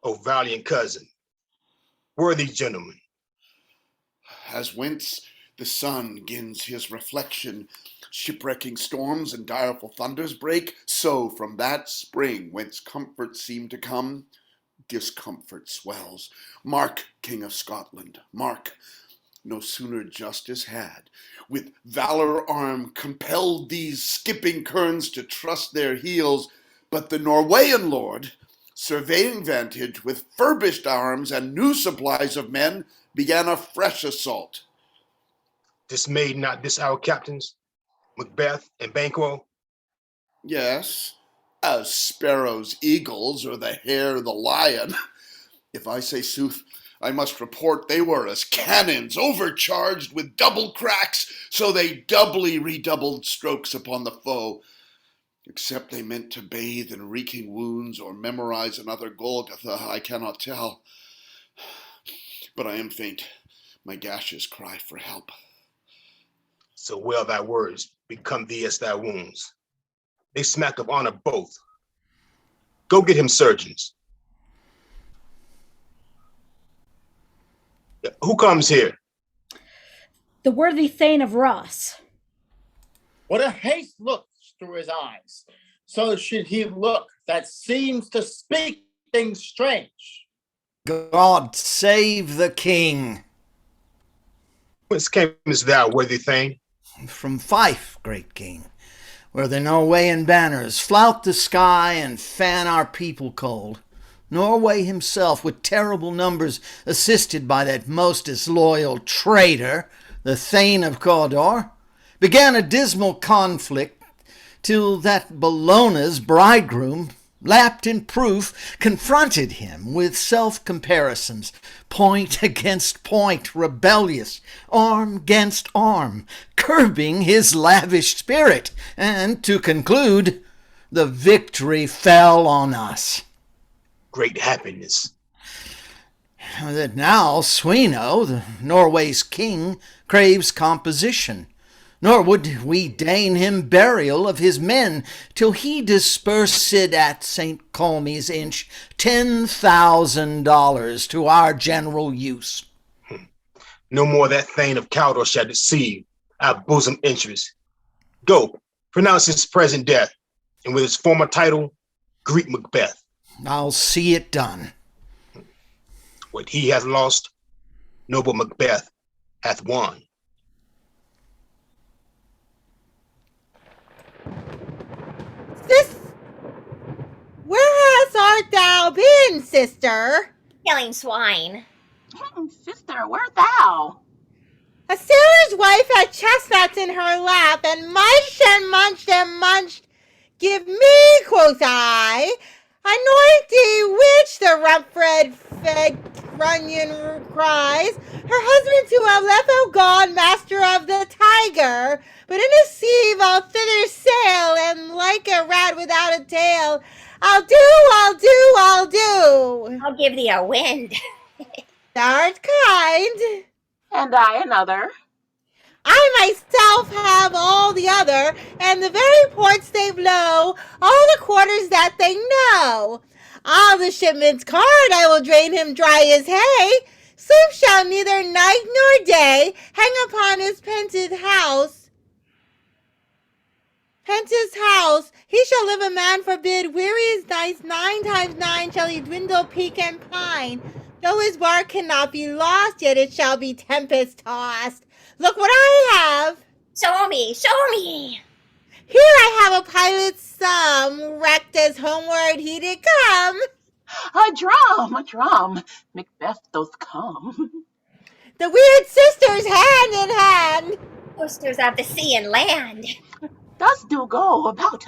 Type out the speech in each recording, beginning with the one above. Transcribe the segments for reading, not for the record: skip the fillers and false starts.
O valiant cousin, worthy gentleman. As whence the sun gins his reflection, shipwrecking storms and direful thunders break, so from that spring whence comfort seemed to come, discomfort swells. Mark, King of Scotland, mark. No sooner justice had, with valor armed, compelled these skipping kerns to trust their heels, but the Norwegian lord, surveying vantage with furbished arms and new supplies of men, began a fresh assault. Dismayed not this our captains, Macbeth and Banquo? Yes, as sparrows eagles, or the hare the lion. If I say sooth, I must report they were as cannons overcharged with double cracks, so they doubly redoubled strokes upon the foe. Except they meant to bathe in reeking wounds or memorize another Golgotha, I cannot tell. But I am faint. My gashes cry for help. So well thy words become thee as thy wounds. They smack of honor both. Go get him surgeons. Who comes here? The worthy Thane of Ross. What a haste looks through his eyes. So should he look that seems to speak things strange. God save the king. Whence camest thou, worthy Thane? From Fife, great king, where the Norwegian banners flout the sky and fan our people cold. Norway himself, with terrible numbers, assisted by that most disloyal traitor, the Thane of Cawdor, began a dismal conflict till that Bellona's bridegroom, lapped in proof, confronted him with self-comparisons, point against point, rebellious, arm against arm, curbing his lavish spirit, and, to conclude, the victory fell on us. Great happiness. That now Sweno, the Norway's king, craves composition, nor would we deign him burial of his men till he dispersed at St. Colmy's Inch $10,000 to our general use. No more that Thane of Cawdor shall deceive our bosom interest. Go, pronounce his present death, and with his former title, greet Macbeth. I'll see it done. What he hath lost, noble Macbeth hath won. Where art thou been, sister? Killing swine. Sister, where thou? A sailor's wife had chestnuts in her lap, and munched and munched and munched. Give me, quoth I, anoint thee which the rump-fed runyon cries, her husband to Aleppo gone, master of the tiger, but in a sieve all thither sail, and like a rat without a tail, I'll do. I'll give thee a wind. Thou art kind. And I another. I myself have all the other, and the very ports they blow, all the quarters that they know. All the shipman's card I will drain him dry as hay. Sleep shall neither night nor day hang upon his pented house. Pence's house, he shall live a man forbid, weary as nights, 9 times 9 shall he dwindle, peak, and pine. Though his bark cannot be lost, yet it shall be tempest-tossed. Look what I have. Show me. Here I have a pilot's sum, wrecked as homeward he did come. A drum, Macbeth doth come. The weird sisters hand in hand. Posters of the sea and land. Thus do go about.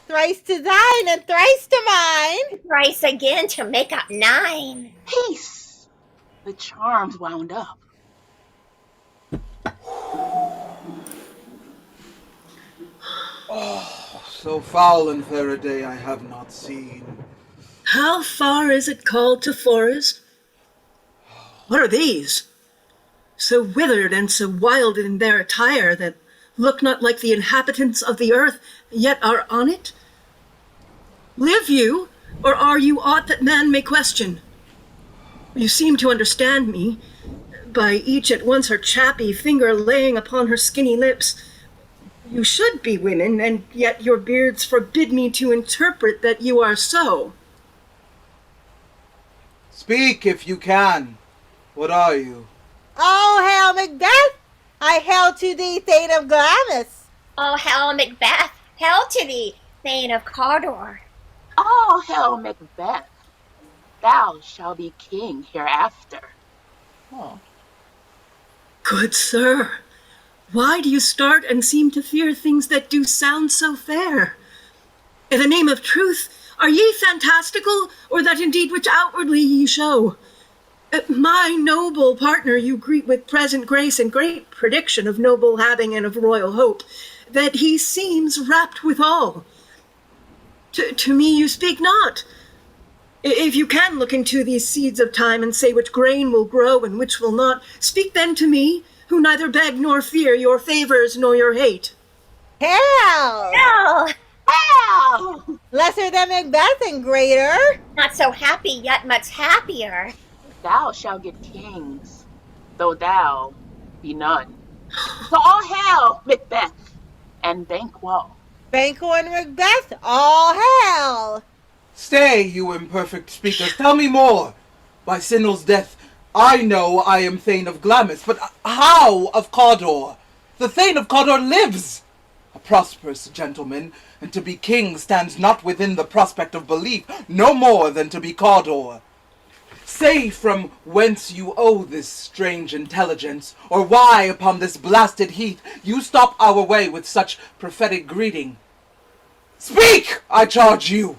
Thrice to thine and thrice to mine. Thrice again to make up 9. Peace. The charm's wound up. Oh, so foul and fair a day I have not seen. How far is it called to forest? What are these? So withered and so wild in their attire that look not like the inhabitants of the earth, yet are on it? Live you, Or are you aught that man may question? You seem to understand me, by each at once her chappy finger laying upon her skinny lips. You should be women, and yet your beards forbid me to interpret that you are so. Speak if you can. What are you? Oh, hail Macbeth! I hail to thee, Thane of Glamis. Oh, hail Macbeth! Hail to thee, Thane of Cawdor! All hail Macbeth. Thou shalt be king hereafter. Oh. Good sir, why do you start and seem to fear things that do sound so fair? In the name of truth, are ye fantastical, or that indeed which outwardly ye show? My noble partner you greet with present grace and great prediction of noble having and of royal hope, that he seems rapt withal. To me you speak not. If you can look into these seeds of time and say which grain will grow and which will not, speak then to me, who neither beg nor fear your favors nor your hate. Hail! No! Hail! Lesser than Macbeth and greater. Not so happy, yet much happier. Thou shalt get kings, though thou be none. So all hail Macbeth and Banquo. Banquo and Macbeth, all hail! Stay, you imperfect speakers. Tell me more. By Sinel's death, I know I am Thane of Glamis, but how of Cawdor? The Thane of Cawdor lives! A prosperous gentleman, and to be king stands not within the prospect of belief, no more than to be Cawdor. Say from whence you owe this strange intelligence, or why upon this blasted heath you stop our way with such prophetic greeting. Speak, I charge you!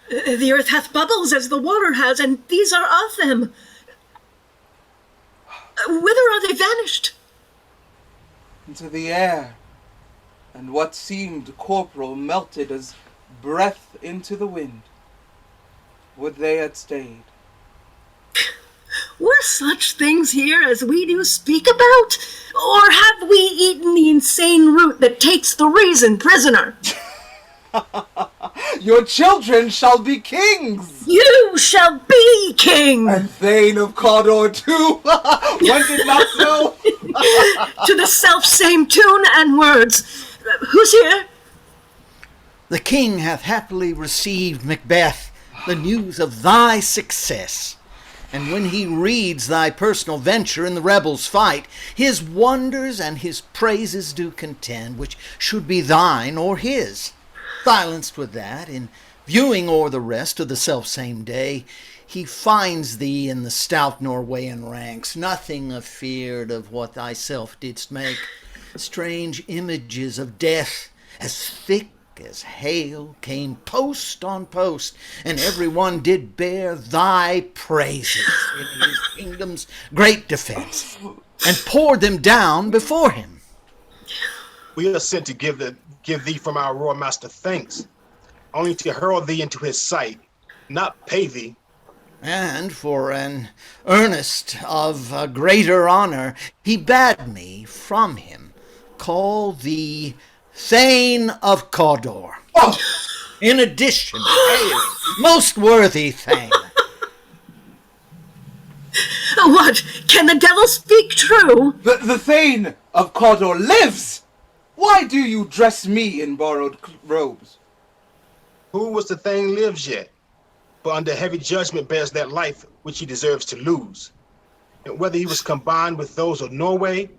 The earth hath bubbles as the water has, and these are of them. Whither are they vanished? Into the air, and what seemed corporal melted as breath into the wind. Would they had stayed. Were such things here as we do speak about? Or have we eaten the insane root that takes the reason prisoner? Your children shall be kings! You shall be king! And Thane of Cawdor too! Was it not so? To the self-same tune and words. Who's here? The king hath happily received, Macbeth, the news of thy success. And when he reads thy personal venture in the rebels' fight, his wonders and his praises do contend, which should be thine or his. Silenced with that, in viewing o'er the rest of the selfsame day, he finds thee in the stout Norwegian ranks, nothing afeard of what thyself didst make. Strange images of death, as thick as hail, came post on post, and every one did bear thy praises in his kingdom's great defense, and poured them down before him. We are sent to give thee from our royal master thanks, only to hurl thee into his sight, not pay thee. And for an earnest of a greater honor, he bade me from him call thee Thane of Cawdor. Oh! In addition, hail, most worthy Thane. What? Can the devil speak true? The Thane of Cawdor lives! Why do you dress me in borrowed robes? Who was the thing lives yet, but under heavy judgment bears that life which he deserves to lose. And whether he was combined with those of Norway,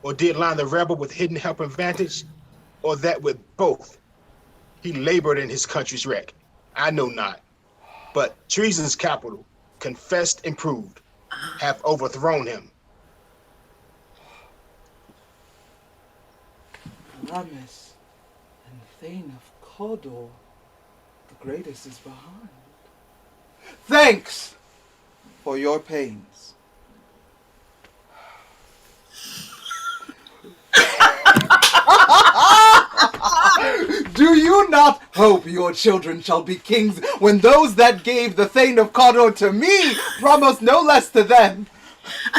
or did line the rebel with hidden help and vantage, or that with both, he labored in his country's wreck, I know not. But treason's capital, confessed and proved, have overthrown him. Glamis and Thane of Cawdor, the greatest is behind. Thanks for your pains. Do you not hope your children shall be kings when those that gave the Thane of Cawdor to me promised no less to them?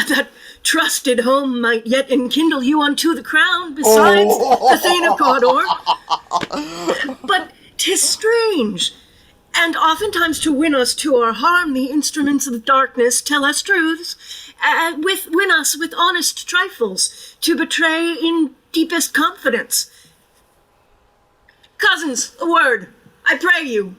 That trusted home might yet enkindle you unto the crown, besides the Thane of Cawdor. But 'Tis strange. And oftentimes to win us to our harm, the instruments of darkness tell us truths, win us with honest trifles, to betray in deepest confidence. Cousins, a word, I pray you.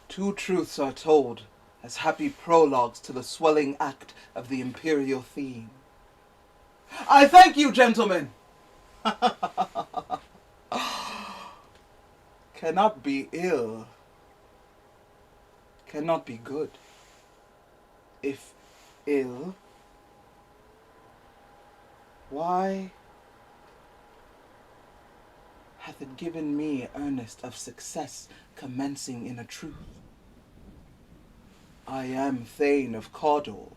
Two truths are told as happy prologues to the swelling act of the imperial theme. I thank you, gentlemen. Cannot be ill, cannot be good. If ill, why hath it given me earnest of success commencing in a truth? I am Thane of Cawdor.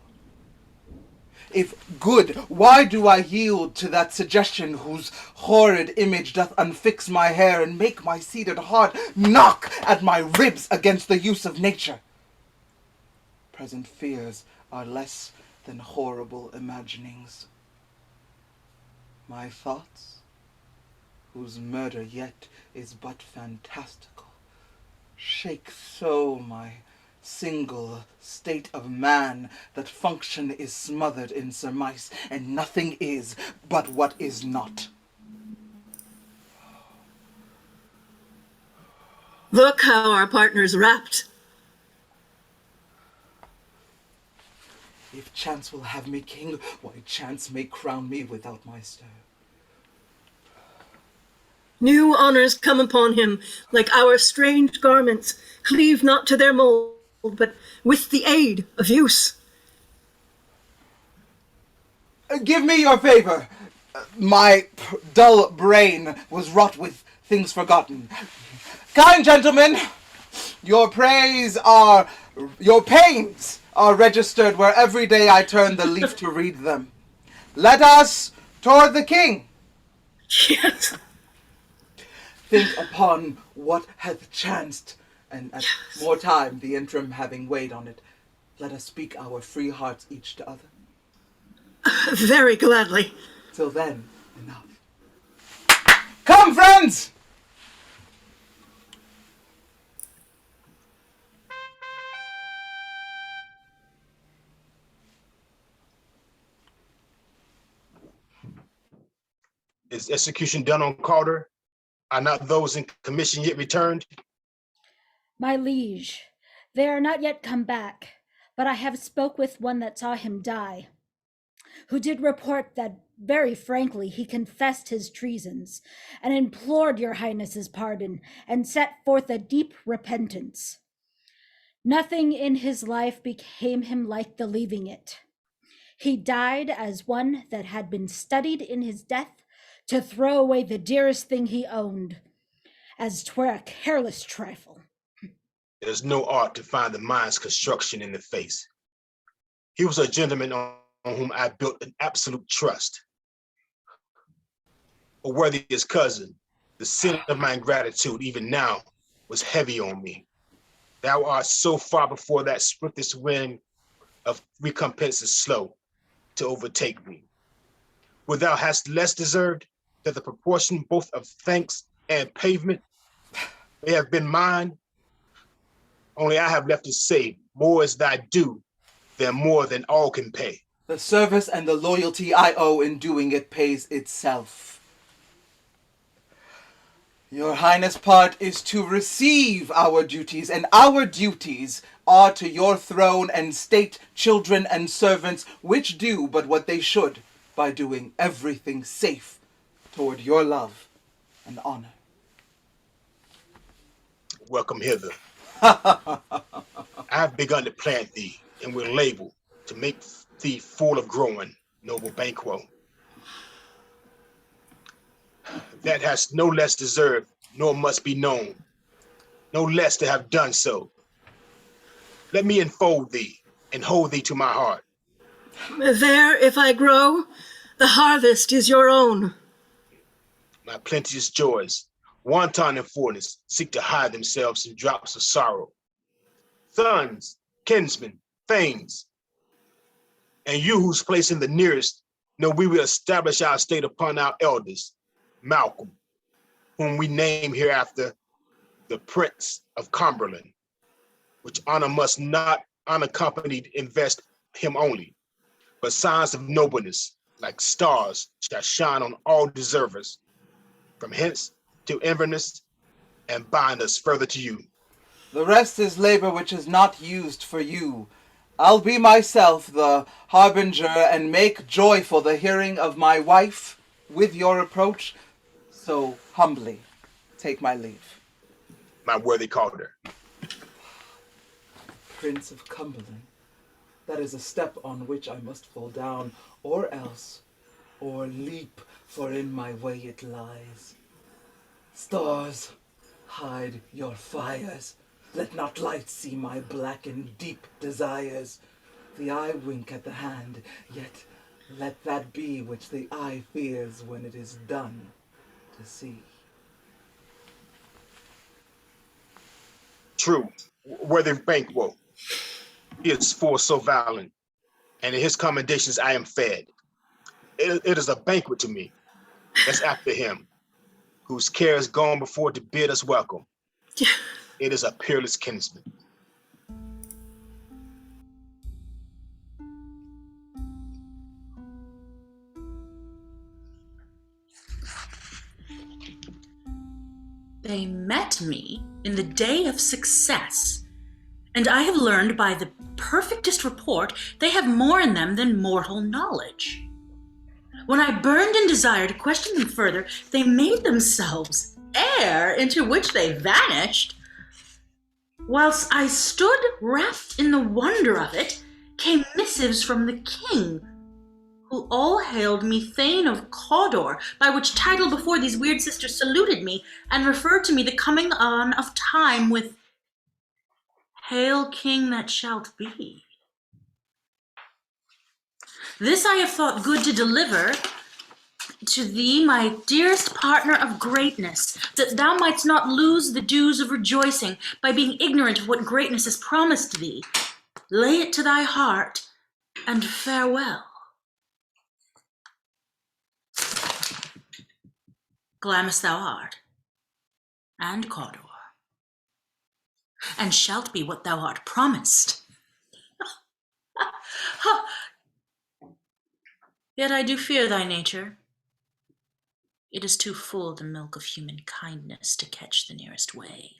If good, why do I yield to that suggestion whose horrid image doth unfix my hair and make my seated heart knock at my ribs against the use of nature? Present fears are less than horrible imaginings. My thoughts, whose murder yet is but fantastical, shake so my single state of man that function is smothered in surmise, and nothing is but what is not. Look how our partner's wrapped. If chance will have me king, why chance may crown me without my stir. New honors come upon him, like our strange garments, cleave not to their mold, but with the aid of use. Give me your favor. My dull brain was wrought with things forgotten. Kind gentlemen, your pains are registered where every day I turn the leaf to read them. Let us toward the king. Yes. Think upon what hath chanced, and at more time, the interim having weighed on it, let us speak our free hearts each to other. Very gladly. Till then, enough. Come, friends! Is execution done on Calder? Are not those in commission yet returned? My liege, they are not yet come back, but I have spoke with one that saw him die, who did report that very frankly he confessed his treasons, and implored your highness's pardon, and set forth a deep repentance. Nothing in his life became him like the leaving it. He died as one that had been studied in his death to throw away the dearest thing he owned, as 'twere a careless trifle. There's no art to find the mind's construction in the face. He was a gentleman on whom I built an absolute trust. A worthiest cousin, the sin of my ingratitude even now was heavy on me. Thou art so far before that swiftest wind of recompense is slow to overtake me. Where thou hast less deserved, that the proportion both of thanks and pavement may have been mine, only I have left to say, more is thy due than more than all can pay. The service and the loyalty I owe in doing it pays itself. Your Highness' part is to receive our duties, and our duties are to your throne and state, children and servants, which do but what they should by doing everything safe toward your love and honor. Welcome hither. I have begun to plant thee, and will label to make thee full of growing, noble Banquo. That hast no less deserved, nor must be known, no less to have done so. Let me enfold thee, and hold thee to my heart. There, if I grow, the harvest is your own. My plenteous joys, wanton in fullness, seek to hide themselves in drops of sorrow. Sons, kinsmen, thanes, and you whose place in the nearest No, we will establish our state upon our elders, Malcolm, whom we name hereafter the Prince of Cumberland, which honor must not unaccompanied invest him only, but signs of nobleness, like stars, shall shine on all deservers, from hence to Inverness, and bind us further to you. The rest is labor which is not used for you. I'll be myself the harbinger and make joyful the hearing of my wife with your approach. So humbly take my leave. My worthy Calder. Prince of Cumberland, that is a step on which I must fall down, or else, or leap, for in my way it lies. Stars, hide your fires. Let not light see my black and deep desires. The eye wink at the hand, yet let that be which the eye fears when it is done to see. True, worthy Banquo. He is full so violent, and in his commendations I am fed. It is a banquet to me. That's after him, whose care is gone before to bid us welcome. It is a peerless kinsman. They met me in the day of success, and I have learned by the perfectest report they have more in them than mortal knowledge. When I burned in desire to question them further, they made themselves air into which they vanished. Whilst I stood wrapped in the wonder of it, came missives from the king, who all hailed me Thane of Cawdor, by which title before these weird sisters saluted me, and referred to me the coming on of time with Hail King that shalt be. This I have thought good to deliver to thee, my dearest partner of greatness, that thou mightst not lose the dues of rejoicing by being ignorant of what greatness is promised thee. Lay it to thy heart, and farewell. Glamis thou art, and Cawdor, and shalt be what thou art promised. Yet I do fear thy nature. It is too full the milk of human kindness to catch the nearest way.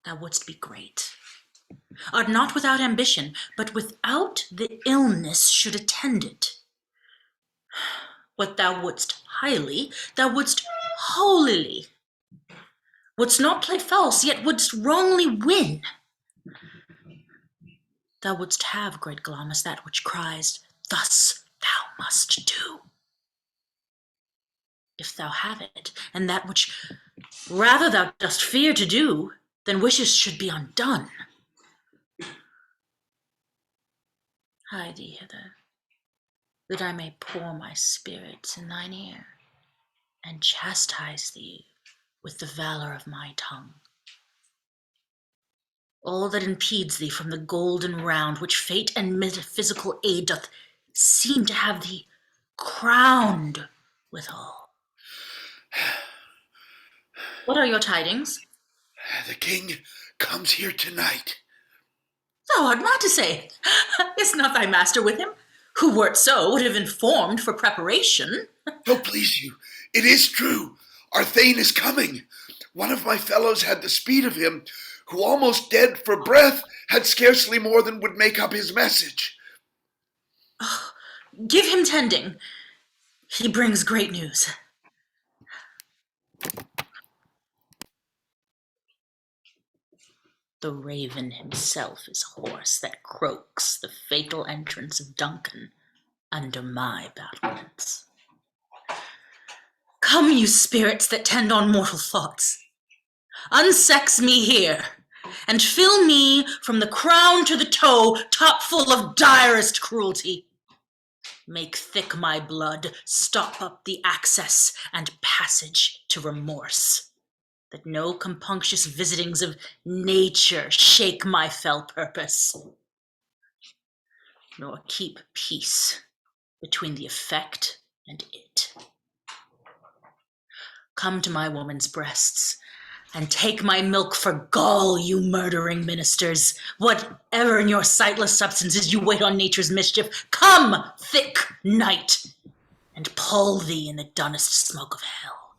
Thou wouldst be great, art not without ambition, but without the illness should attend it. What thou wouldst highly, thou wouldst holily. Wouldst not play false, yet wouldst wrongly win. Thou wouldst have, great Glamis, that which cries, thus thou must do. If thou have it, and that which rather thou dost fear to do, than wishes should be undone. Hie thee hither, that I may pour my spirits in thine ear, and chastise thee with the valor of my tongue. All that impedes thee from the golden round which fate and metaphysical aid doth seem to have thee crowned withal. What are your tidings? The king comes here tonight. Thou art mad to say it. Is not thy master with him? Who, were it so, would have informed for preparation. Oh, please you, it is true. Our Thane is coming. One of my fellows had the speed of him, who almost dead for breath, had scarcely more than would make up his message. Oh, give him tending. He brings great news. The raven himself is hoarse that croaks the fatal entrance of Duncan under my battlements. Come, you spirits that tend on mortal thoughts, unsex me here, and fill me from the crown to the toe top full of direst cruelty. Make thick my blood, stop up the access and passage to remorse, that no compunctious visitings of nature shake my fell purpose. nor keep peace between the effect and it. Come to my woman's breasts, and take my milk for gall, you murdering ministers. Whatever in your sightless substances you wait on nature's mischief, come, thick night, and pull thee in the dunnest smoke of hell,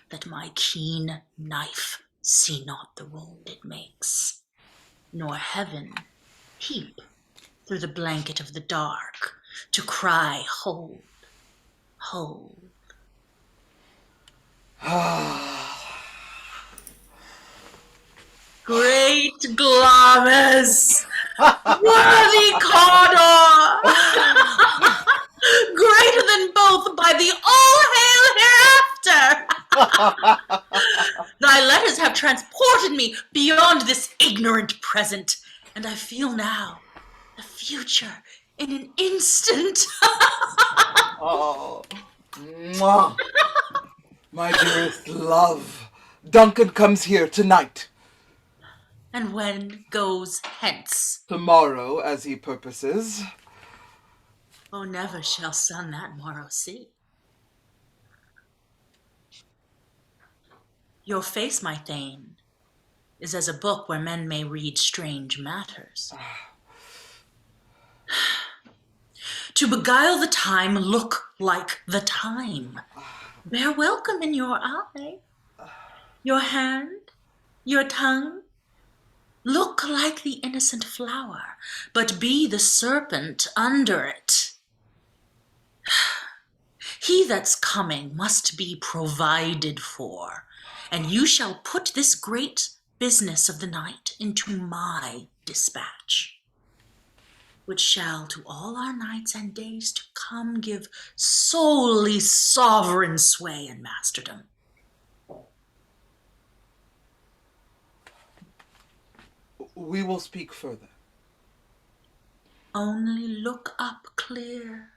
that my keen knife see not the wound it makes, nor heaven peep through the blanket of the dark to cry, hold, hold. Great Glamis, worthy Cawdor, greater than both by the all-hail hereafter. Thy letters have transported me beyond this ignorant present, and I feel now the future in an instant. Oh, mwah. My dearest love, Duncan comes here tonight. And when goes hence? Tomorrow, as he purposes. Oh, never shall sun that morrow see. Your face, my Thane, is as a book where men may read strange matters. To beguile the time, look like the time. Bear welcome in your eye, your hand, your tongue. Look like the innocent flower, but be the serpent under it. He that's coming must be provided for, and you shall put this great business of the night into my dispatch, which shall to all our nights and days to come give solely sovereign sway and masterdom. We will speak further. Only look up clear.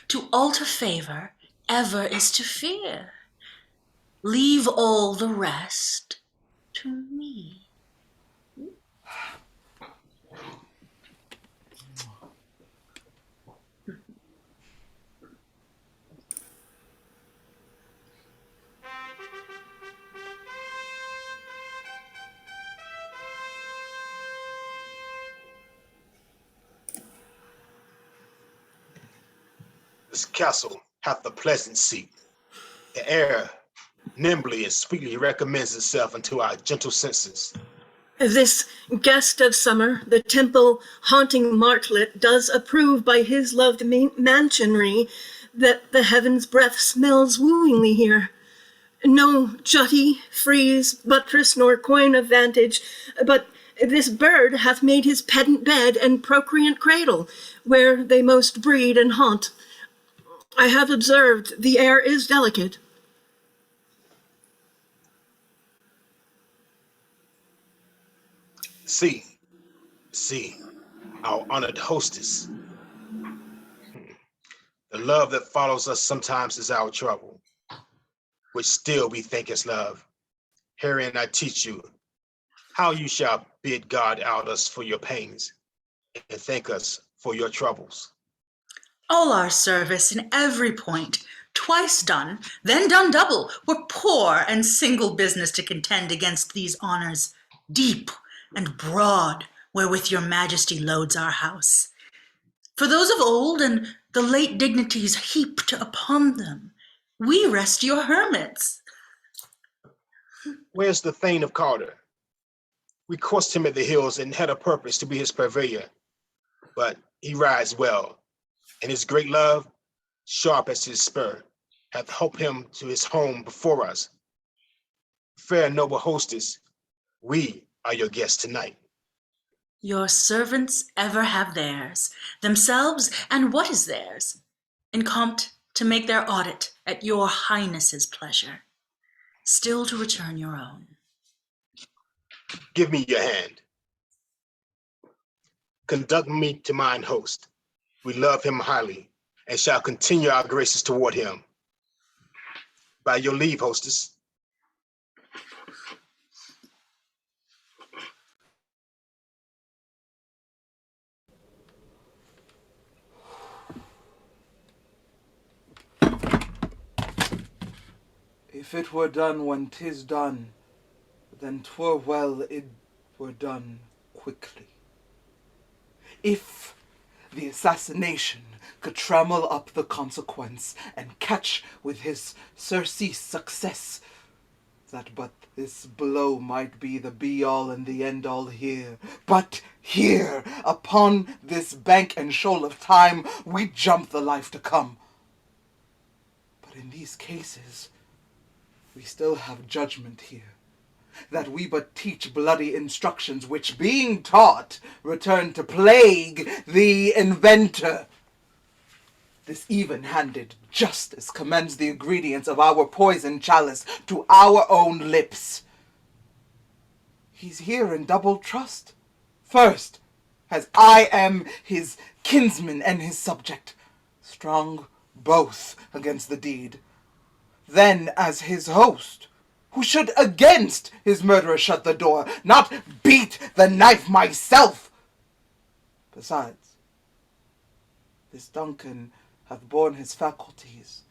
To alter favor ever is to fear. Leave all the rest to me. This castle hath a pleasant seat. The air nimbly and sweetly recommends itself unto our gentle senses. This guest of summer, the temple haunting martlet, does approve by his loved mansionry that the heaven's breath smells wooingly here. No jutty, frieze, buttress, nor coign of vantage, but this bird hath made his pedant bed and procreant cradle, where they most breed and haunt. I have observed the air is delicate. See, our honored hostess. The love that follows us sometimes is our trouble, which still we think is love. Herein I teach you how you shall bid God out us for your pains and thank us for your troubles. All our service in every point, twice done, then done double, were poor and single business to contend against these honors, deep and broad, wherewith your majesty loads our house. For those of old and the late dignities heaped upon them, we rest your hermits. Where's the Thane of Carter? We coursed him at the hills and had a purpose to be his purveyor, but he rides well, and his great love, sharp as his spur, hath helped him to his home before us. Fair noble hostess, we are your guests tonight. Your servants ever have theirs, themselves and what is theirs, incompt to make their audit at your highness's pleasure, still to return your own. Give me your hand. Conduct me to mine host. We love him highly and shall continue our graces toward him. By your leave, hostess. If it were done when 'tis done, then 'twere well it were done quickly. If the assassination could trammel up the consequence and catch with his surcease success, that but this blow might be the be-all and the end-all here. But here, upon this bank and shoal of time, we jump the life to come. But in these cases, we still have judgment here, that we but teach bloody instructions, which, being taught, return to plague the inventor. This even-handed justice commends the ingredients of our poison chalice to our own lips. He's here in double trust. First, as I am his kinsman and his subject, strong both against the deed. Then as his host, who should against his murderer shut the door, not beat the knife myself. Besides, this Duncan hath borne his faculties,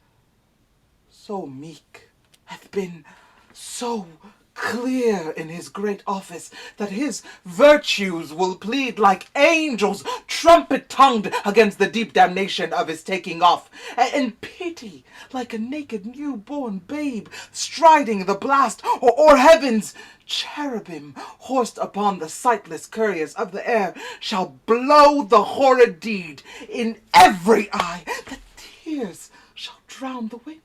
so meek, hath been so clear in his great office, that his virtues will plead like angels, trumpet-tongued against the deep damnation of his taking off, and pity like a naked new-born babe, striding the blast, or heaven's cherubim, horsed upon the sightless couriers of the air, shall blow the horrid deed in every eye, that tears shall drown the wind.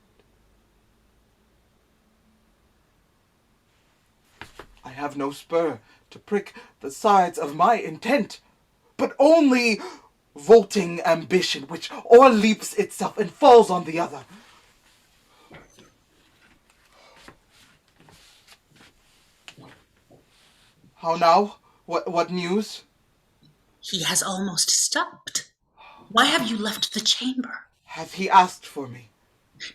I have no spur to prick the sides of my intent, but only vaulting ambition, which o'erleaps itself and falls on the other. How now? What news? He has almost stopped. Why have you left the chamber? Hath he asked for me?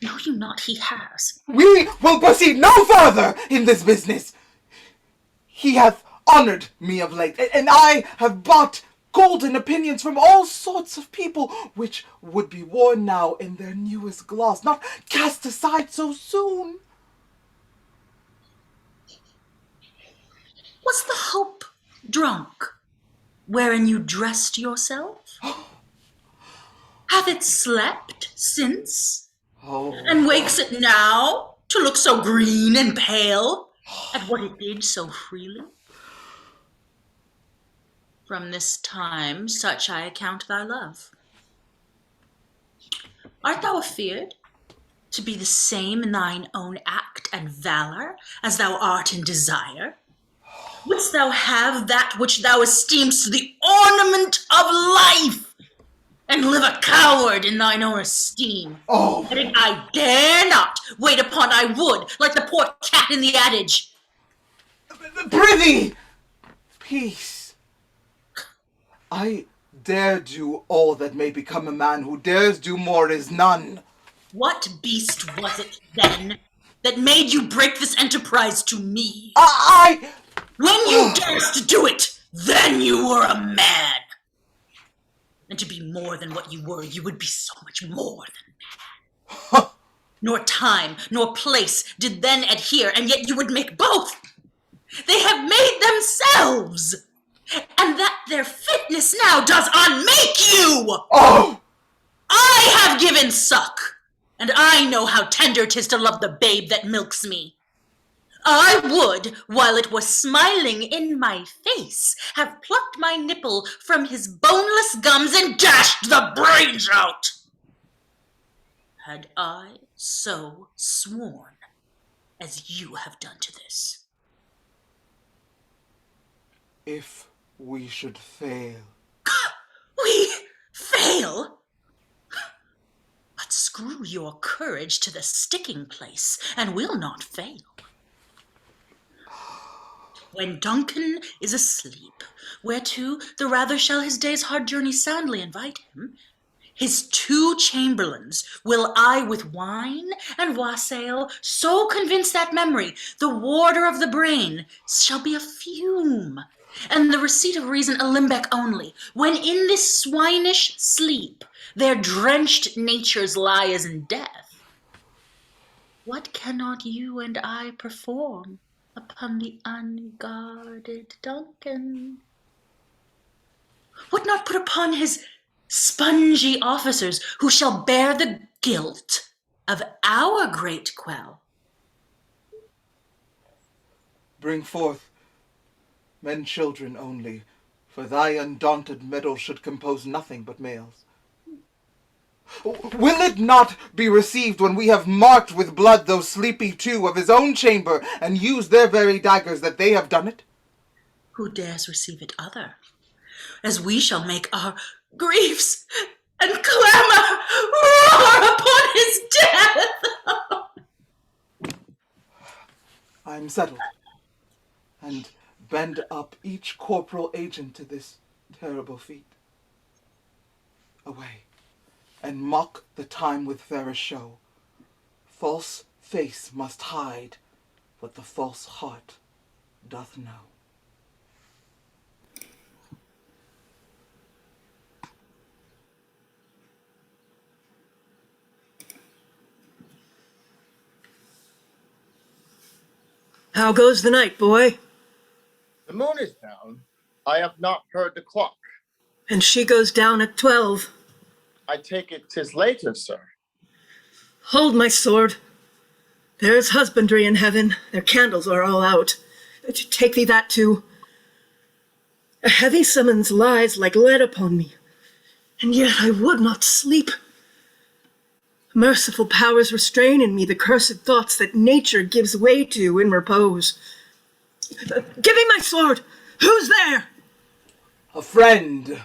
Know you not he has? We will proceed no further in this business. He hath honored me of late, and I have bought golden opinions from all sorts of people, which would be worn now in their newest gloss, not cast aside so soon. Was the hope drunk, wherein you dressed yourself? Hath it slept since? Oh. And wakes it now to look so green and pale at what it did so freely? From this time such I account thy love. Art thou afeard to be the same in thine own act and valor as thou art in desire? Wouldst thou have that which thou esteem'st the ornament of life, and live a coward in thine own esteem? Oh. And I dare not wait upon I would, like the poor cat in the adage. Prithee, peace. I dare do all that may become a man who dares do more is none. What beast was it, then, that made you break this enterprise to me? When you durst do it, then you were a man. And to be more than what you were, you would be so much more than man. Nor time, nor place did then adhere, and yet you would make both. They have made themselves, and that their fitness now does unmake you. Oh! I have given suck, and I know how tender 'tis to love the babe that milks me. I would, while it was smiling in my face, have plucked my nipple from his boneless gums and dashed the brains out. Had I so sworn as you have done to this. If we should fail. We fail? But screw your courage to the sticking place, and we'll not fail. When Duncan is asleep, whereto the rather shall his day's hard journey soundly invite him, his 2 chamberlains will I with wine and wassail so convince that memory, the warder of the brain, shall be a fume, and the receipt of reason a limbeck only, when in this swinish sleep their drenched natures lie as in death. What cannot you and I perform upon the unguarded Duncan? What not put upon his spongy officers, who shall bear the guilt of our great quell? Bring forth men children only, for thy undaunted metal should compose nothing but males. Will it not be received when we have marked with blood those sleepy two of his own chamber, and used their very daggers that they have done it? Who dares receive it other? As we shall make our griefs and clamor roar upon his death. I am settled, and bend up each corporal agent to this terrible feat. Away, and mock the time with fairest show. False face must hide what the false heart doth know. How goes the night, boy? The moon is down. I have not heard the clock. And she goes down at 12. I take it 'tis later, sir. Hold my sword. There's husbandry in heaven. Their candles are all out. Take thee that too. A heavy summons lies like lead upon me, and yet I would not sleep. Merciful powers restrain in me the cursed thoughts that nature gives way to in repose. Give me my sword! Who's there? A friend.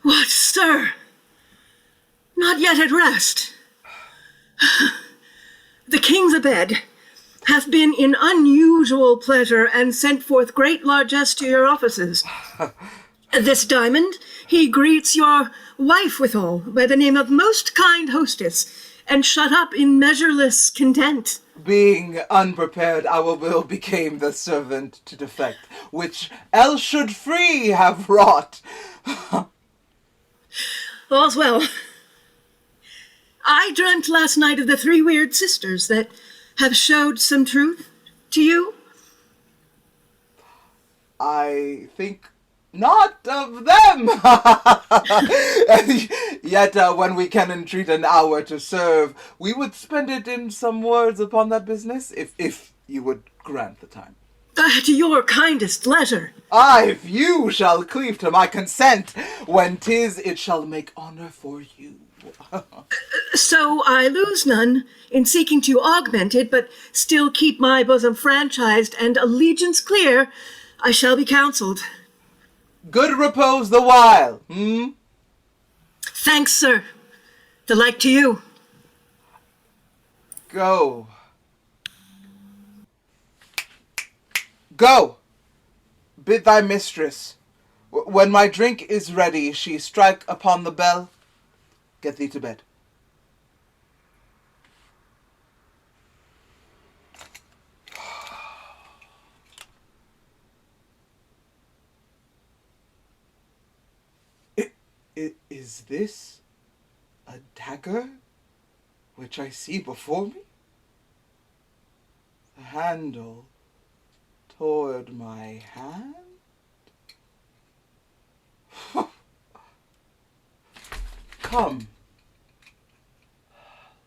What, sir? Not yet at rest. The king's abed hath been in unusual pleasure and sent forth great largesse to your offices. This diamond he greets your wife withal by the name of most kind hostess, and shut up in measureless content. Being unprepared, our will became the servant to defect, which else should free have wrought. All's well. I dreamt last night of the three weird sisters that have showed some truth to you. I think not of them. Yet when we can entreat an hour to serve, we would spend it in some words upon that business, if you would grant the time. At your kindest leisure. If you shall cleave to my consent, when 'tis, it shall make honor for you. So I lose none in seeking to augment it, but still keep my bosom franchised and allegiance clear. I shall be counseled. Good repose the while, Thanks, sir. The like to you. Go. Go! Bid thy mistress, when my drink is ready, she strike upon the bell. Get thee to bed. Is this a dagger which I see before me? The handle toward my hand? Come,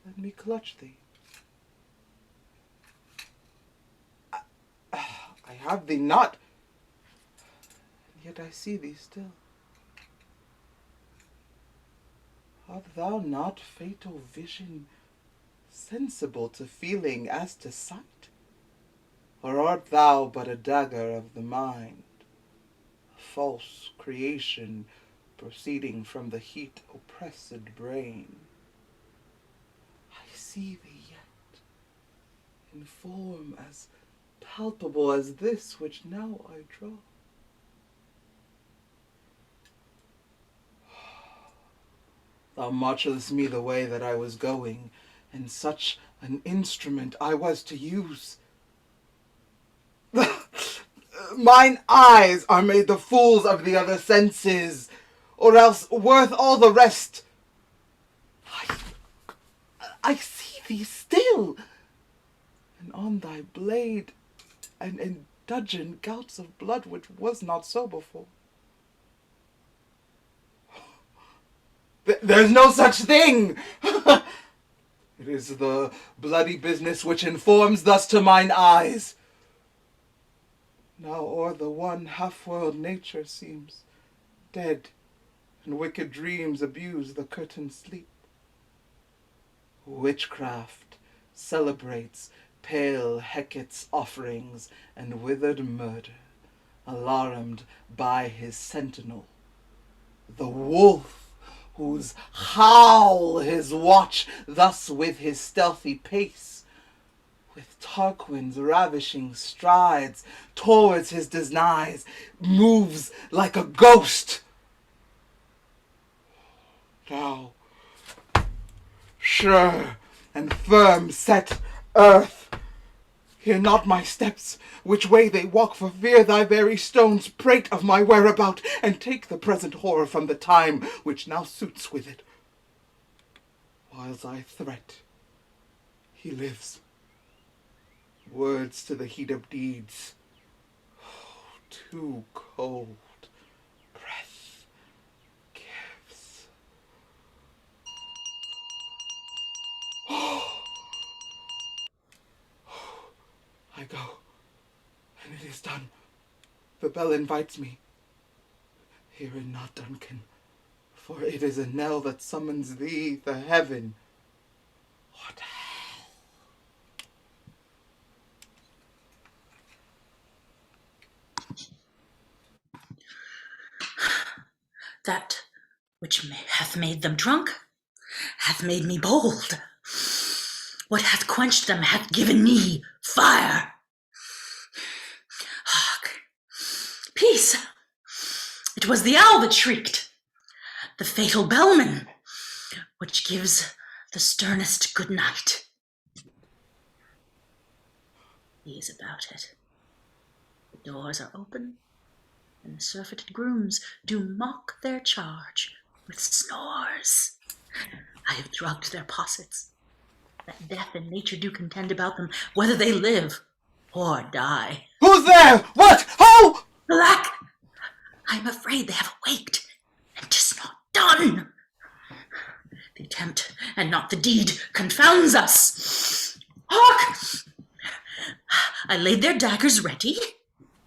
let me clutch thee. I have thee not, yet I see thee still. Art thou not, fatal vision, sensible to feeling as to sight? Or art thou but a dagger of the mind, a false creation proceeding from the heat oppressed brain? I see thee yet, in form as palpable as this which now I draw. Thou marchest me the way that I was going, and such an instrument I was to use. Mine eyes are made the fools of the other senses, or else worth all the rest. I I see thee still, and on thy blade and in dudgeon gouts of blood, which was not so before. There's no such thing! It is the bloody business which informs thus to mine eyes. Now o'er the one half-world nature seems dead, and wicked dreams abuse the curtained sleep. Witchcraft celebrates pale Hecate's offerings and withered murder, alarmed by his sentinel, the wolf, whose howl his watch thus with his stealthy pace, with Tarquin's ravishing strides towards his denies, moves like a ghost. Now, sure and firm set earth, hear not my steps, which way they walk, for fear thy very stones prate of my whereabout, and take the present horror from the time which now suits with it. Whiles I threat, he lives. Words to the heat of deeds, too cold breath gives. I go, and it is done. The bell invites me. Hear it not, Duncan, for it is a knell that summons thee to heaven or to hell. That which hath made them drunk hath made me bold. What hath quenched them hath given me fire. Hark! Peace! It was the owl that shrieked, the fatal bellman, which gives the sternest good night. He is about it. The doors are open, and the surfeited grooms do mock their charge with snores. I have drugged their possets, that death and nature do contend about them, whether they live or die. Who's there? What? Who? Alack! I am afraid they have awaked, and 'tis not done. The attempt, and not the deed, confounds us. Hark! I laid their daggers ready.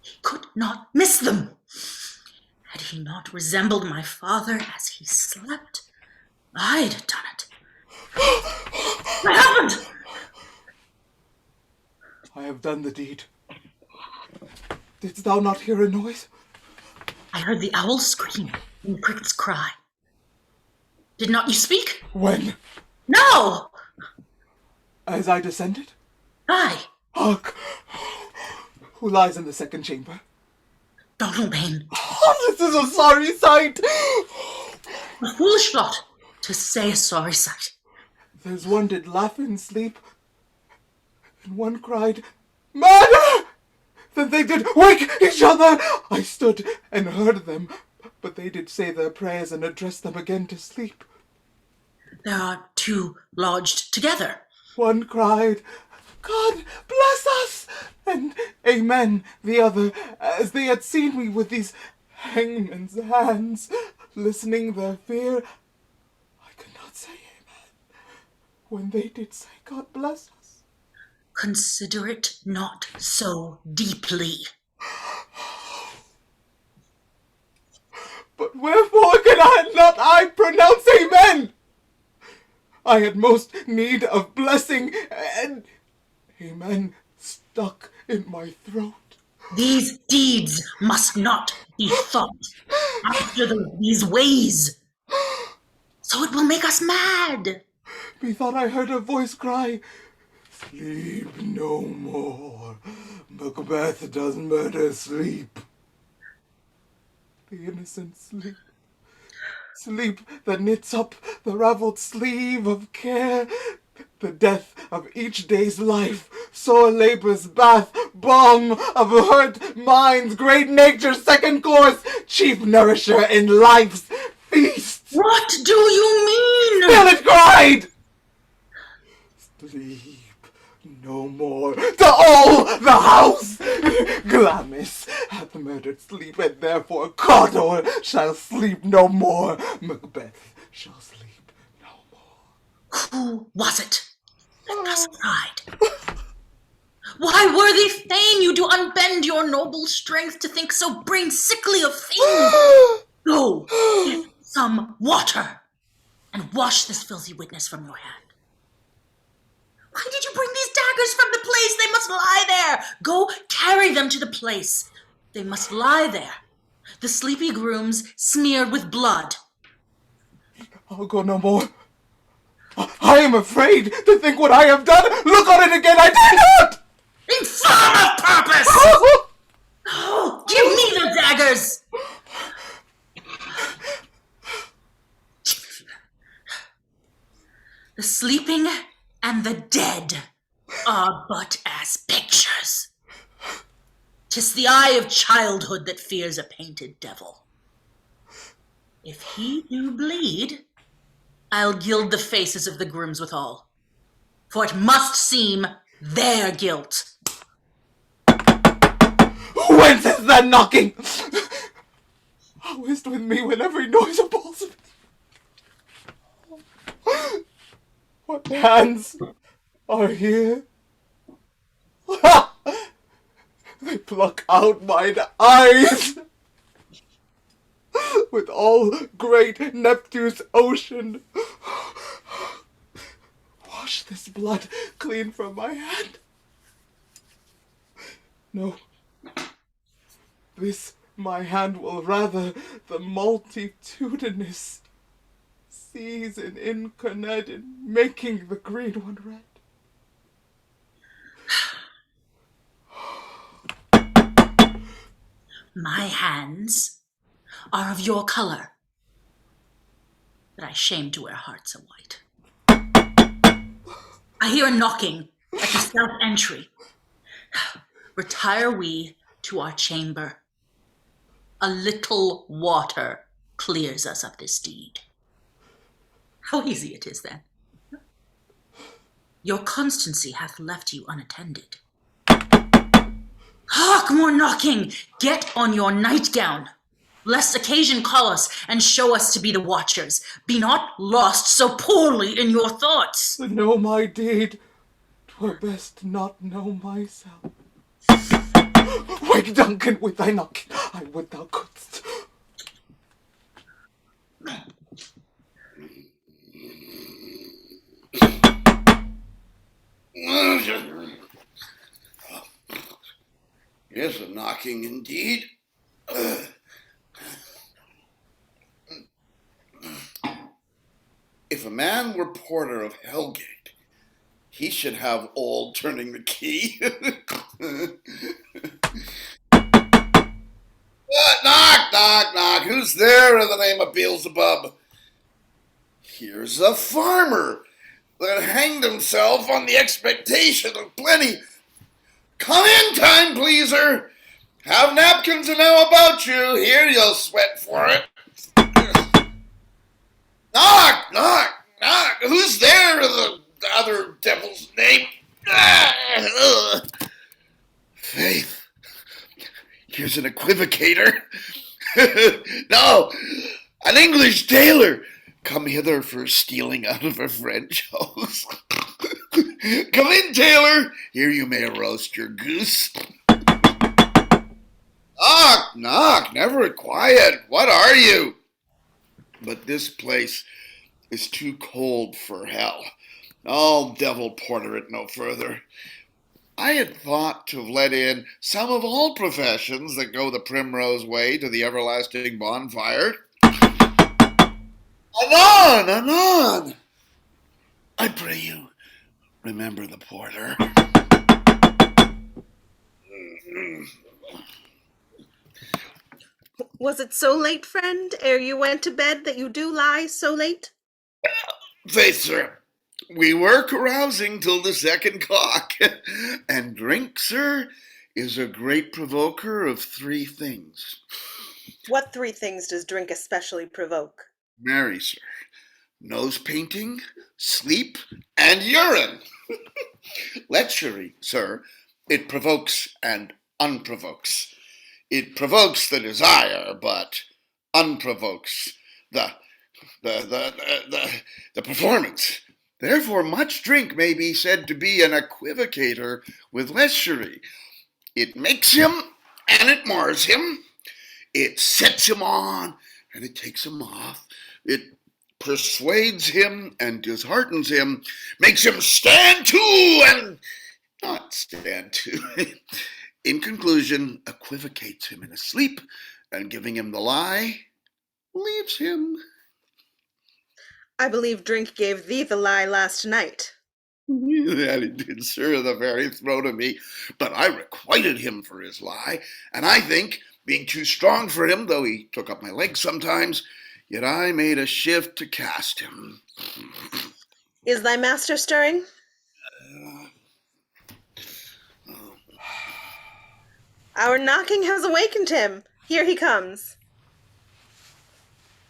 He could not miss them. Had he not resembled my father as he slept, I'd have done it. What happened? I have done the deed. Didst thou not hear a noise? I heard the owl scream and the crickets cry. Did not you speak? When? No! As I descended? Aye. Hark! Who lies in the second chamber? Donalbain. Oh, this is a sorry sight! A foolish thought to say a sorry sight. There's one did laugh in sleep, and one cried, Murder! Then they did wake each other. I stood and heard them, but they did say their prayers and address them again to sleep. There are two lodged together. One cried, God bless us, and Amen, the other, as they had seen me with these hangman's hands, listening their fear, I could not say Amen, when they did say God bless us. Consider it not so deeply. But wherefore not I pronounce Amen? I had most need of blessing, and Amen stuck in my throat. These deeds must not be thought after these ways, so it will make us mad. Methought I heard a voice cry, Sleep no more. Macbeth does murder sleep. The innocent sleep. Sleep that knits up the raveled sleeve of care. The death of each day's life, sore labor's bath, balm of hurt minds, great nature's second course, chief nourisher in life's feast. What do you mean? Still it cried! sleep no more. To all the house! Glamis hath murdered sleep, and therefore Cawdor shall sleep no more. Macbeth shall sleep no more. Who was it that thus cried? Why, worthy Thane, you do unbend your noble strength to think so brain sickly of things? Go, get some water, and wash this filthy witness from your hand. Why did you bring these daggers from the place? They must lie there. Go carry them to the place. They must lie there. The sleepy grooms smeared with blood. I'll go no more. I am afraid to think what I have done. Look on it again, I dare not! Infirm of purpose! Oh, give me the daggers! The sleeping and the dead are but as pictures. 'Tis the eye of childhood that fears a painted devil. If he do bleed, I'll gild the faces of the grooms withal, for it must seem their guilt. Whence is that knocking? How is't with me when every noise appalls me? What hands are here? They pluck out mine eyes with all great Neptune's ocean. Wash this blood clean from my hand. No, this my hand will rather the multitudinous seas in incarnate making the green one red. My hands are of your color, but I shame to wear hearts so white. I hear a knocking at the south entry. Retire we to our chamber. A little water clears us of this deed. How easy it is, then. Your constancy hath left you unattended. Hark, more knocking! Get on your nightgown, lest occasion call us and show us to be the watchers. Be not lost so poorly in your thoughts. To know my deed, 'twere best not know myself. Wake Duncan with thy knocking, I would thou couldst. Yes, a knocking indeed. If a man were porter of Hellgate, he should have all turning the key. Knock, knock, knock. Who's there in the name of Beelzebub? Here's a farmer that hanged himself on the expectation of plenty. Come in, time pleaser. Have napkins enow about you. Here you'll sweat for it. Knock, knock, knock. Who's there in the other devil's name? Faith. Here's an equivocator. No, an English tailor. Come hither for stealing out of a French house. Come in, tailor. Here you may roast your goose. Knock, knock, never quiet. What are you? But this place is too cold for hell. I'll devil porter it no further. I had thought to have let in some of all professions that go the primrose way to the everlasting bonfire. Anon, anon. I pray you, remember the porter. Was it so late, friend, ere you went to bed, that you do lie so late? Faith, sir, we were carousing till the second clock. And drink, sir, is a great provoker of three things. What three things does drink especially provoke? Marry, sir, nose painting, sleep, and urine. Lechery, sir, it provokes and unprovokes. It provokes the desire, but unprovokes the performance. Therefore, much drink may be said to be an equivocator with lechery. It makes him and it mars him. It sets him on and it takes him off. It persuades him and disheartens him, makes him stand to and not stand to. In conclusion, equivocates him in his sleep, and giving him the lie, leaves him. I believe drink gave thee the lie last night. That he did, sir, the very throat of me. But I requited him for his lie, and I think, being too strong for him, though he took up my legs sometimes, yet I made a shift to cast him. Is thy master stirring? Our knocking has awakened him. Here he comes.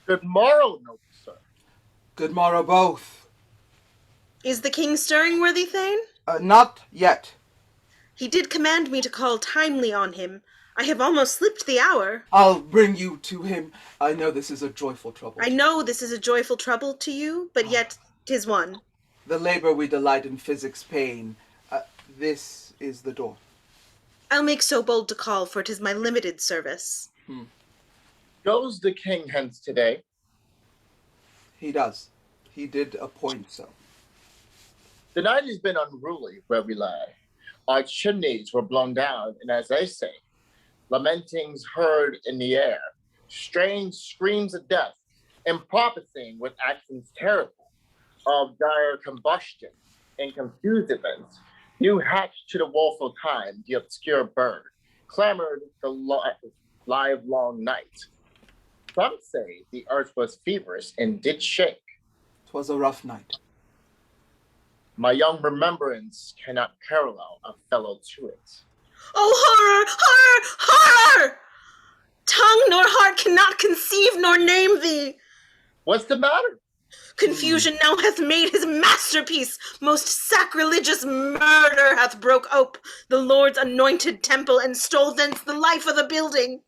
Good morrow, noble sir. Good morrow, both. Is the king stirring, worthy Thane? Not yet. He did command me to call timely on him. I have almost slipped the hour. I'll bring you to him. I know this is a joyful trouble. I know this is a joyful trouble to you, but yet 'tis one. The labor we delight in physics pain. This is the door. I'll make so bold to call, for 'tis my limited service. Goes the king hence today? He does. He did appoint so. The night has been unruly where we lie. Our chimneys were blown down, and as they say, lamentings heard in the air, strange screams of death, encompassing with accents terrible, of dire combustion and confused events. New hatched to the woeful time, the obscure bird, clamored the live long night. Some say the earth was feverish and did shake. 'Twas a rough night. My young remembrance cannot parallel a fellow to it. Oh, horror! Horror! Horror! Tongue nor heart cannot conceive nor name thee. What's the matter? Confusion now hath made his masterpiece. Most sacrilegious murder hath broke ope the Lord's anointed temple and stole thence the life of the building.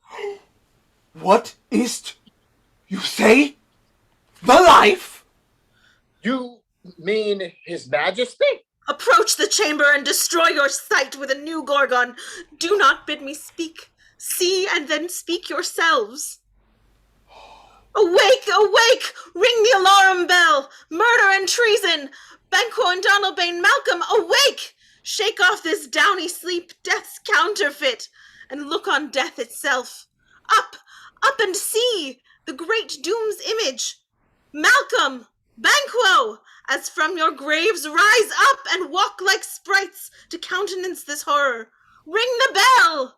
What is't you say? The life? You mean his majesty? Approach the chamber and destroy your sight with a new Gorgon. Do not bid me speak. See and then speak yourselves. Awake, awake! Ring the alarm bell! Murder and treason! Banquo and Donalbain, Malcolm, awake! Shake off this downy sleep, death's counterfeit, and look on death itself. Up, up and see the great doom's image. Malcolm, Banquo, as from your graves rise up and walk like sprites to countenance this horror. Ring the bell!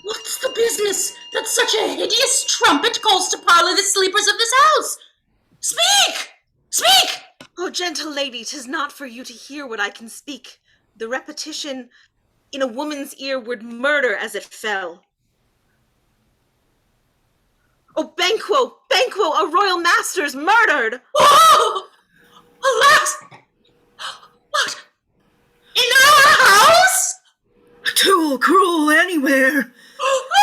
What's the business that such a hideous trumpet calls to parley the sleepers of this house? Speak! Speak! Oh, gentle lady, 'tis not for you to hear what I can speak. The repetition in a woman's ear would murder as it fell. Oh, Banquo! Banquo, a royal master's murdered! Oh! Alas! What? In our house? Tool cruel anywhere.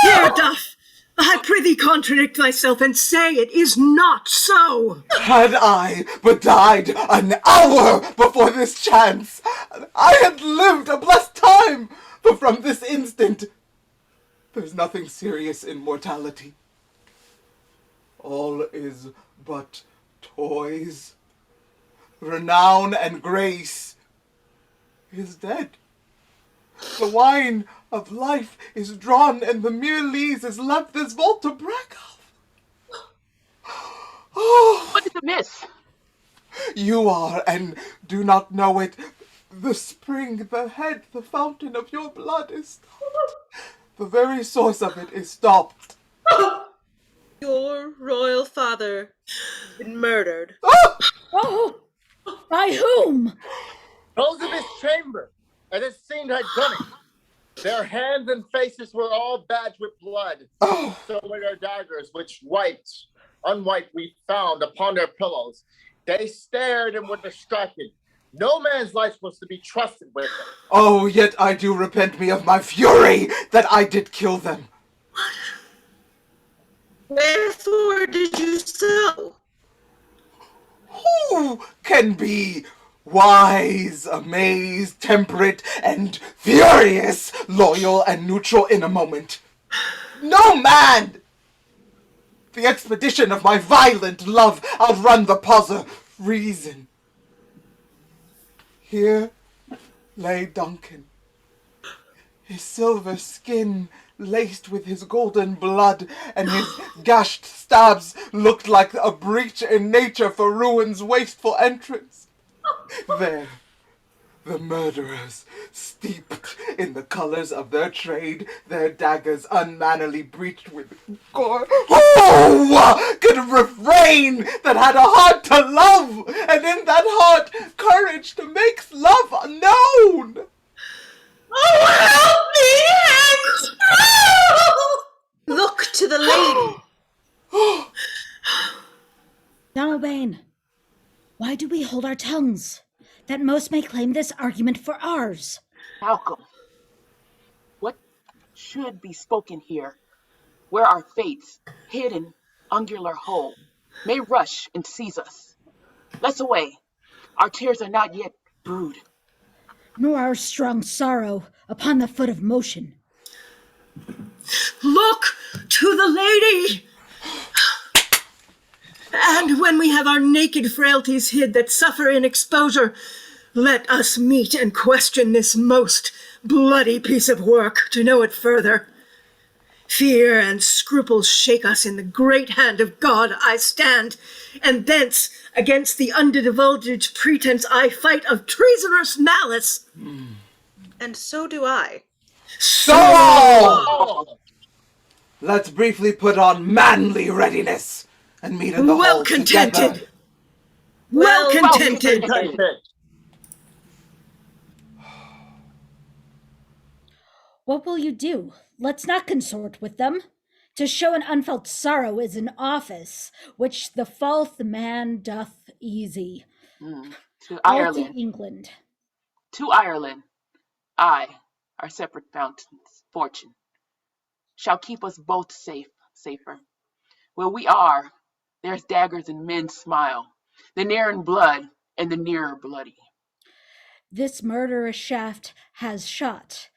Here, Duff, I prithee contradict thyself and say it is not so. Had I but died an hour before this chance, I had lived a blessed time, but from this instant, there's nothing serious in mortality. All is but toys. Renown and grace is dead. The wine of life is drawn, and the mere lees is left this vault to brag of. Oh, What is amiss? you are, and do not know it. The spring, the head, the fountain of your blood is stopped. The very source of it is stopped. Your royal father has been murdered. Oh! By whom? Those of his chamber, and it seemed had done it. Their hands and faces were all badged with blood. Oh. So were their daggers, which unwiped we found upon their pillows. They stared and were distracted. No man's life was to be trusted with them. Oh, yet I do repent me of my fury that I did kill them. Wherefore did you so? Who can be wise, amazed, temperate, and furious, loyal and neutral in a moment? No man! The expedition of my violent love outrun the pause of reason. Here lay Duncan, his silver skin laced with his golden blood, and his gashed stabs looked like a breach in nature for ruin's wasteful entrance. There, the murderers, steeped in the colors of their trade, their daggers unmannily breached with gore. Who could refrain that had a heart to love, and in that heart courage to make love known? Oh, help me! Look to the lady. Donalbain, why do we hold our tongues? That most may claim this argument for ours. Malcolm, what should be spoken here, where our fates, hid in angular hole, may rush and seize us? Let's away. Our tears are not yet brewed. Nor our strong sorrow upon the foot of motion. Look to the lady! And when we have our naked frailties hid that suffer in exposure, let us meet and question this most bloody piece of work to know it further. Fear and scruples shake us. In the great hand of God I stand, and thence against the undivulged pretense I fight of treasonous malice. And so do I. So! Let's briefly put on manly readiness and meet in the Well hall contented. together. Well contented. What will you do? Let's not consort with them. To show an unfelt sorrow is an office, which the false man doth easy. To All Ireland. to England. To Ireland. I, our separate fountains, fortune, shall keep us both safer. Where we are, there's daggers and men smile, the near in blood and the nearer bloody. This murderous shaft has shot,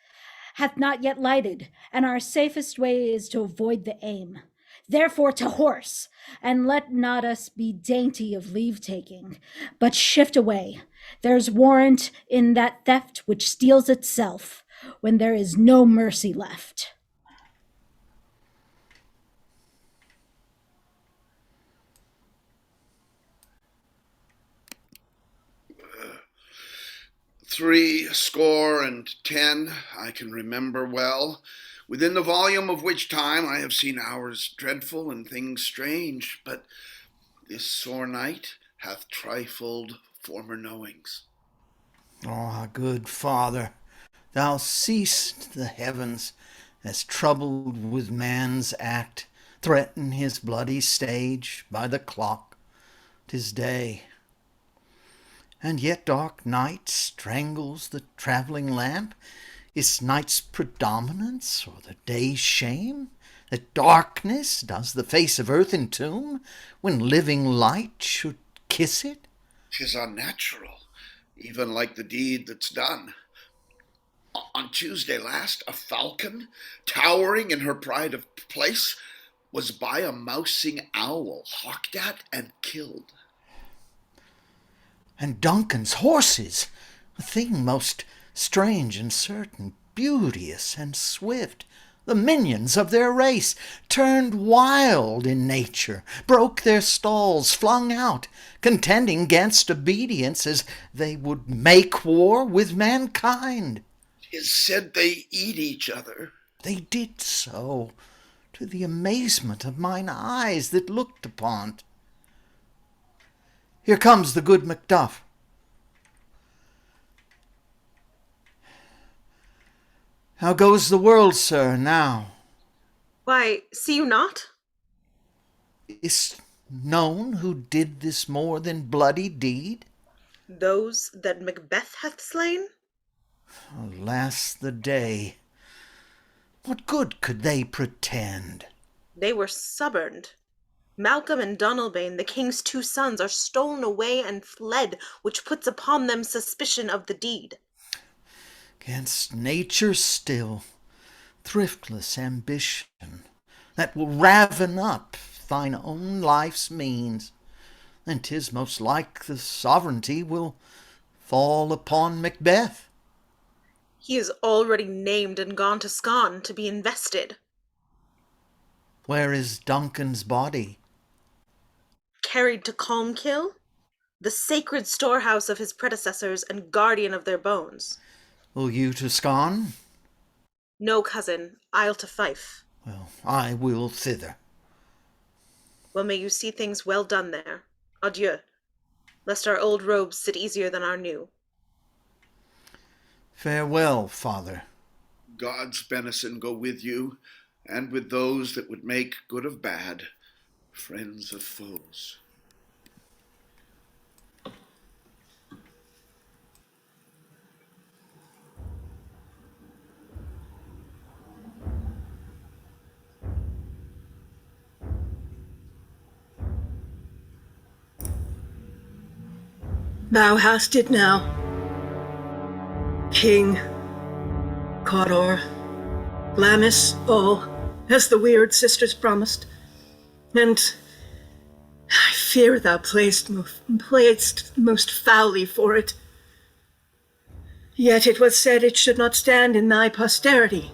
hath not yet lighted, and our safest way is to avoid the aim. Therefore to horse, and let not us be dainty of leave-taking, but shift away. There's warrant in that theft which steals itself, when there is no mercy left. $70 I can remember well, within the volume of which time I have seen hours dreadful and things strange, but this sore night hath trifled former knowings. Ah, good Father, thou seest the heavens, as troubled with man's act, threaten his bloody stage by the clock. 'Tis day, and yet dark night strangles the travelling lamp. Is night's predominance or the day's shame, that darkness does the face of earth entomb, when living light should kiss it? 'Tis unnatural, even like the deed that's done. On Tuesday last, a falcon, towering in her pride of place, was by a mousing owl hawked at and killed. And Duncan's horses, a thing most strange and certain, beauteous and swift, the minions of their race, turned wild in nature, broke their stalls, flung out, contending 'gainst obedience as they would make war with mankind. 'Tis said they eat each other. They did so, to the amazement of mine eyes that looked upon't. Here comes the good MacDuff. How goes the world, sir, now? Why, see you not? Is't known who did this more than bloody deed? Those that Macbeth hath slain? Alas the day! What good could they pretend? They were suborned. Malcolm and Donalbain, the king's 2 sons, are stolen away and fled, which puts upon them suspicion of the deed. 'Gainst nature still, thriftless ambition, that will raven up thine own life's means, and 'tis most like the sovereignty will fall upon Macbeth. He is already named and gone to Scone to be invested. Where is Duncan's body? Carried to Colmkill, the sacred storehouse of his predecessors and guardian of their bones. Will you to Scone? No, cousin, I'll to Fife. Well, I will thither. Well, may you see things well done there. Adieu, lest our old robes sit easier than our new. Farewell, father. God's benison go with you, and with those that would make good of bad, friends of foes. Thou hast it now, King, Cawdor, Glamis, all, as the weird sisters promised. And I fear thou playedst most foully for it. Yet it was said it should not stand in thy posterity,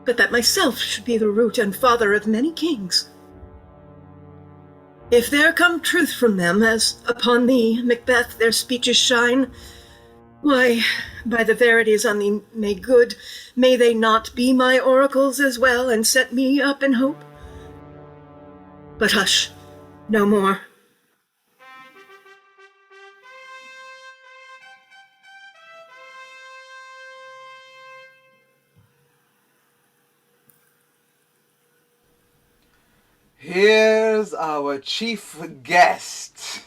but that myself should be the root and father of many kings. If there come truth from them, as upon thee, Macbeth, their speeches shine, why, by the verities on thee may good, may they not be my oracles as well, and set me up in hope? But hush, no more. Here's our chief guest.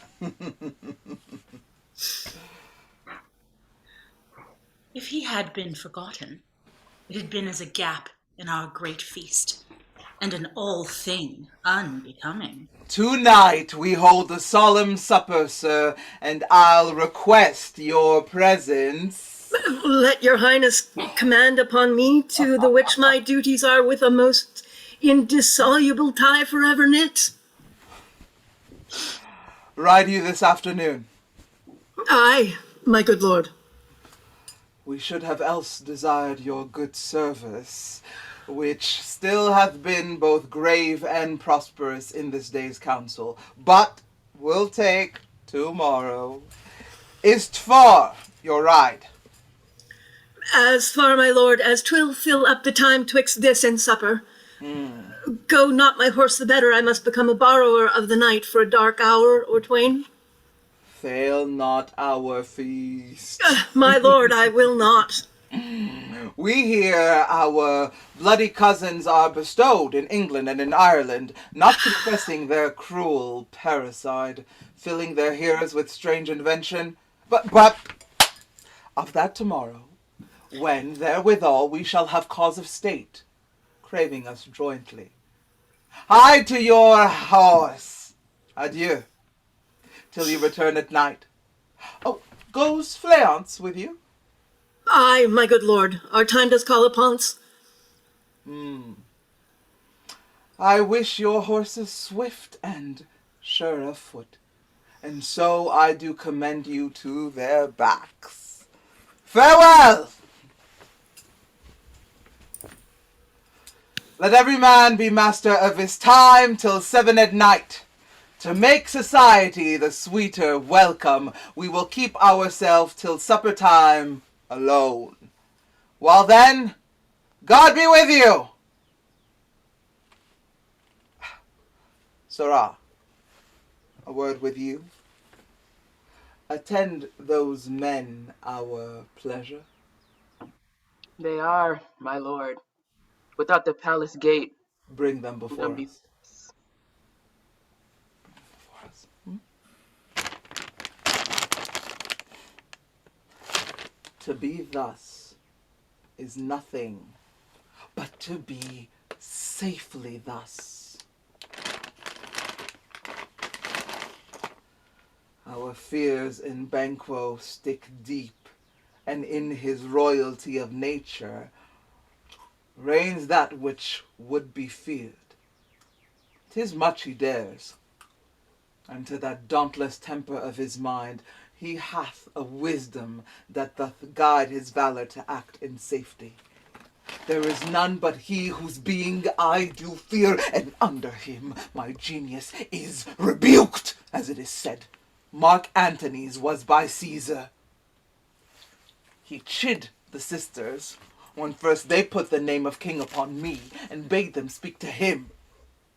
If he had been forgotten, it had been as a gap in our great feast, and an all thing unbecoming. Tonight we hold a solemn supper, sir, and I'll request your presence. Let your highness command upon me, to the which my duties are with a most indissoluble tie forever knit. Ride you this afternoon? Aye, my good lord. We should have else desired your good service, which still hath been both grave and prosperous in this day's council, but will take tomorrow. Is't far your ride? As far, my lord, as 'twill fill up the time twixt this and supper. Go not my horse the better, I must become a borrower of the night for a dark hour or twain. Fail not our feast. My lord, I will not. We hear our bloody cousins are bestowed in England and in Ireland, not confessing their cruel parricide, filling their hearers with strange invention, but of that tomorrow, when therewithal we shall have cause of state, craving us jointly. Hide to your horse. Adieu, till you return at night. Oh, goes Fleance with you? Aye, my good lord, our time does call upon's. I wish your horses swift and sure of foot, and so I do commend you to their backs. Farewell! Let every man be master of his time till 7 at night. To make society the sweeter welcome, we will keep ourselves till supper time alone. While then, God be with you! SARAH, a word with you. Attend those men our pleasure. They are, my lord. Without the palace gate, Bring them before none be us. Before us. To be thus is nothing but to be safely thus. Our fears in Banquo stick deep, and in his royalty of nature reigns that which would be feared. 'Tis much he dares, and to that dauntless temper of his mind he hath a wisdom that doth guide his valor to act in safety. There is none but he whose being I do fear, and under him my genius is rebuked, as it is said. Mark Antony's was by Caesar. He chid the sisters when first they put the name of king upon me, and bade them speak to him.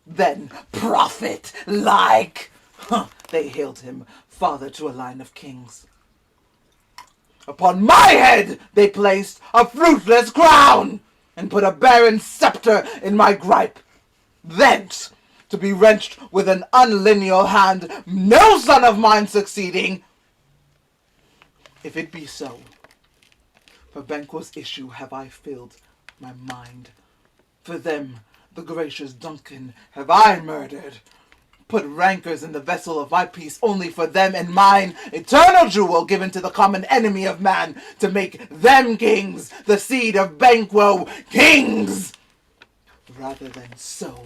Then, prophet-like, they hailed him father to a line of kings. Upon my head they placed a fruitless crown, and put a barren scepter in my gripe. Thence, to be wrenched with an unlineal hand, no son of mine succeeding. If it be so, for Banquo's issue have I filled my mind. For them, the gracious Duncan, have I murdered. Put rancors in the vessel of my peace only for them and mine, eternal jewel given to the common enemy of man, to make them kings, the seed of Banquo, kings! Rather than so,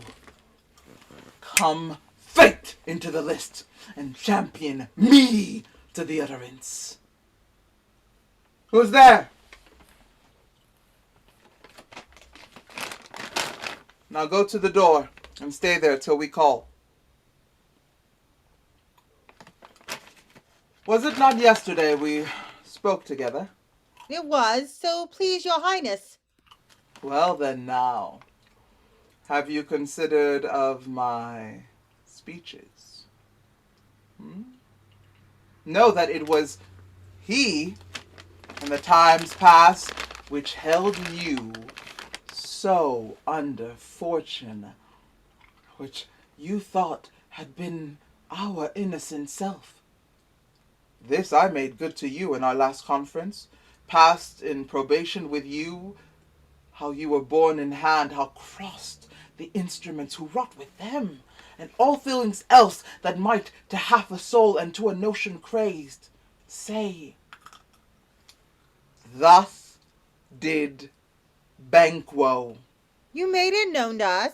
come fate into the list, and champion me to the utterance. Who's there? Now go to the door and stay there till we call. Was it not yesterday we spoke together? It was, so please your highness. Well then now, have you considered of my speeches? Know that it was he, in the times past, which held you so under fortune, which you thought had been our innocent self. This I made good to you in our last conference, passed in probation with you, how you were borne in hand, how crossed the instruments who wrought with them, and all feelings else that might to half a soul and to a notion crazed say. Thus did Banquo. You made it known to us.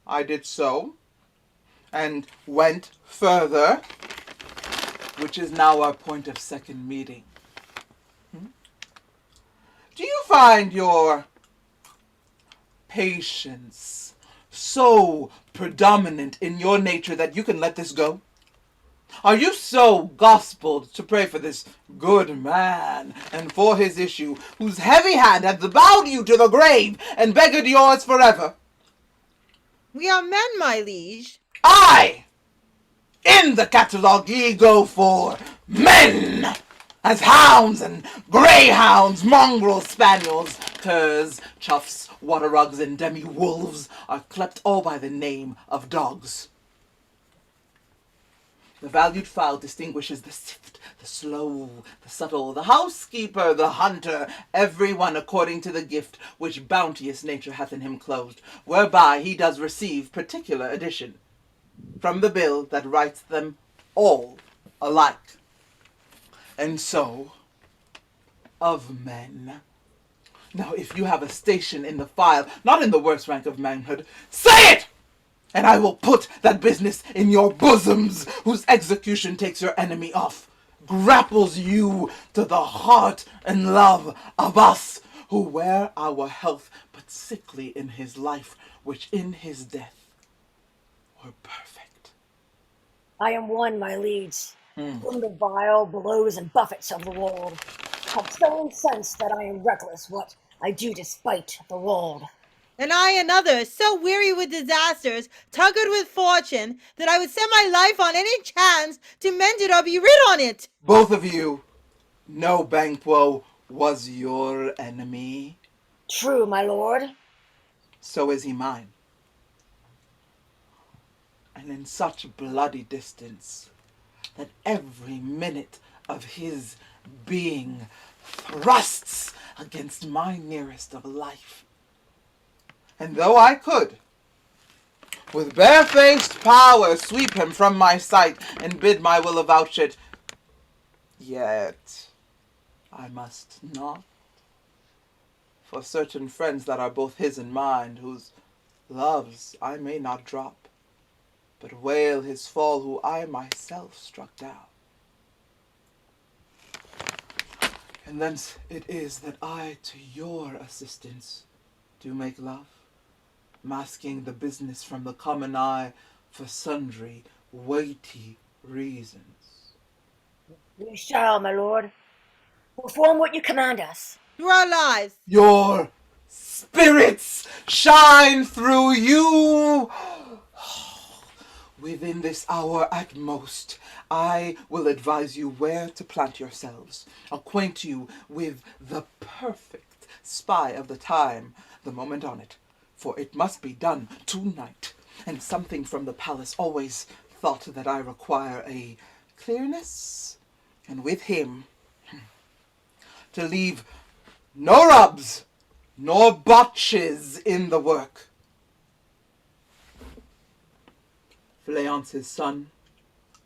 I did so, and went further, which is now our point of second meeting. Do you find your patience so predominant in your nature that you can let this go? Are you so gospeled to pray for this good man and for his issue, whose heavy hand hath bowed you to the grave and beggared yours forever? We are men, my liege. I, in the catalogue ye go for men, as hounds and greyhounds, mongrels, spaniels, curs, chuffs, water rugs, and demi-wolves are clept all by the name of dogs. The valued fowl distinguishes the swift, the slow, the subtle, the housekeeper, the hunter, every one according to the gift which bounteous nature hath in him clothed, whereby he does receive particular addition from the bill that writes them all alike. And so, of men. Now, if you have a station in the file, not in the worst rank of manhood, say it! And I will put that business in your bosoms, whose execution takes your enemy off, grapples you to the heart and love of us, who wear our health but sickly in his life, which in his death were perfect. I am one, my liege, whom the vile blows and buffets of the world have so incensed that I am reckless what I do despite the world. And I another, so weary with disasters, tugged with fortune, that I would set my life on any chance to mend it or be rid on it. Both of you, No, Banquo was your enemy. True, my lord. So is he mine. And in such bloody distance that every minute of his being thrusts against my nearest of life. And though I could, with barefaced power, sweep him from my sight and bid my will avouch it, yet I must not. For certain friends that are both his and mine, whose loves I may not drop, but wail his fall who I myself struck down. And thence it is that I to your assistance do make love, masking the business from the common eye for sundry weighty reasons. We shall, my lord. Perform what you command us. Through our lives. Your spirits shine through you. Within this hour at most, I will advise you where to plant yourselves, acquaint you with the perfect spy of the time, the moment on it, for it must be done tonight, and something from the palace always thought that I require a clearness, and with him, to leave no rubs nor botches in the work. Fleance's son,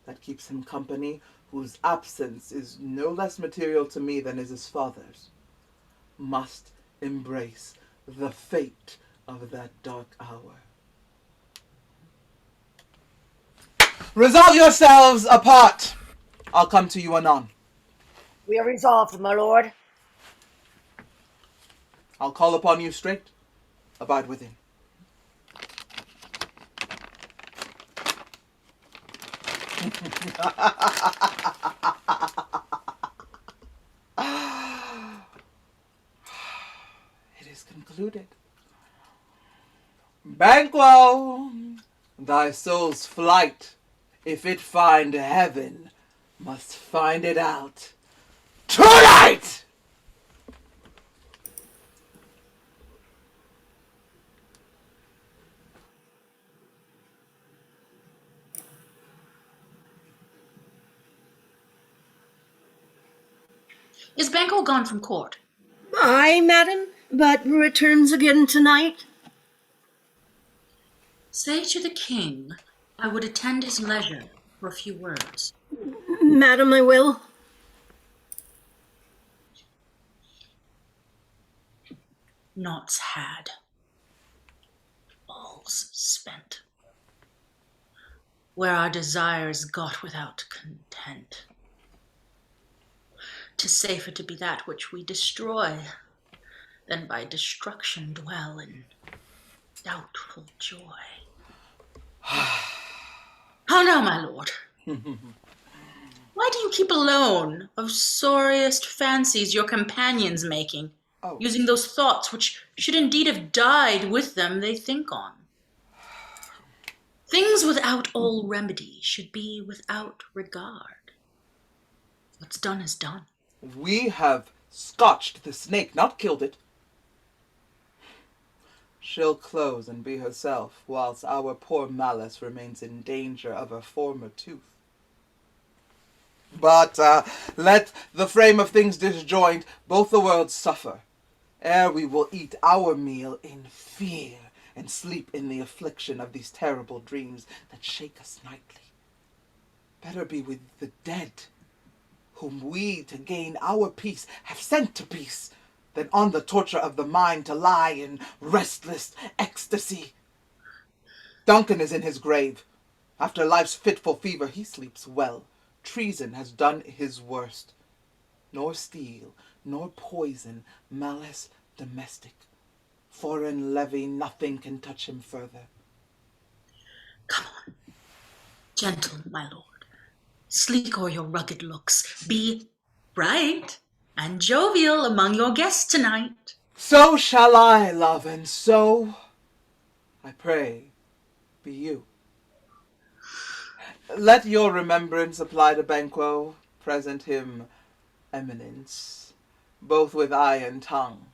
that keeps him company, whose absence is no less material to me than is his father's, must embrace the fate of that dark hour. Resolve yourselves apart. I'll come to you anon. We are resolved, my lord. I'll call upon you straight. Abide within. It is concluded. Banquo, thy soul's flight, if it find heaven, must find it out tonight! Is Banquo gone from court? Aye, madam, but returns again tonight. Say to the king I would attend his leisure for a few words. Madam, I will. Naught's had. All's spent. Where our desires got without content. 'Tis safer to be that which we destroy, than by destruction dwell in doubtful joy. How now, my lord? Why do you keep alone of sorriest fancies your companions making, using those thoughts which should indeed have died with them they think on? Things without all remedy should be without regard. What's done is done. We have scotched the snake, not killed it. She'll close and be herself, whilst our poor Malice remains in danger of her former tooth. But let the frame of things disjoint, both the worlds suffer, ere we will eat our meal in fear, and sleep in the affliction of these terrible dreams that shake us nightly. Better be with the dead, whom we, to gain our peace, have sent to peace, than on the torture of the mind to lie in restless ecstasy. Duncan is in his grave. After life's fitful fever, he sleeps well. Treason has done his worst. Nor steel, nor poison, malice domestic. Foreign levy, nothing can touch him further. Come on, gentle, my lord. Sleek o'er your rugged looks. Be bright and jovial among your guests tonight. So shall I, love, and so, I pray, be you. Let your remembrance apply to Banquo. Present him eminence, both with eye and tongue,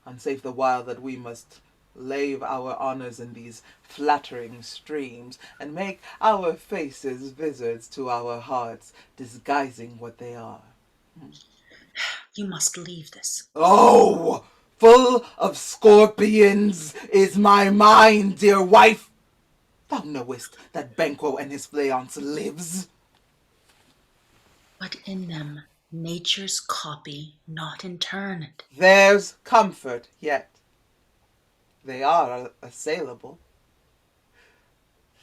unsafe the while that we must lave our honours in these flattering streams, and make our faces visards to our hearts, disguising what they are. You must leave this. Oh, full of scorpions is my mind, dear wife. Thou knowest that Banquo and his Fleance lives. But in them, nature's copy not interned. There's comfort yet. They are assailable.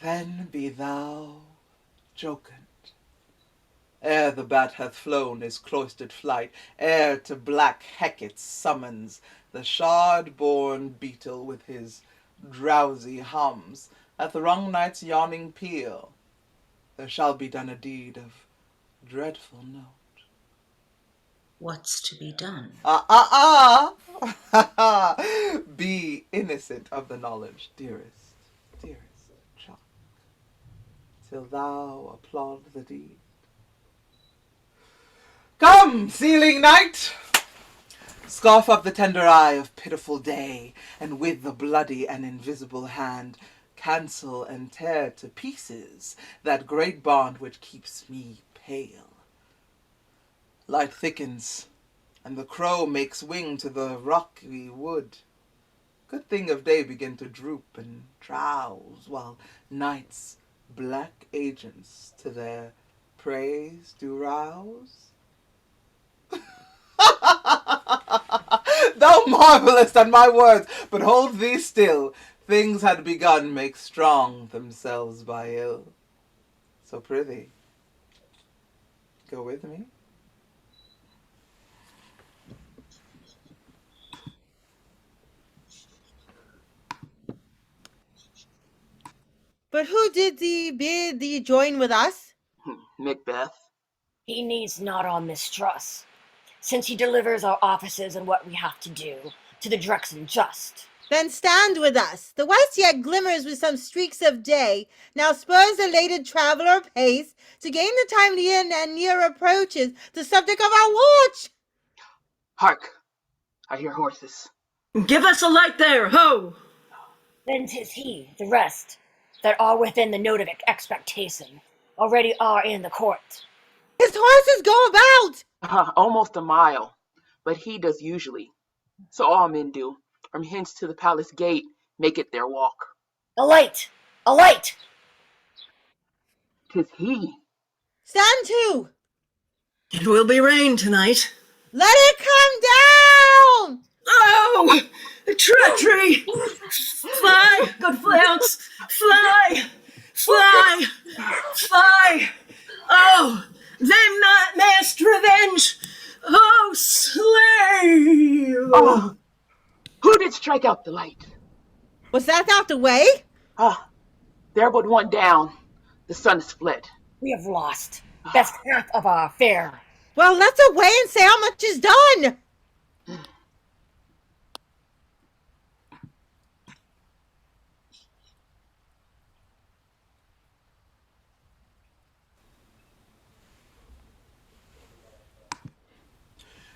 Then be thou jocund. Ere the bat hath flown his cloistered flight, ere to black Hecate's summons the shard-born beetle with his drowsy hums hath rung night's yawning peal, there shall be done a deed of dreadful note. What's to be done? Be innocent of the knowledge, dearest, dearest Chuck, till thou applaud the deed. Come, sealing night! Scoff up the tender eye of pitiful day, and with the bloody and invisible hand cancel and tear to pieces that great bond which keeps me pale. Light thickens, and the crow makes wing to the rocky wood. Good thing of day begin to droop and drowse, while night's black agents to their praise do rouse. Thou marvelest at my words, but hold thee still. Things had begun make strong themselves by ill. So prithee, go with me. But who did thee bid thee join with us? Macbeth. He needs not our mistrust, since he delivers our offices and what we have to do to the Drexen just. Then stand with us. The west yet glimmers with some streaks of day. Now spurs the elated traveller pace to gain the timely in and near approaches the subject of our watch. Hark! I hear horses. Give us a light there, ho! Then 'tis he, the rest, that are within the note of expectation, already are in the court. His horses go about! Almost a mile, but he does usually. So all men do. From hence to the palace gate, make it their walk. A light! A light! 'Tis he. Stand to! It will be rain tonight. Let it come down! Oh! Treachery! Fly, good Fleance! Fly! Fly! Fly! Oh! Them not mayest revenge! Oh, slave! Oh! Who did strike out the light? Was that out the way? There but one down. The sun is fled. We have lost best half of our fare. Well, let's away and say how much is done.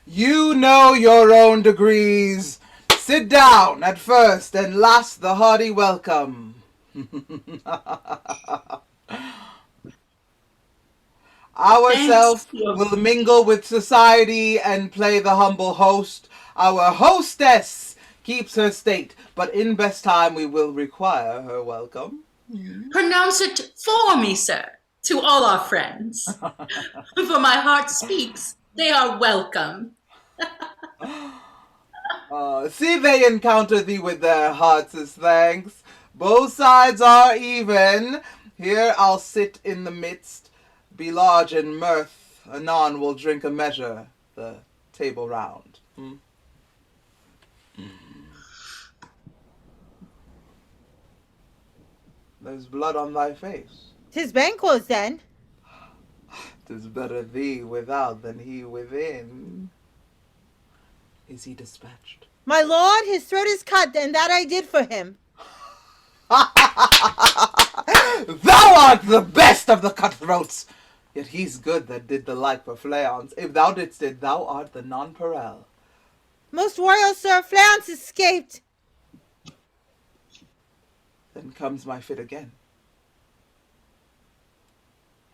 You know your own degrees. Sit down at first, and last the hearty welcome. Ourself will mingle with society and play the humble host. Our hostess keeps her state, but in best time we will require her welcome. Pronounce it for me, sir, to all our friends. For my heart speaks, they are welcome. See they encounter thee with their hearts as thanks. Both sides are even. Here I'll sit in the midst, be large in mirth. Anon we'll drink a measure, the table round. There's blood on thy face. 'Tis Banquo's then. 'Tis better thee without than he within. Is he dispatched? My lord, his throat is cut, and that I did for him. Thou art the best of the cutthroats. Yet he's good that did the like for Fleance. If thou didst it, thou art the nonpareil. Most royal Sir Fleance escaped. Then comes my fit again.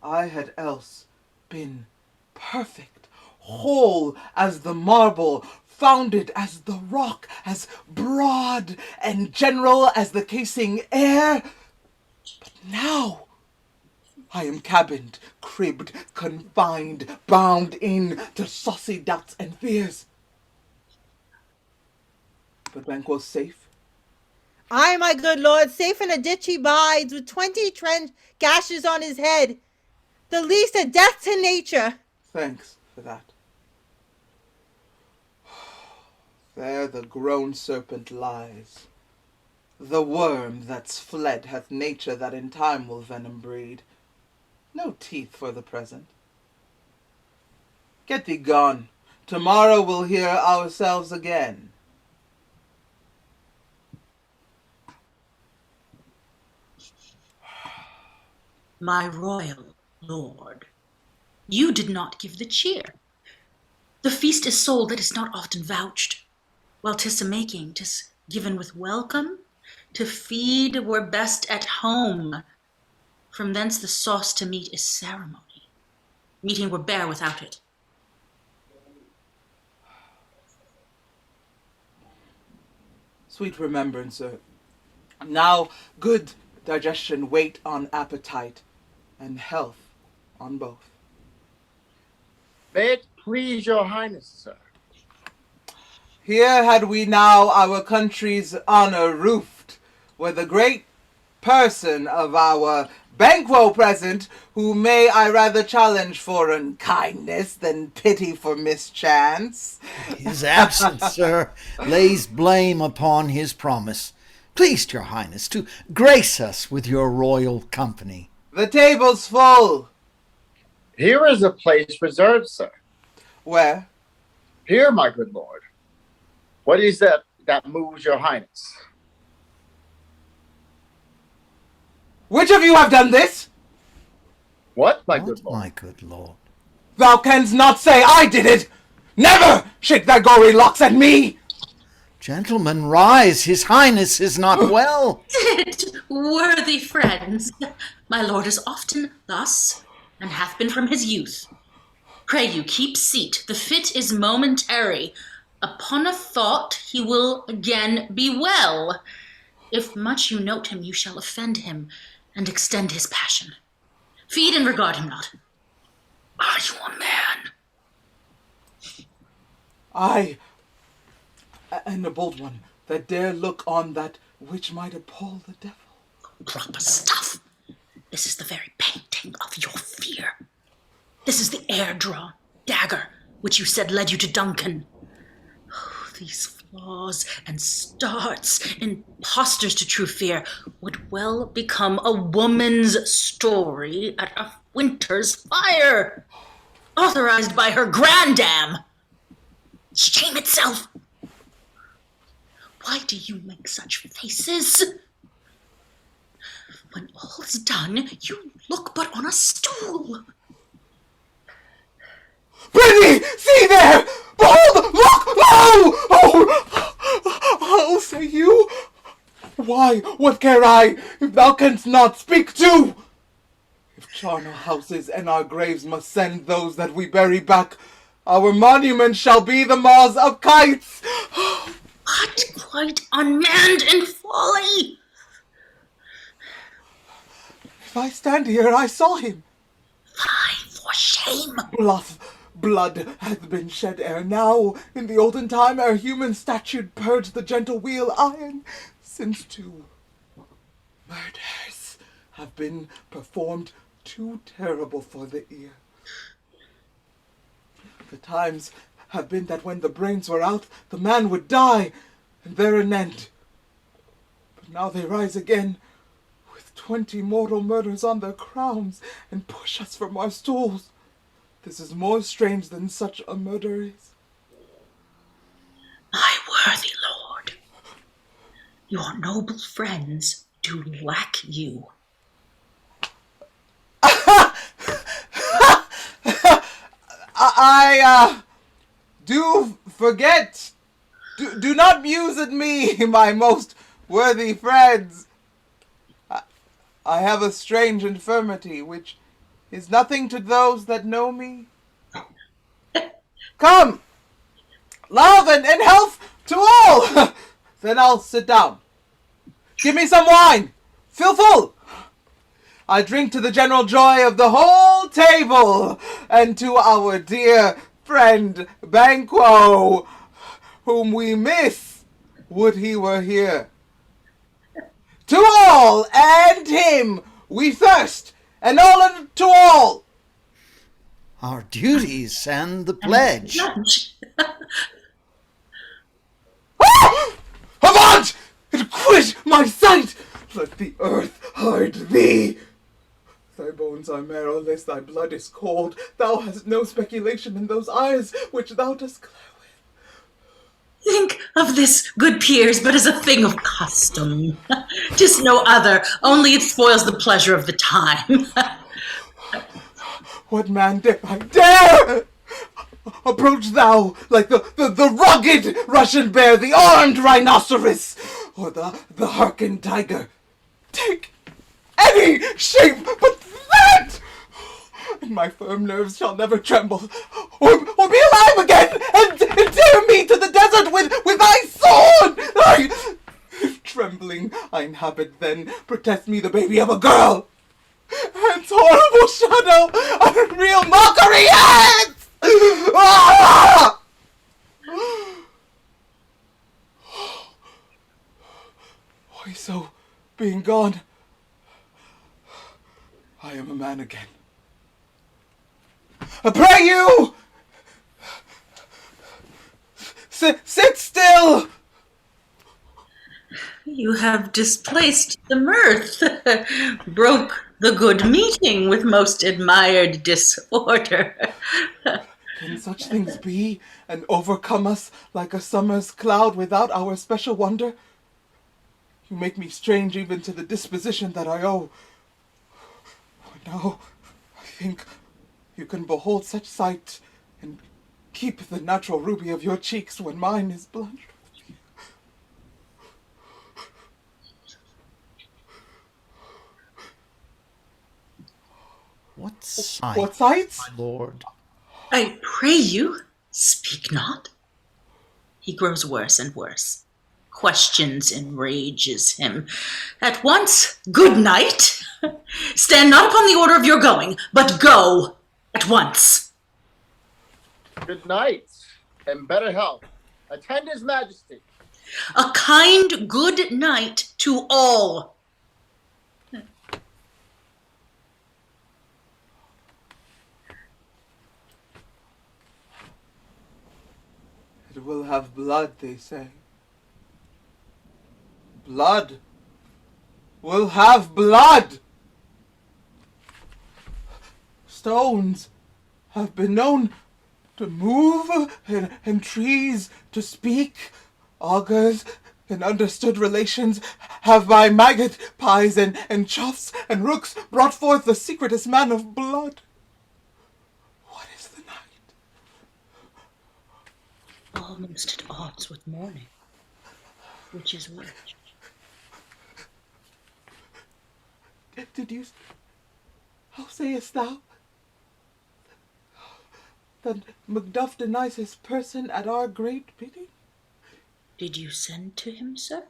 I had else been perfect, whole as the marble, founded as the rock, as broad and general as the casing air. But now I am cabined, cribbed, confined, bound in to saucy doubts and fears. But Banquo's safe. Ay, my good lord, safe in a ditch he bides, with 20 trench gashes on his head. The least a death to nature. Thanks for that. There the grown serpent lies. The worm that's fled hath nature that in time will venom breed. No teeth for the present. Get thee gone. Tomorrow we'll hear ourselves again. My royal lord, you did not give the cheer. The feast is sold that is not often vouched, while 'tis a making, 'tis given with welcome. To feed were best at home. From thence the sauce to meat is ceremony. Meeting were bare without it. Sweet remembrancer. Now good digestion wait on appetite, and health on both. May it please your highness, sir. Here had we now our country's honor roofed, where the great person of our Banquo present, who may I rather challenge for unkindness than pity for mischance. His absence, sir, lays blame upon his promise. Pleased your highness to grace us with your royal company. The table's full. Here is a place reserved, sir. Where? Here, my good lord. What is that moves your highness? Which of you have done this? What, my good lord? My good lord. Thou canst not say I did it! Never shake thy gory locks at me! Gentlemen, rise, his highness is not well. It, worthy friends, my lord is often thus, and hath been from his youth. Pray you, keep seat, the fit is momentary. Upon a thought he will again be well. If much you note him, you shall offend him, and extend his passion. Feed and regard him not. Are you a man? I, and a bold one, that dare look on that which might appall the devil. Proper stuff. This is the very painting of your fear. This is the air-drawn dagger which you said led you to Duncan. Oh, these flaws and starts, impostors to true fear, would well become a woman's story at a winter's fire, authorized by her grandam. Shame itself! Why do you make such faces? When all's done, you look but on a stool. Brittany, see there! Behold! Look! Oh, say you? Why, what care I, if thou canst not speak too? If charnel houses and our graves must send those that we bury back, our monument shall be the maws of kites. What quite unmanned and folly? If I stand here, I saw him. Fie, for shame. Blood hath been shed ere now, in the olden time, ere human statute purged the gentle wheel iron, since 2 murders have been performed too terrible for the ear. The times have been that when the brains were out, the man would die, and there an end. But now they rise again, with 20 mortal murders on their crowns, and push us from our stools. This is more strange than such a murder is. My worthy lord, your noble friends do lack you. I do forget. Do not muse at me, my most worthy friends. I have a strange infirmity, which is nothing to those that know me. Come, love and health to all. Then I'll sit down. Give me some wine. Fill full. I drink to the general joy of the whole table, and to our dear friend Banquo, whom we miss. Would he were here. To all and him we thirst, and all unto all. Our duties and the pledge. Avaunt, and quit my sight! Let the earth hide thee. Thy bones are marrowless, thy blood is cold. Thou hast no speculation in those eyes which thou dost glare with. Think of this, good peers, but as a thing of custom. 'Tis no other, only it spoils the pleasure of the time. What man dare I dare? Approach thou like the rugged Russian bear, the armed rhinoceros, or the harkened tiger. Take any shape but that, and my firm nerves shall never tremble, or be alive again, and dare me to the desert with thy sword. Trembling, I inhabit then, protest me the baby of a girl. Its horrible shadow, unreal mockery, ends! Ah! Why so, being gone, I am a man again. I pray you, sit still. You have displaced the mirth, broke the good meeting with most admired disorder. Can such things be, and overcome us like a summer's cloud without our special wonder? You make me strange even to the disposition that I owe. Now, I think you can behold such sight, and keep the natural ruby of your cheeks when mine is blanched. What sight, What sights? my lord? I pray you, speak not. He grows worse and worse. Questions enrages him. At once, good night. Stand not upon the order of your going, but go at once. Good night, and better health. Attend His Majesty. A kind good night to all. It will have blood, they say. Blood will have blood. Stones have been known to move, and trees to speak. Augurs and understood relations have by maggot pies and choughs and rooks brought forth the secretest man of blood. What is the night? Almost at odds with morning, which is which? Did you... How sayest thou? That MacDuff denies his person at our great bidding? Did you send to him, sir?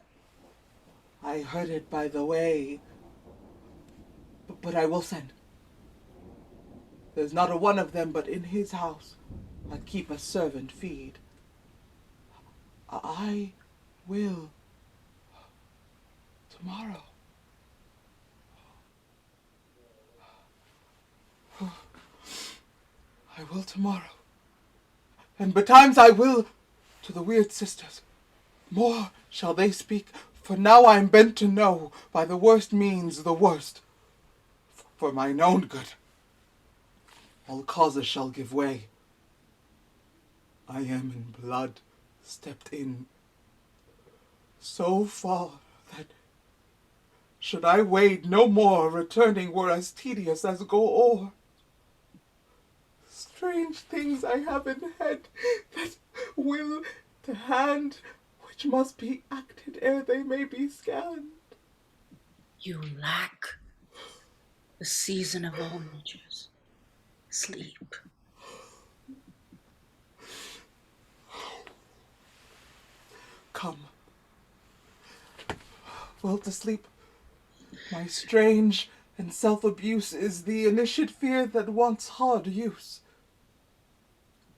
I heard it by the way, but I will send. There's not a one of them but in his house I'd keep a servant feed. I will tomorrow. I will tomorrow. And betimes I will to the weird sisters. More shall they speak, for now I am bent to know by the worst means the worst. For mine own good, all causes shall give way. I am in blood stepped in so far that should I wade no more, returning were as tedious as go o'er. strange things I have in head, that will to hand, which must be acted ere they may be scanned. You lack the season of all natures, sleep. Come. Well, to sleep. My strange and self-abuse is the initiate fear that wants hard use.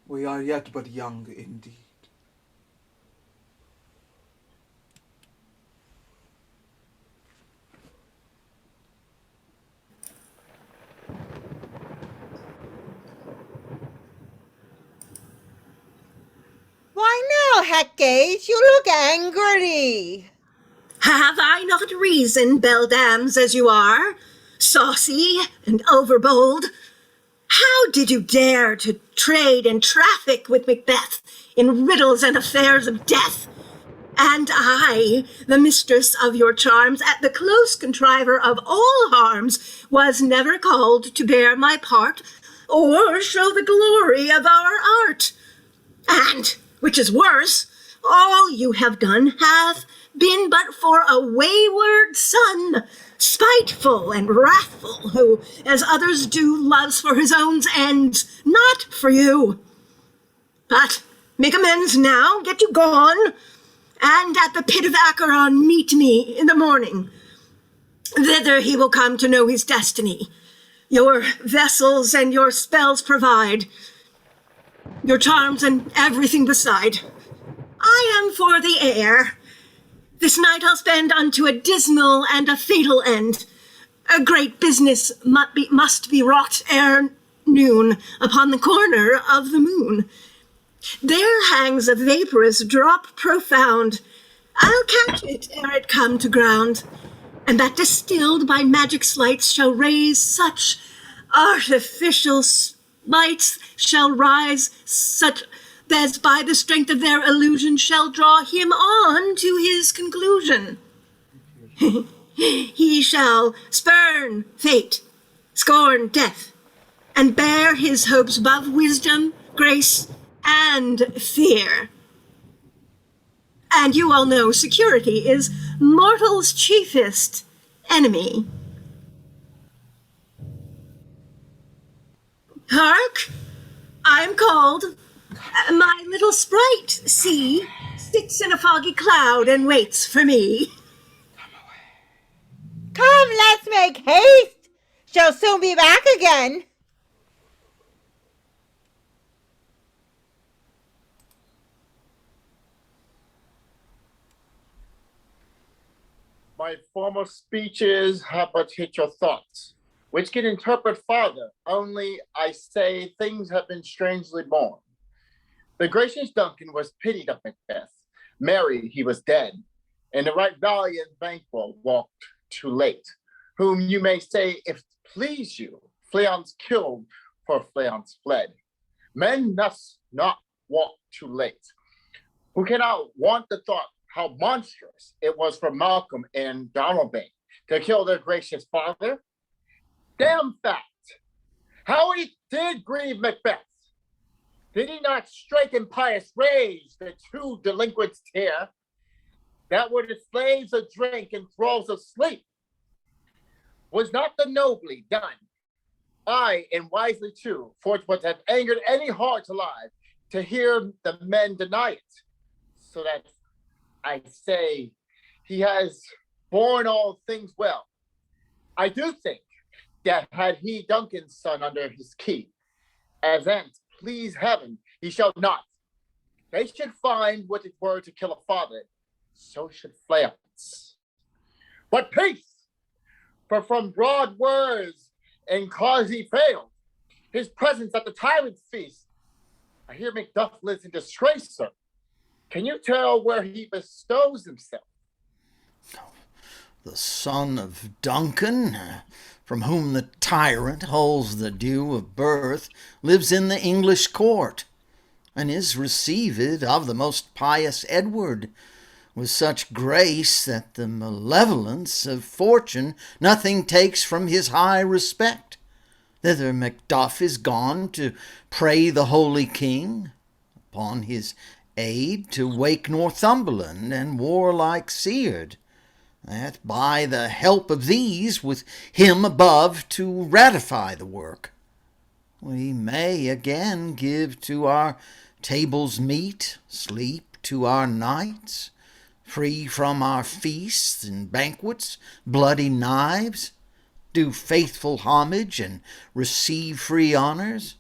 We are yet but young indeed. Why now, Hecate, you look angry. Have I not reason, beldams as you are, saucy and overbold? How did you dare to trade and traffic with Macbeth in riddles and affairs of death? And I, the mistress of your charms, at the close contriver of all harms, was never called to bear my part or show the glory of our art. And, which is worse, all you have done hath been but for a wayward son, spiteful and wrathful, who, as others do, loves for his own ends, not for you. But make amends now, get you gone, and at the pit of Acheron meet me in the morning. Thither he will come to know his destiny. Your vessels and your spells provide, your charms and everything beside. I am for the air. This night I'll spend unto a dismal and a fatal end. A great business must be wrought ere noon upon the corner of the moon. There hangs a vaporous drop profound. I'll catch it ere it come to ground, and that distilled by magic's lights shall raise such artificial lights shall rise such as by the strength of their illusion shall draw him on to his conclusion. He shall spurn fate, scorn death, and bear his hopes above wisdom, grace, and fear. And you all know security is mortal's chiefest enemy. Hark! I'm called. My little sprite, see, sits in a foggy cloud and waits for me. Come, let's make haste. She'll soon be back again. My former speeches have but hit your thoughts, which can interpret farther. Only I say things have been strangely born. The gracious Duncan was pitied of Macbeth. Merry he was dead, and the right valiant Banquo walked too late, whom you may say, if please you, Fleance killed, for Fleance fled. Men must not walk too late. Who cannot want the thought how monstrous it was for Malcolm and Donalbain to kill their gracious father? Damn fact! How he did grieve Macbeth! Did he not strike in pious rage the two delinquents here that were the slaves of drink and thralls of sleep? Was not the nobly done? Aye, and wisely too, for it would have angered any heart alive to hear the men deny it. So that I say he has borne all things well. I do think that had he Duncan's son under his key, as and please heaven, he shall not. They should find what it were to kill a father, so should Fleance. But peace! For from broad words and cause he failed, his presence at the tyrant's feast, I hear MacDuff lives in disgrace, sir. Can you tell where he bestows himself? The son of Duncan, from whom the tyrant holds the due of birth, lives in the English court, and is received of the most pious Edward, with such grace that the malevolence of fortune nothing takes from his high respect. Thither MacDuff is gone to pray the holy king upon his aid to wake Northumberland and warlike Seyard, that by the help of these, with him above to ratify the work, we may again give to our tables meat, sleep to our nights, free from our feasts and banquets, bloody knives, do faithful homage and receive free honours,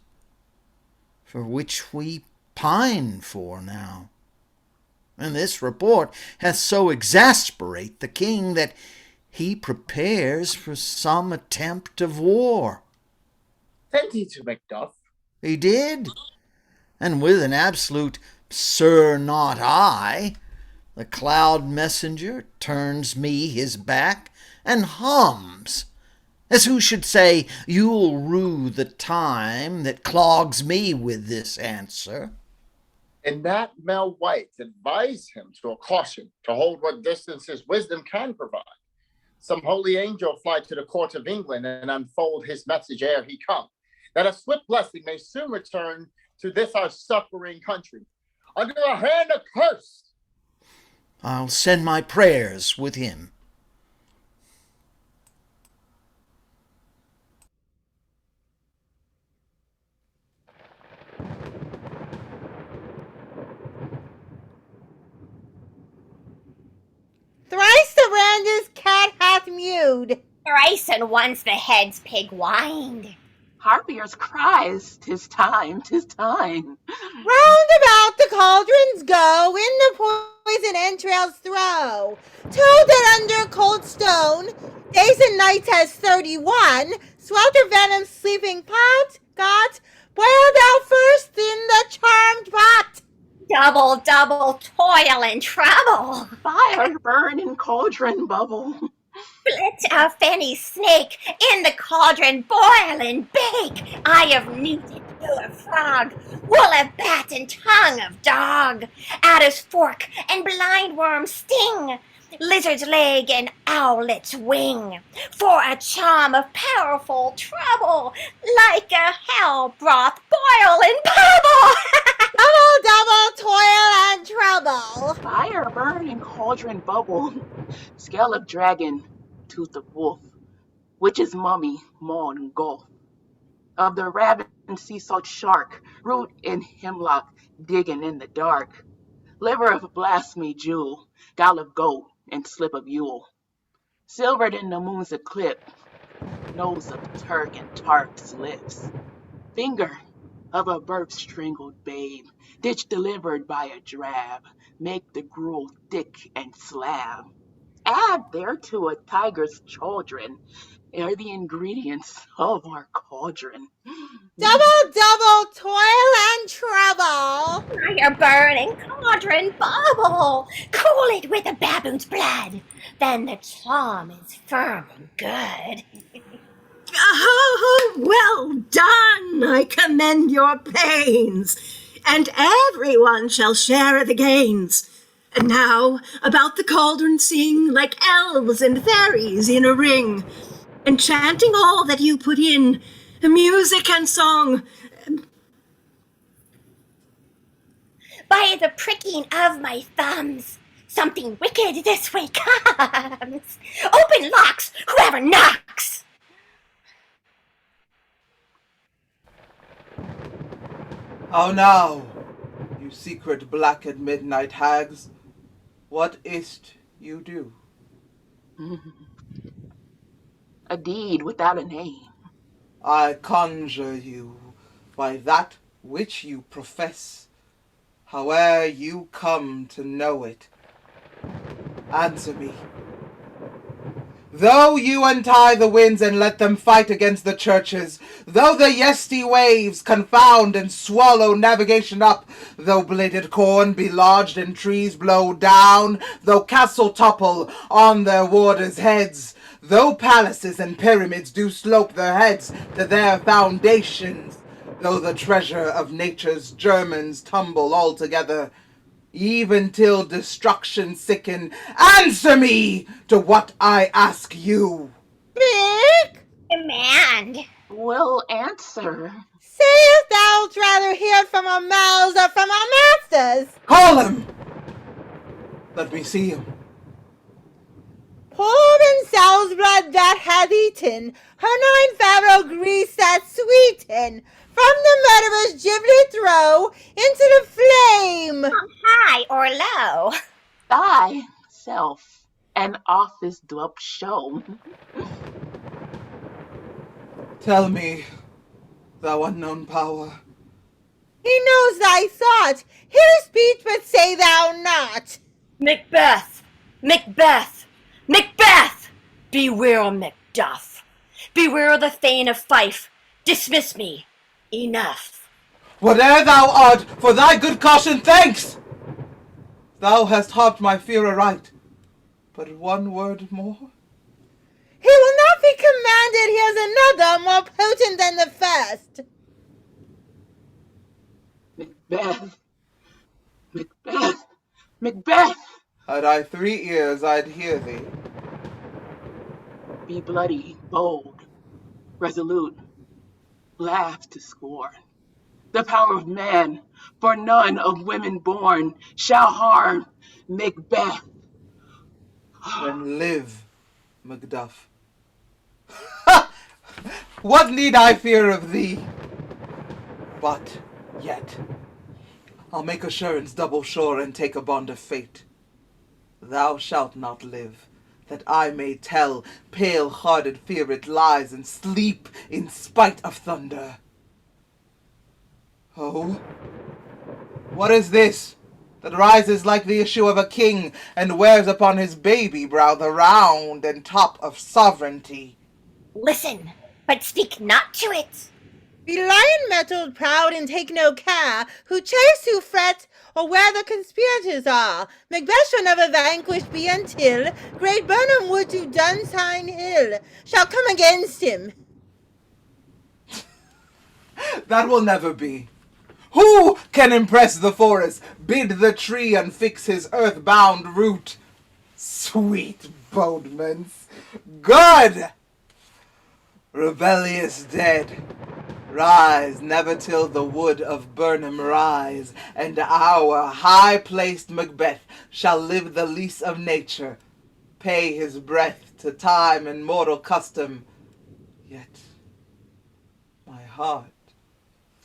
for which we pine for now. And this report hath so exasperate the king that he prepares for some attempt of war. Sent he to Macduff? He did, and with an absolute "Sir, not I," the cloud messenger turns me his back and hums, as who should say, "You'll rue the time that clogs me with this answer." And that Mel White advised him to a caution to hold what distance his wisdom can provide. Some holy angel fly to the court of England and unfold his message ere he come, that a swift blessing may soon return to this our suffering country, under a hand accursed. I'll send my prayers with him. Thrice the Randers cat hath mewed. Thrice and once the head's pig whined. Harpiers cries, "'Tis time, 'tis time." Round about the cauldrons go, in the poison entrails throw. Till that under cold stone, days and nights has 31, swelter venom's sleeping pot, got, boil thou first in the charmed pot. Double, double toil and trouble. Fire burn in cauldron bubble. Split a fenny snake in the cauldron, boil and bake. Eye of newt and bill of frog, wool of bat and tongue of dog, adder's fork and blind worm's sting, lizard's leg and owlet's wing, for a charm of powerful trouble, like a hell broth boil and bubble. Double, double toil and trouble. Fire burn in cauldron bubble. Scale of dragon, tooth of wolf, witch's mummy, maw and gulf. Of the raven sea salt shark, root in hemlock, digging in the dark. Liver of blasphemy jewel, gall of goat and slip of Yule. Silvered in the moon's eclipse, nose of Turk and Tark's lips. Finger of a birth strangled babe, ditch delivered by a drab, make the gruel thick and slab. Add thereto a tiger's children, are the ingredients of our cauldron. Double, double toil and trouble. Fire burning cauldron bubble. Cool it with a baboon's blood. Then the charm is firm and good. Oh, well done! I commend your pains, and everyone shall share the gains. And now about the cauldron sing, like elves and fairies in a ring, enchanting all that you put in, music and song. By the pricking of my thumbs, something wicked this way comes. Open locks, whoever knocks. How now, you secret black at midnight hags, what is't you do? A deed without a name. I conjure you by that which you profess, howe'er you come to know it. Answer me. Though you untie the winds and let them fight against the churches, though the yesty waves confound and swallow navigation up, though bladed corn be lodged and trees blow down, though castle topple on their warders' heads, though palaces and pyramids do slope their heads to their foundations, though the treasure of nature's Germans tumble altogether, even till destruction sicken, answer me to what I ask you. Speak! Demand. Will answer. Sayest thou'lt rather hear it from our mouths or from our masters? Call him! Let me see him. Poor in sow's blood that hath eaten her 9 farrow grease that sweeten from the murderer's giblet throw into the flame. High or low. Thyself an office doth show. Tell me, thou unknown power. He knows thy thought. Hear his speech, but say thou not. Macbeth! Macbeth! Macbeth! Beware Macduff. Beware the Thane of Fife. Dismiss me. Enough. Whate'er thou art, for thy good caution, thanks! Thou hast harped my fear aright. But one word more? He will not be commanded. Here's another more potent than the first. Macbeth! Macbeth! Macbeth! Had I 3 ears, I'd hear thee. Be bloody, bold, resolute, laugh to scorn. The power of man, for none of women born shall harm Macbeth. Then live, MacDuff. What need I fear of thee? But yet, I'll make assurance double sure and take a bond of fate. Thou shalt not live, that I may tell pale-hearted fear it lies and sleep in spite of thunder. Oh, what is this that rises like the issue of a king and wears upon his baby brow the round and top of sovereignty? Listen, but speak not to it. Be lion-mettled, proud, and take no care, who chase, who fret, or where the conspirators are. Macbeth shall never vanquished be until great Burnham wood to Dunsine Hill shall come against him. That will never be. Who can impress the forest, bid the tree unfix his earth-bound root? Sweet bodements, good! Rebellious dead, rise never till the wood of Burnham rise, and our high-placed Macbeth shall live the lease of nature, pay his breath to time and mortal custom. Yet my heart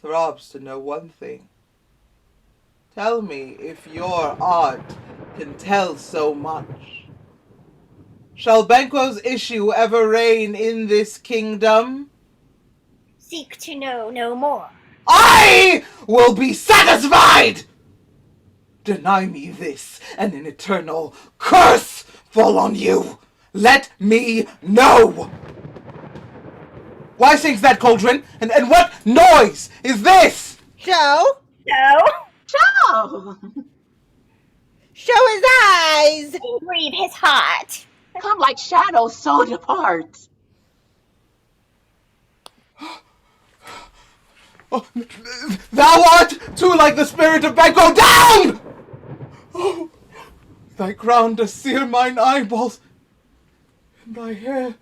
throbs to know one thing. Tell me if your art can tell so much. Shall Banquo's issue ever reign in this kingdom? Seek to know no more. I will be satisfied! Deny me this, and an eternal curse fall on you. Let me know! Why sings that cauldron? And what noise is this? Show? Show! Show his eyes! Grieve his heart. Come like shadows, so depart. Oh, thou art too like the spirit of Banquo. Down! Oh, thy crown does sear mine eyeballs, and thy hair,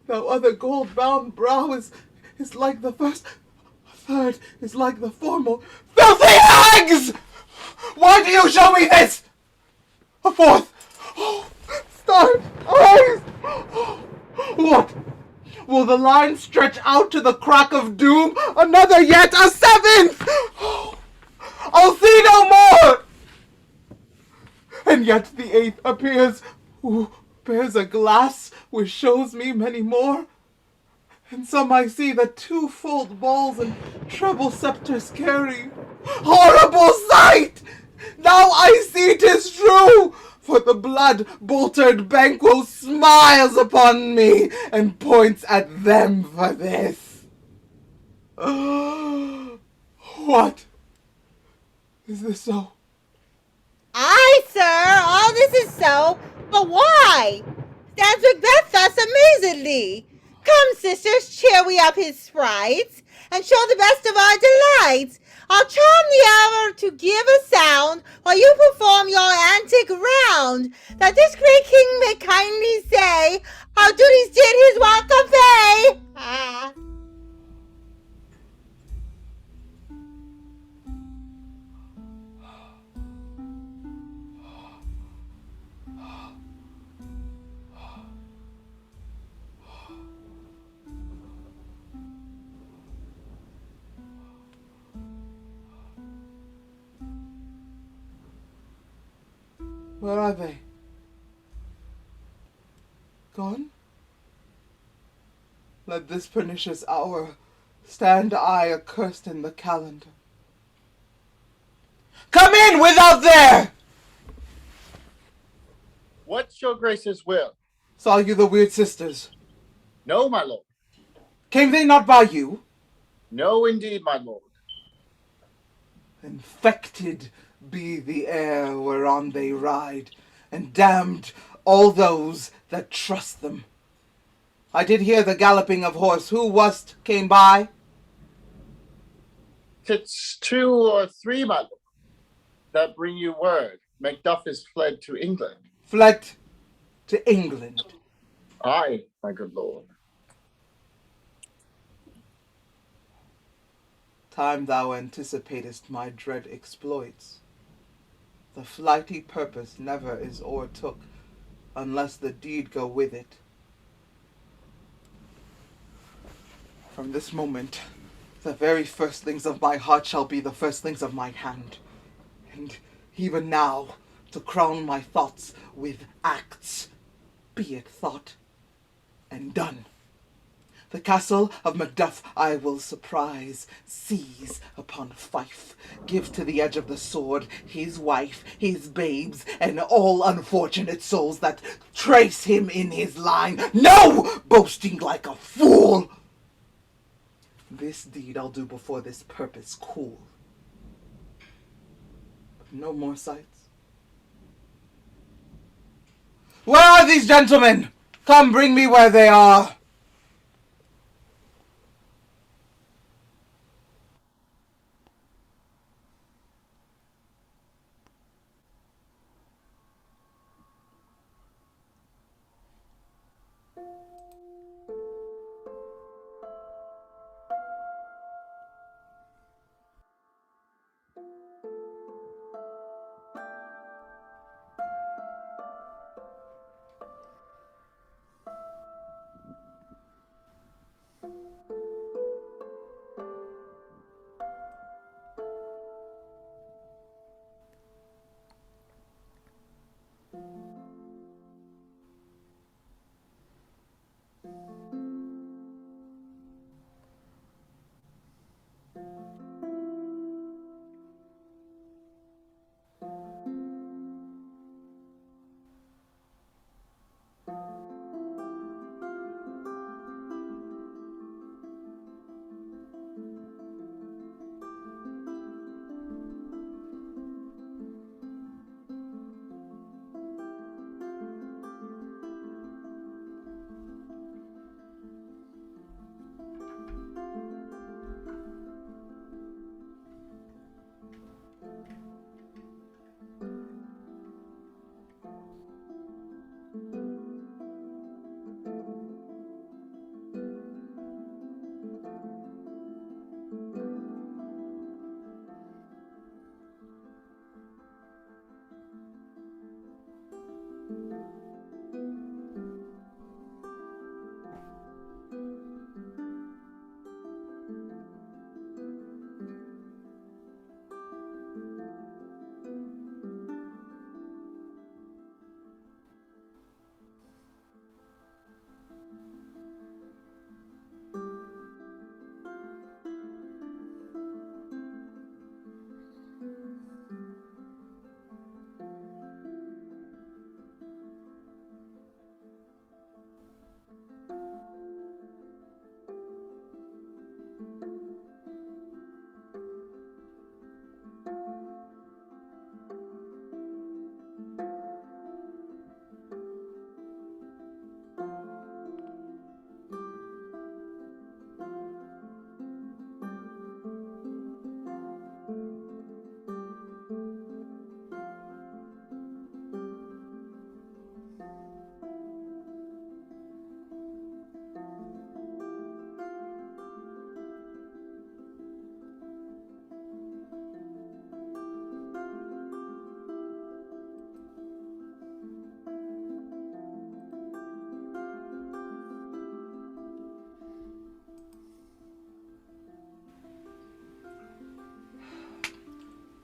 thou other gold-bound brow, is like the first. A third is like the former. Filthy hags! Why do you show me this? A fourth. Oh, starved eyes! What? Will the line stretch out to the crack of doom? Another yet, a 7th! I'll see no more! And yet the 8th appears, who bears a glass which shows me many more. And some I see that 2-fold balls and treble scepters carry. Horrible sight! Now I see 'tis true! For the blood-boltered Banquo smiles upon me and points at them for this. What? Is this so? Aye, sir, all this is so, but why? Stands Macbeth thus amazedly. Come, sisters, cheer we up his sprites, and show the best of our delights. I'll charm the hour to give a sound, while you perform your antic round, that this great king may kindly say, how duties did his welcome pay. Where are they? Gone? Let this pernicious hour stand I accursed in the calendar. Come in without there! What's your grace's will? Saw you the weird sisters? No, my lord. Came they not by you? No, indeed, my lord. Infected be the air whereon they ride, and damned all those that trust them. I did hear the galloping of horse. Who was't came by? 'Tis 2 or 3, my lord, that bring you word. MacDuff is fled to England. Fled to England. Aye, my good lord. Time thou anticipatest my dread exploits. The flighty purpose never is o'ertook, unless the deed go with it. From this moment, the very first things of my heart shall be the first things of my hand. And even now, to crown my thoughts with acts, be it thought and done. The castle of Macduff I will surprise, seize upon Fife, give to the edge of the sword his wife, his babes, and all unfortunate souls that trace him in his line. No! Boasting like a fool! This deed I'll do before this purpose cool. But no more sights. Where are these gentlemen? Come bring me where they are.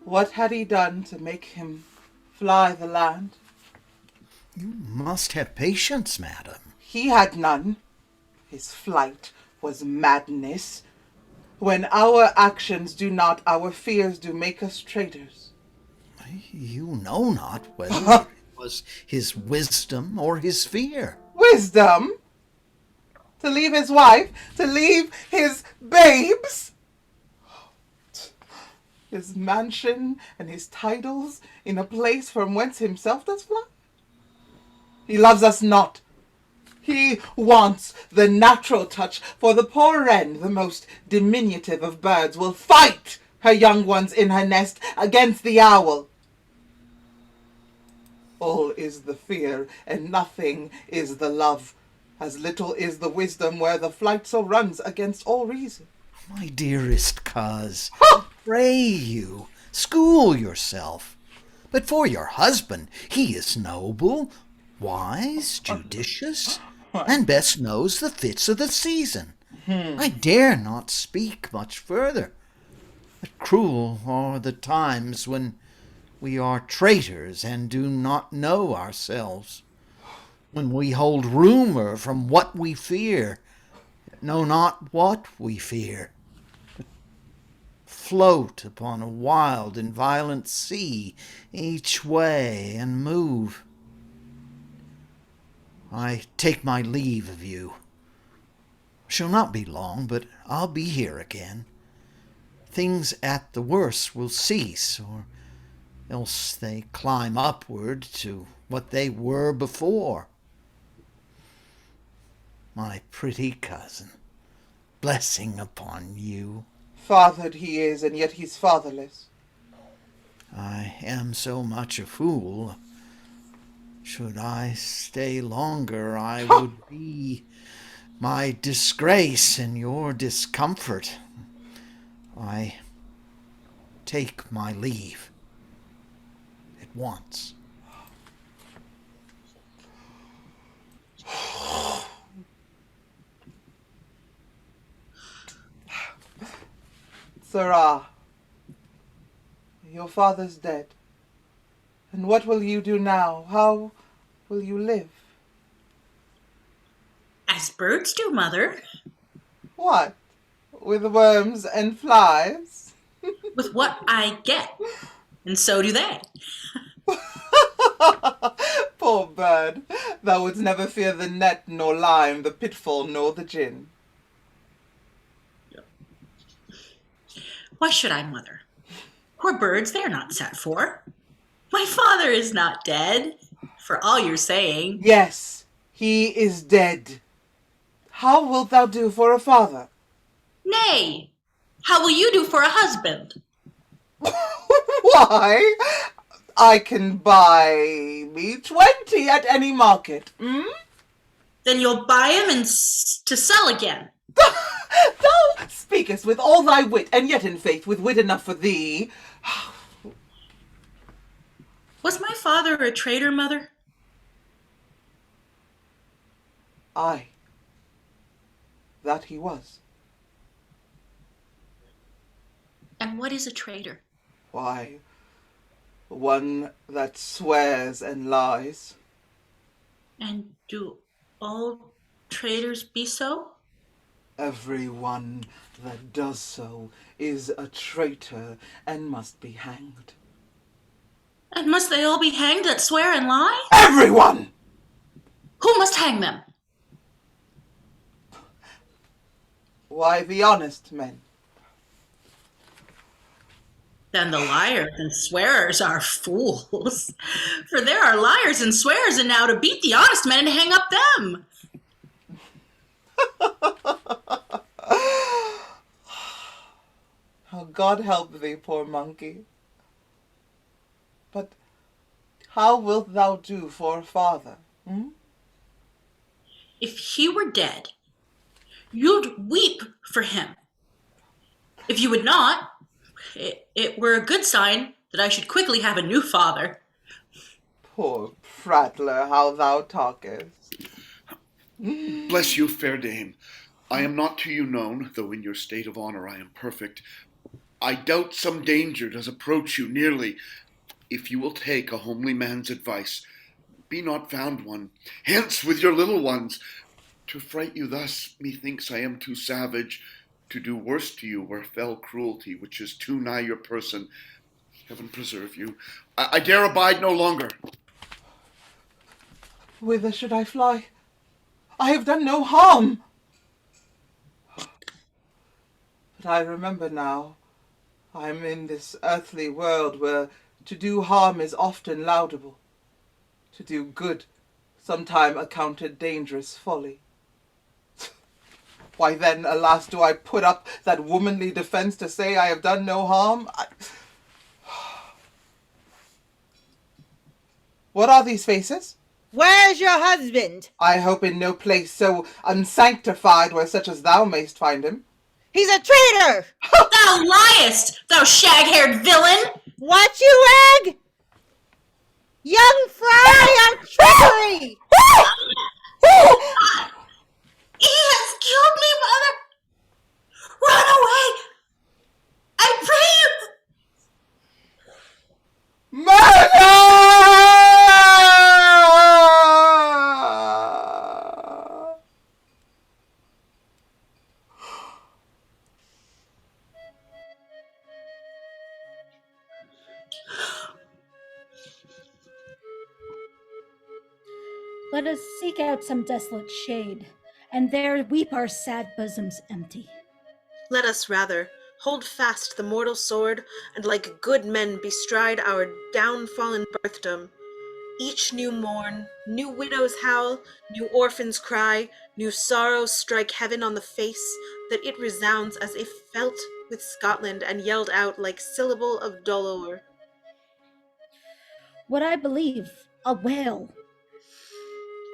What had he done to make him fly the land? You must have patience, madam. He had none. His flight was madness. When our actions do not, our fears do make us traitors. You know not whether it was his wisdom or his fear. Wisdom? To leave his wife? To leave his babes? His mansion and his titles in a place from whence himself does fly? He loves us not. He wants the natural touch, for the poor wren, the most diminutive of birds, will fight her young ones in her nest against the owl. All is the fear, and nothing is the love. As little is the wisdom where the flight so runs against all reason. My dearest coz, I pray you, school yourself. But for your husband, he is noble, wise, judicious, and best knows the fits of the season. I dare not speak much further. But cruel are the times when we are traitors and do not know ourselves, when we hold rumour from what we fear, know not what we fear, but float upon a wild and violent sea each way and move. I take my leave of you. Shall not be long, but I'll be here again. Things at the worst will cease, or else they climb upward to what they were before. My pretty cousin, blessing upon you. Fathered he is, and yet he's fatherless. I am so much a fool. Should I stay longer, I would be my disgrace and your discomfort. I take my leave at once. SARAH, your father's dead. And what will you do now? How will you live? As birds do, Mother. What? With worms and flies? With what I get. And so do they. Poor bird. Thou wouldst never fear the net, nor lime, the pitfall, nor the gin. Why should I, Mother? Poor birds, they are not set for. My father is not dead, for all you're saying. Yes, he is dead. How wilt thou do for a father? Nay, how will you do for a husband? Why, I can buy me 20 at any market. Then you'll buy him and to sell again. Thou speakest with all thy wit, and yet in faith with wit enough for thee. Was my father a traitor, Mother? Aye, that he was. And what is a traitor? Why, one that swears and lies. And do all traitors be so? Every one that does so is a traitor and must be hanged. And must they all be hanged that swear and lie? Everyone! Who must hang them? Why, the honest men. Then the liars and swearers are fools. For there are liars and swearers enow to beat the honest men and hang up them. Oh, God help thee, poor monkey. But how wilt thou do for a father? If he were dead, you'd weep for him. If you would not, it were a good sign that I should quickly have a new father. Poor prattler, how thou talkest. Bless you, fair dame. I am not to you known, though in your state of honour I am perfect. I doubt some danger does approach you nearly. If you will take a homely man's advice, be not found one. Hence with your little ones. To fright you thus, methinks I am too savage. To do worse to you were fell cruelty, which is too nigh your person. Heaven preserve you. I dare abide no longer. Whither should I fly? I have done no harm. But I remember now, I am in this earthly world where to do harm is often laudable. To do good, sometime accounted dangerous folly. Why then, alas, do I put up that womanly defense to say I have done no harm? What are these faces? Where's your husband? I hope in no place so unsanctified where such as thou mayst find him. He's a traitor! Thou liest, thou shag-haired villain! What, you egg? Young fry of trickery! He has killed me, mother! Run away! I pray you! Murder! Let us seek out some desolate shade, and there weep our sad bosoms empty. Let us rather hold fast the mortal sword, and like good men bestride our downfallen birthdom. Each new morn, new widows howl, new orphans cry, new sorrows strike heaven on the face, that it resounds as if felt with Scotland and yelled out like syllable of dolor. What I believe, a wail.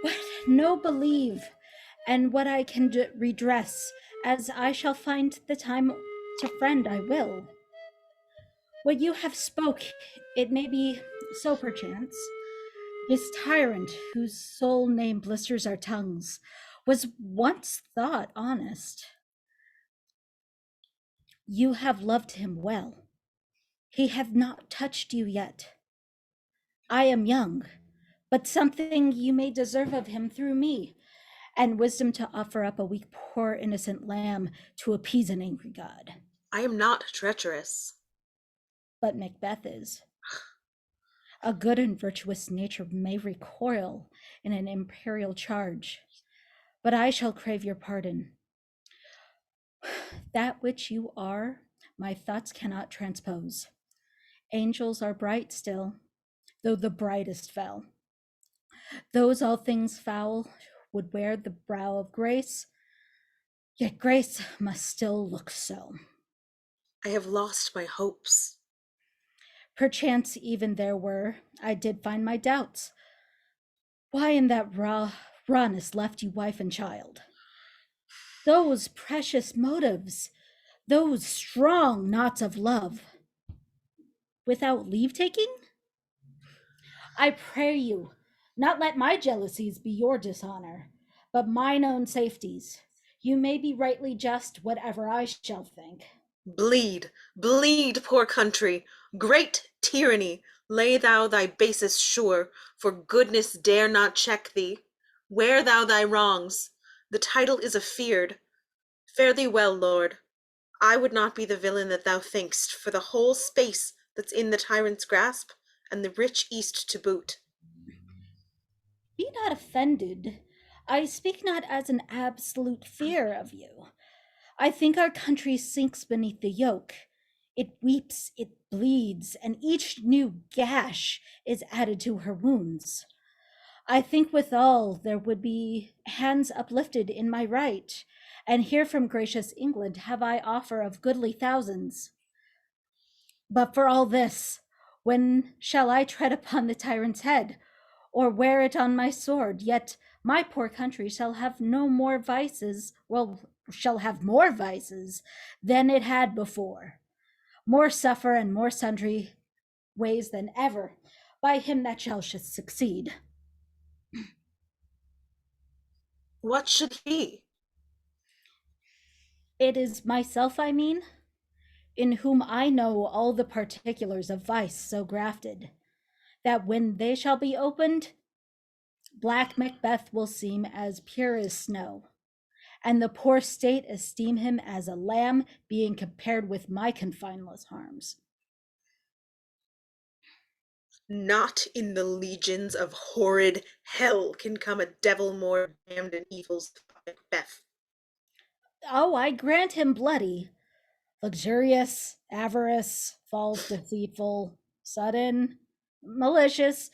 What no believe, and what I can redress, as I shall find the time to friend I will. What you have spoke, it may be so perchance. This tyrant, whose sole name blisters our tongues, was once thought honest. You have loved him well. He have not touched you yet. I am young, but something you may deserve of him through me, and wisdom to offer up a weak, poor, innocent lamb to appease an angry god. I am not treacherous. But Macbeth is. A good and virtuous nature may recoil in an imperial charge, but I shall crave your pardon. That which you are, my thoughts cannot transpose. Angels are bright still, though the brightest fell. Those all things foul would wear the brow of grace, yet grace must still look so. I have lost my hopes. Perchance even there were, I did find my doubts. Why in that rawness left you wife and child? Those precious motives, those strong knots of love, without leave-taking? I pray you, not let my jealousies be your dishonor, but mine own safeties. You may be rightly just, whatever I shall think. Bleed, bleed, poor country, great tyranny, lay thou thy basis sure, for goodness dare not check thee. Wear thou thy wrongs, the title is afeard. Fare thee well, lord. I would not be the villain that thou think'st, for the whole space that's in the tyrant's grasp, and the rich east to boot. Be not offended. I speak not as an absolute fear of you. I think our country sinks beneath the yoke. It weeps, it bleeds, and each new gash is added to her wounds. I think withal there would be hands uplifted in my right, and here from gracious England have I offer of goodly thousands. But for all this, when shall I tread upon the tyrant's head, or wear it on my sword? Yet my poor country shall have no more vices, shall have more vices than it had before, more suffer and more sundry ways than ever, by him that shall succeed. What should he? It is myself, I mean. in whom I know all the particulars of vice so grafted, that when they shall be opened, black Macbeth will seem as pure as snow, and the poor state esteem him as a lamb, being compared with my confineless harms. Not in the legions of horrid hell can come a devil more damned in evils than Macbeth. Oh, I grant him bloody, luxurious, avarice, false, deceitful, sudden, malicious,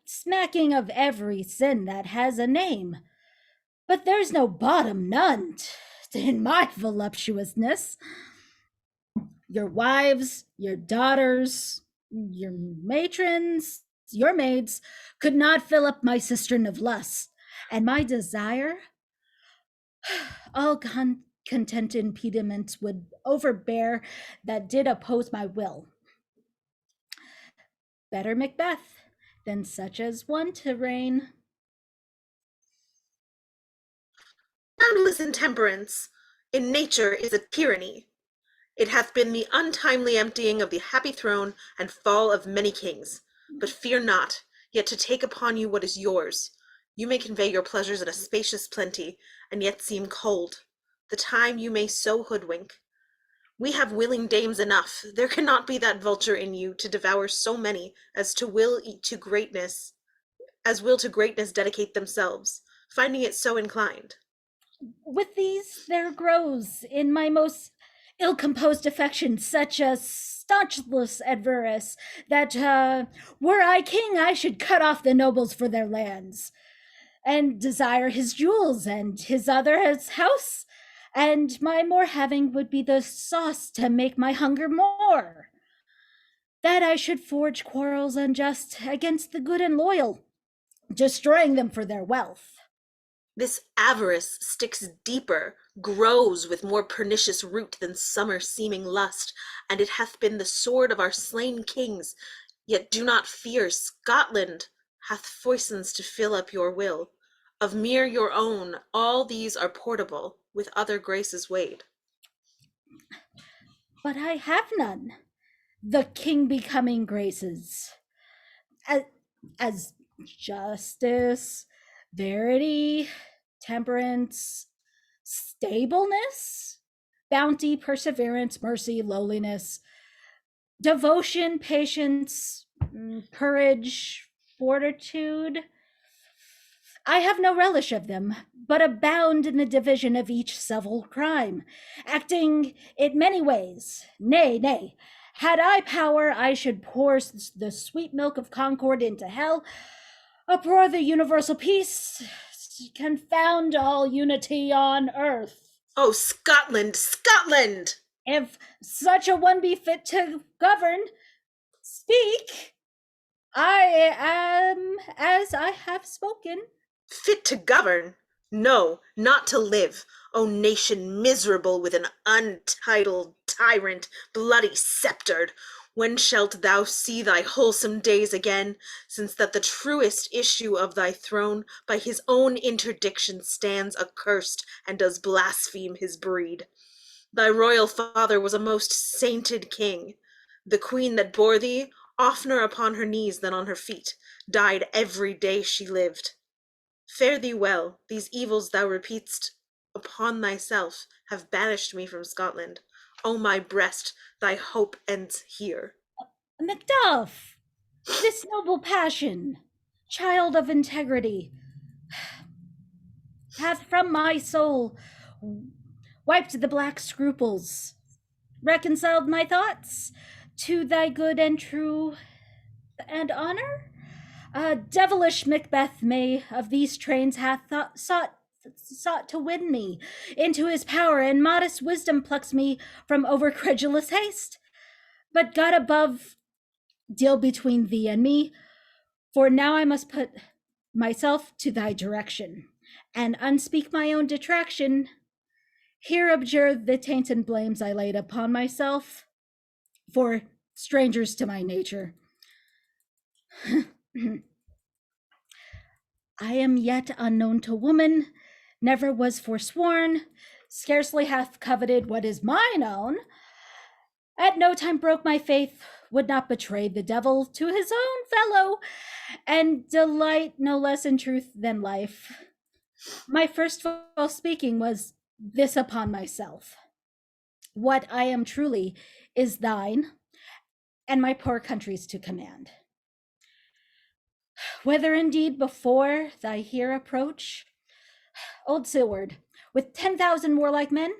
smacking of every sin that has a name. But there's no bottom, none, in my voluptuousness. Your wives, your daughters, your matrons, your maids could not fill up my cistern of lust, and my desire, all content impediments would overbear that did oppose my will. Better Macbeth than such as one to reign. Boundless intemperance in nature is a tyranny. It hath been the untimely emptying of the happy throne and fall of many kings. But fear not, yet to take upon you what is yours. You may convey your pleasures in a spacious plenty, and yet seem cold. The time you may so hoodwink. We have willing dames enough. There cannot be that vulture in you to devour so many as will to greatness dedicate themselves, finding it so inclined. With these there grows in my most ill-composed affection such a staunchless avarice that were I king I should cut off the nobles for their lands, and desire his jewels and his house, and my more having would be the sauce to make my hunger more. That I should forge quarrels unjust against the good and loyal, destroying them for their wealth. This avarice sticks deeper, grows with more pernicious root than summer seeming lust, and it hath been the sword of our slain kings. Yet do not fear, Scotland hath foisons to fill up your will. Of mere your own, all these are portable, with other graces weighed. But I have none, the king becoming graces, as justice, verity, temperance, stableness, bounty, perseverance, mercy, lowliness, devotion, patience, courage, fortitude. I have no relish of them, but abound in the division of each several crime, acting it many ways. Nay, had I power, I should pour the sweet milk of concord into hell, uproar the universal peace, confound all unity on earth. Oh, Scotland, Scotland! If such a one be fit to govern, speak. I am as I have spoken. Fit to govern? No, not to live. O nation miserable with an untitled tyrant, bloody sceptred, when shalt thou see thy wholesome days again, since that the truest issue of thy throne by his own interdiction stands accursed and does blaspheme his breed? Thy royal father was a most sainted king. The queen that bore thee, oftener upon her knees than on her feet, died every day she lived. Fare thee well, these evils thou repeat'st upon thyself have banished me from Scotland. O my breast, thy hope ends here. MacDuff, this noble passion, child of integrity, hath from my soul wiped the black scruples, reconciled my thoughts to thy good and true and honor. Devilish Macbeth may of these trains hath sought to win me into his power, and modest wisdom plucks me from overcredulous haste. But God above deal between thee and me, for now I must put myself to thy direction, and unspeak my own detraction. Here abjure the taints and blames I laid upon myself, for strangers to my nature. I am yet unknown to woman, never was forsworn, scarcely hath coveted what is mine own. At no time broke my faith, would not betray the devil to his own fellow, and delight no less in truth than life. My first false speaking was this upon myself. What I am truly is thine, and my poor country's to command. Whether indeed before thy here approach, old Siward, with 10,000 warlike men,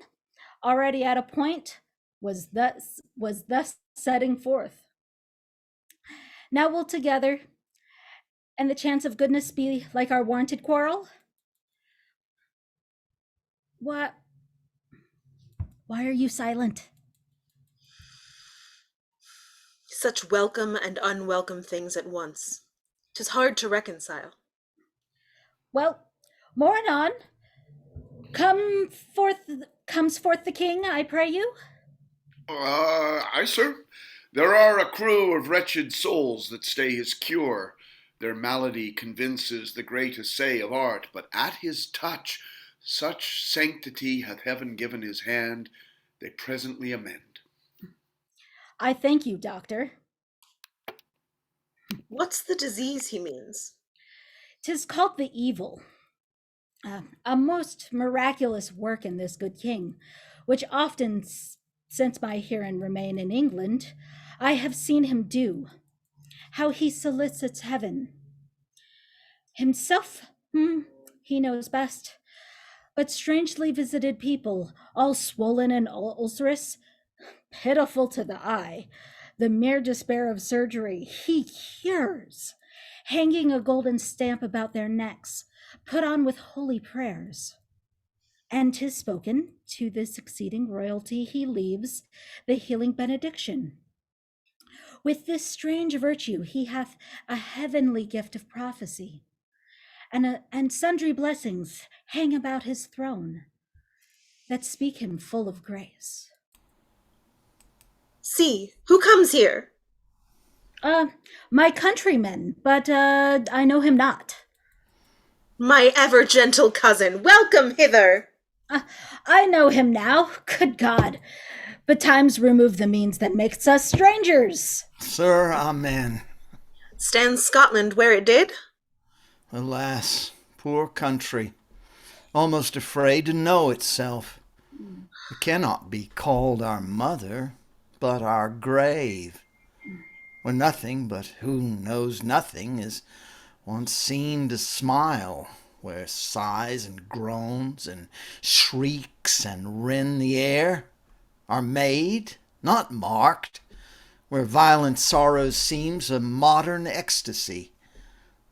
already at a point, was thus setting forth. Now we'll together, and the chance of goodness be like our warranted quarrel? What? Why are you silent? Such welcome and unwelcome things at once. 'Tis hard to reconcile. Well, more anon. Comes forth the king, I pray you? Aye, sir. There are a crew of wretched souls that stay his cure. Their malady convinces the great essay of art, but at his touch, such sanctity hath heaven given his hand, they presently amend. I thank you, doctor. What's the disease he means? 'Tis called the evil. A most miraculous work in this good king, which often, since my herein remain in England, I have seen him do. How he solicits heaven. Himself, he knows best. But strangely visited people, all swollen and ulcerous, pitiful to the eye, the mere despair of surgery, he cures, hanging a golden stamp about their necks, put on with holy prayers. And 'tis spoken, to the succeeding royalty he leaves the healing benediction. With this strange virtue he hath a heavenly gift of prophecy, and sundry blessings hang about his throne that speak him full of grace. See, who comes here? My countryman, but I know him not. My ever gentle cousin, welcome hither. I know him now, good God. But times remove the means that makes us strangers. Sir, amen. Stands Scotland where it did? Alas, poor country, almost afraid to know itself. It cannot be called our mother, but our grave, where nothing but who knows nothing is once seen to smile, where sighs and groans and shrieks and rend the air are made, not marked, where violent sorrow seems a modern ecstasy.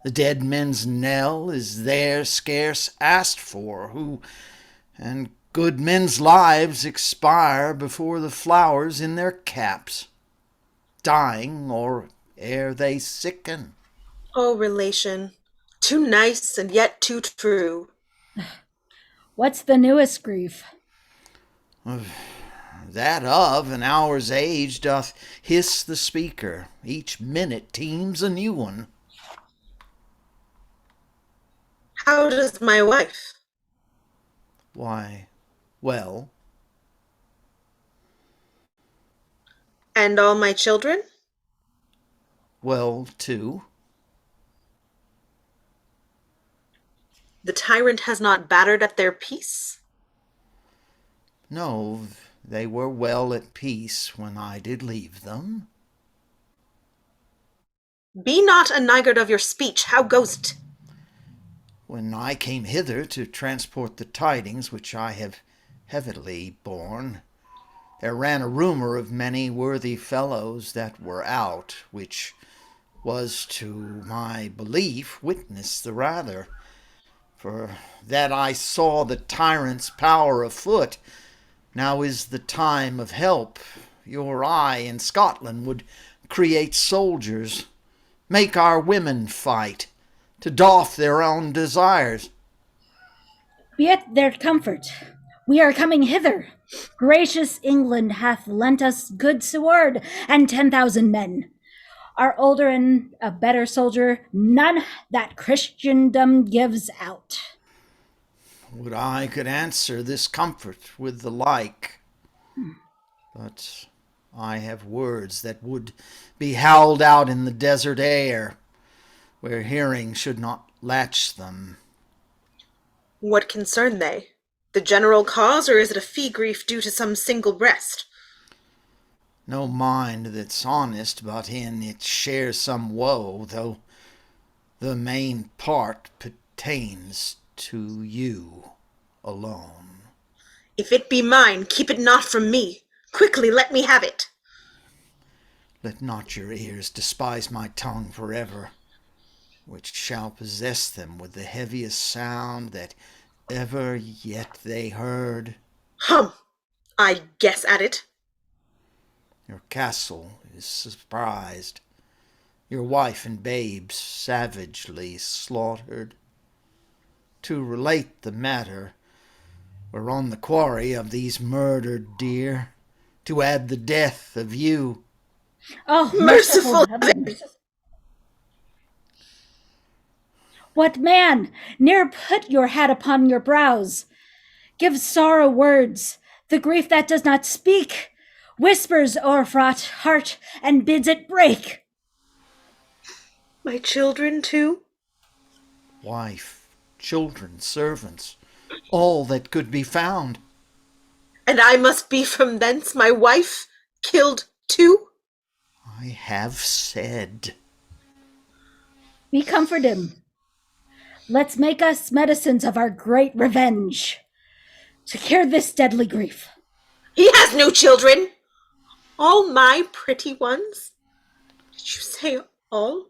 The dead men's knell is there scarce asked for, and good men's lives expire before the flowers in their caps, dying or ere they sicken. Oh, relation, too nice and yet too true. What's the newest grief? That of an hour's age doth hiss the speaker. Each minute teems a new one. How does my wife? Why, well. And all my children? Well, too. The tyrant has not battered at their peace? No, they were well at peace when I did leave them. Be not a niggard of your speech, how goes't? When I came hither to transport the tidings which I have heavily borne, there ran a rumour of many worthy fellows that were out, which was to my belief witness the rather, for that I saw the tyrant's power afoot. Now is the time of help. Your eye in Scotland would create soldiers, make our women fight, to doff their own desires. Be it their comfort, we are coming hither. Gracious England hath lent us good Siward and 10,000 men. Our older and a better soldier, none that Christendom gives out. Would I could answer this comfort with the like, but I have words that would be howled out in the desert air, where hearing should not latch them. What concern they? The general cause, or is it a fee grief due to some single breast? No mind that's honest, but in it shares some woe, though the main part pertains to you alone. If it be mine, keep it not from me. Quickly let me have it. Let not your ears despise my tongue forever, which shall possess them with the heaviest sound that ever yet they heard. Hum! I guess at it. Your castle is surprised, your wife and babes savagely slaughtered. To relate the matter, we're on the quarry of these murdered deer, to add the death of you. Oh, Merciful heavens. What man, ne'er put your hat upon your brows. Give sorrow words, the grief that does not speak, whispers o'erfraught heart and bids it break. My children too? Wife, children, servants, all that could be found. And I must be from thence, my wife, killed too? I have said. We comfort him. Let's make us medicines of our great revenge, to cure this deadly grief. He has no children. All my pretty ones? Did you say all?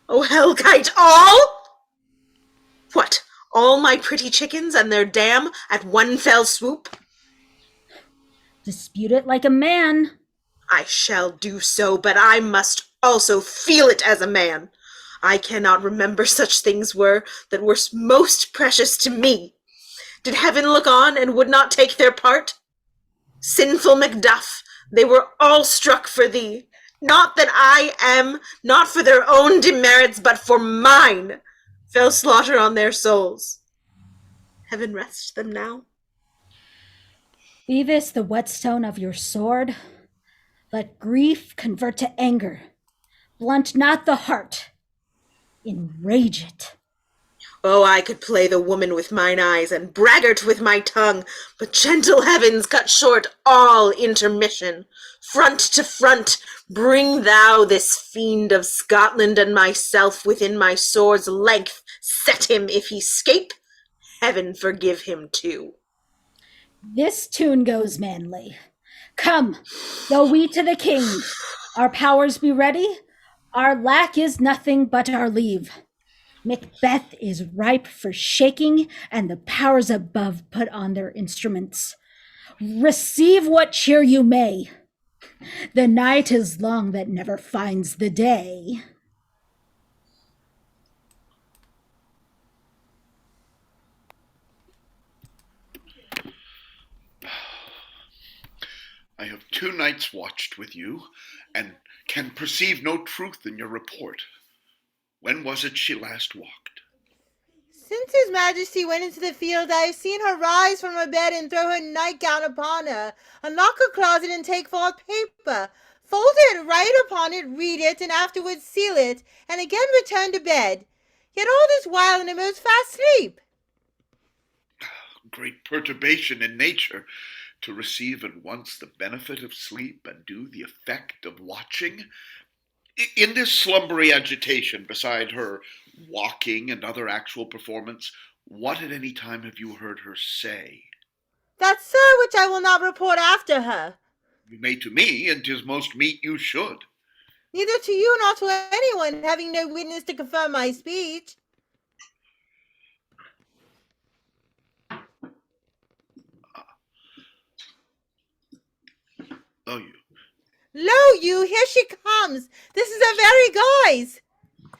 Oh, Hecate, all? What, all my pretty chickens and their dam at one fell swoop? Dispute it like a man. I shall do so, but I must also feel it as a man. I cannot remember such things that were most precious to me. Did heaven look on and would not take their part? Sinful MacDuff, they were all struck for thee. Not that I am, not for their own demerits, but for mine, fell slaughter on their souls. Heaven rest them now. Be this the whetstone of your sword. Let grief convert to anger. Blunt not the heart. Enrage it. Oh, I could play the woman with mine eyes and braggart with my tongue, but gentle heavens cut short all intermission. Front to front, bring thou this fiend of Scotland and myself within my sword's length. Set him if he scape, heaven forgive him too. This tune goes manly. Come, go we to the king. Our powers be ready. Our lack is nothing but our leave. Macbeth is ripe for shaking, and the powers above put on their instruments. Receive what cheer you may. The night is long that never finds the day. I have 2 nights watched with you, and can perceive no truth in your report. When was it she last walked? Since His Majesty went into the field, I have seen her rise from her bed and throw her nightgown upon her, unlock her closet and take forth paper, fold it, write upon it, read it, and afterwards seal it, and again return to bed. Yet all this while in a most fast sleep. Great perturbation in nature, to receive at once the benefit of sleep and do the effect of watching. In this slumbery agitation, beside her walking and other actual performance, what at any time have you heard her say? That, sir, which I will not report after her. You may to me, and 'tis most meet you should. Neither to you nor to anyone, having no witness to confirm my speech. Oh, you. Lo, you, here she comes. This is her very guise.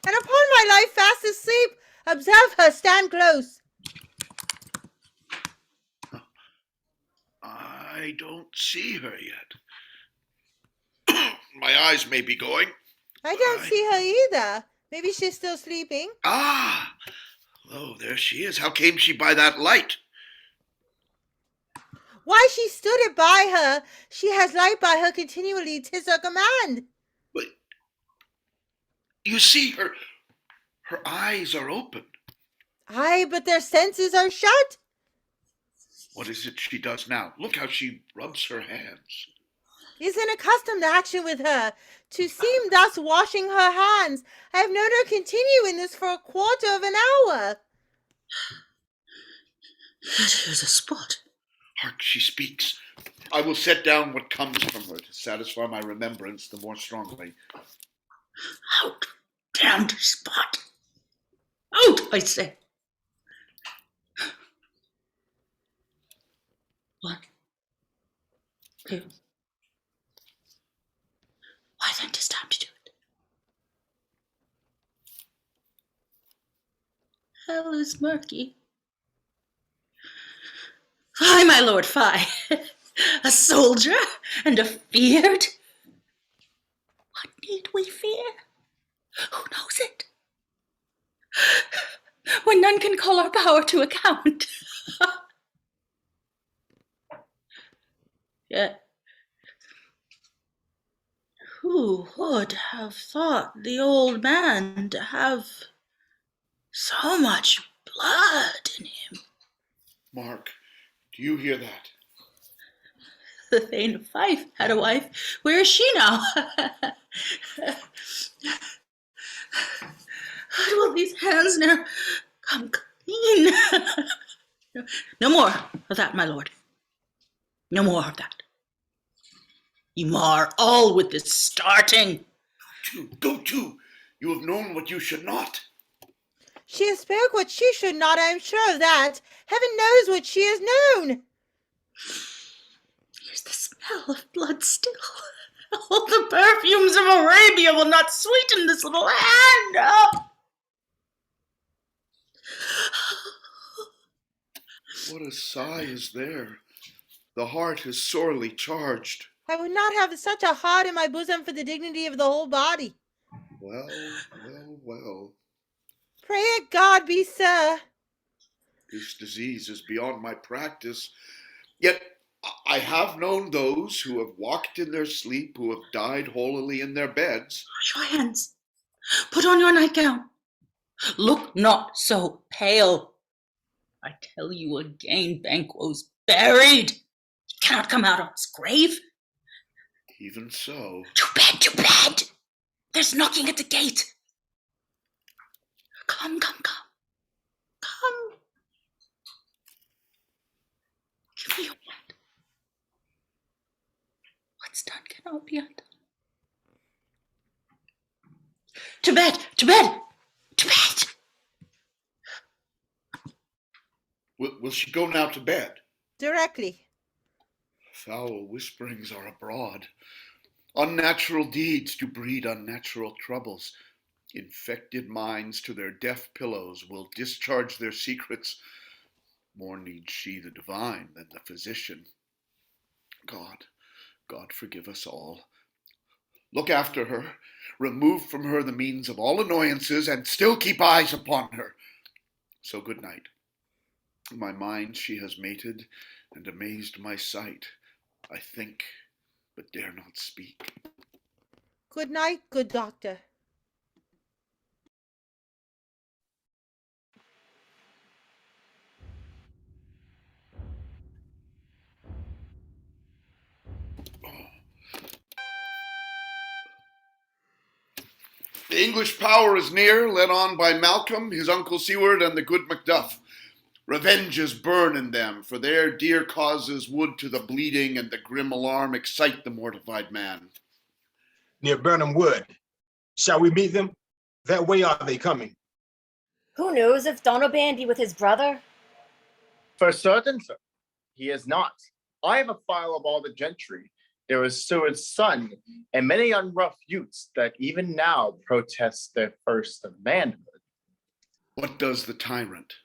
And upon my life fast asleep, observe her, stand close. I don't see her yet. My eyes may be going. I don't see her either. Maybe she's still sleeping. Ah! Oh, there she is. How came she by that light? Why she stood it by her? She has light by her continually, 'tis her command. But you see, her eyes are open. Aye, but their senses are shut. What is it she does now? Look how she rubs her hands. Is an accustomed action with her, to seem thus washing her hands. I have known her continue in this for a quarter of an hour. It is a spot. Hark, she speaks. I will set down what comes from her to satisfy my remembrance the more strongly. Out, damned spot. Out, I say. 1, 2. Why then 'tis time to do it. Hell is murky. Fie, my lord, fie. A soldier and a feared. What need we fear? Who knows it? When none can call our power to account. Yet, who would have thought the old man to have so much blood in him? Mark, do you hear that? The Thane of Fife had a wife. Where is she now? Will these hands ne'er come clean? No more of that, my lord. No more of that. You mar all with this starting. Go to. You have known what you should not. She has spoke what she should not, I am sure of that. Heaven knows what she has known. Here's the smell of blood still. All the perfumes of Arabia will not sweeten this little hand. Oh. What a sigh is there. The heart is sorely charged. I would not have such a heart in my bosom for the dignity of the whole body. Well, well, well. Pray it God be sir. This disease is beyond my practice. Yet I have known those who have walked in their sleep, who have died holily in their beds. Wash your hands. Put on your nightgown. Look not so pale. I tell you again, Banquo's buried. He cannot come out of his grave. Even so. To bed, to bed. There's knocking at the gate. Come, come, come. Come. Give me your hand. What's done cannot be undone. To bed, to bed, to bed. Will she go now to bed? Directly. Foul whisperings are abroad. Unnatural deeds do breed unnatural troubles. Infected minds to their deaf pillows will discharge their secrets. More needs she the divine than the physician. God forgive us all. Look after her, remove from her the means of all annoyances, and still keep eyes upon her. So good night. My mind she has mated, and amazed my sight. I think, but dare not speak. Good night, good doctor. The English power is near, led on by Malcolm, his uncle Siward, and the good MacDuff. Revenges burn in them, for their dear causes would to the bleeding and the grim alarm excite the mortified man. Near Burnham Wood. Shall we meet them? That way are they coming? Who knows if Donalbain be with his brother? For certain, sir, he is not. I have a file of all the gentry. There is Seward's son, and many unrough youths that even now protest their first of manhood. What does the tyrant?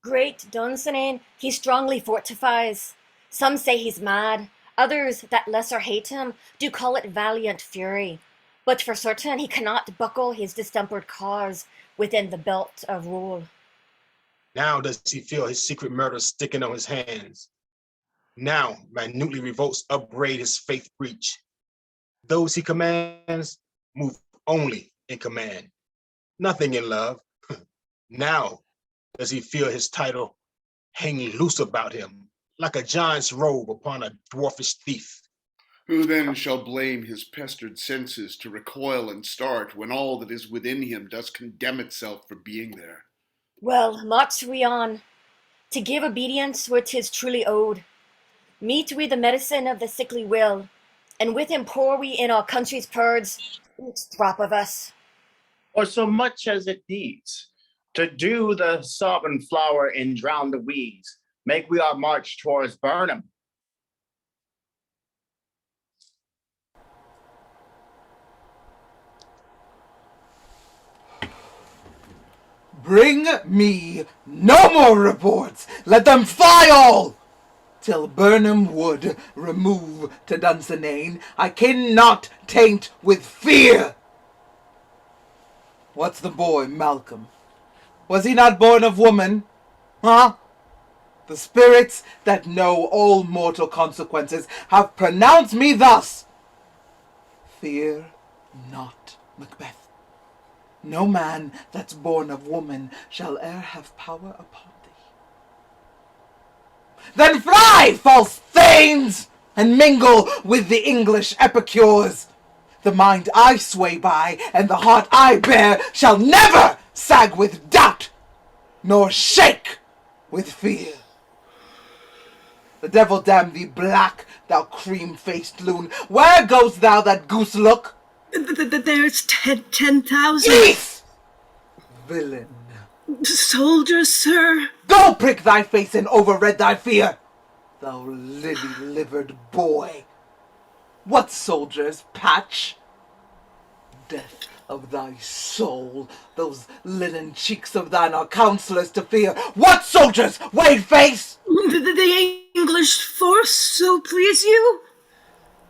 Great Duncan, he strongly fortifies. Some say he's mad. Others that lesser hate him do call it valiant fury. But for certain he cannot buckle his distempered cause within the belt of rule. Now does he feel his secret murder sticking on his hands? Now minutely revolts upbraid his faith breach. Those he commands move only in command, nothing in love. Now does he feel his title hang loose about him, like a giant's robe upon a dwarfish thief. Who then shall blame his pestered senses to recoil and start, when all that is within him does condemn itself for being there? Well, march we on, to give obedience where 'tis truly owed. Meet we the medicine of the sickly will, and with him pour we in our country's purds, each drop of us. Or so much as it needs, to do the sovereign flower and drown the weeds, make we our march towards Burnham. Bring me no more reports. Let them fly all. Till Burnham wood remove to Dunsinane, I cannot taint with fear. What's the boy, Malcolm? Was he not born of woman? Huh? The spirits that know all mortal consequences have pronounced me thus. Fear not, Macbeth. No man that's born of woman shall e'er have power upon thee. Then fly, false thanes, and mingle with the English epicures. The mind I sway by, and the heart I bear, shall never sag with doubt, nor shake with fear. The devil damn thee black, thou cream-faced loon. Where goest thou, that goose look? There's 10,000. Peace! Villain. Soldiers, sir. Go prick thy face and overread thy fear, thou lily-livered boy. What soldiers, Patch? Death of thy soul, those linen cheeks of thine are counselors to fear. What soldiers, Wade-face? The English force, so please you.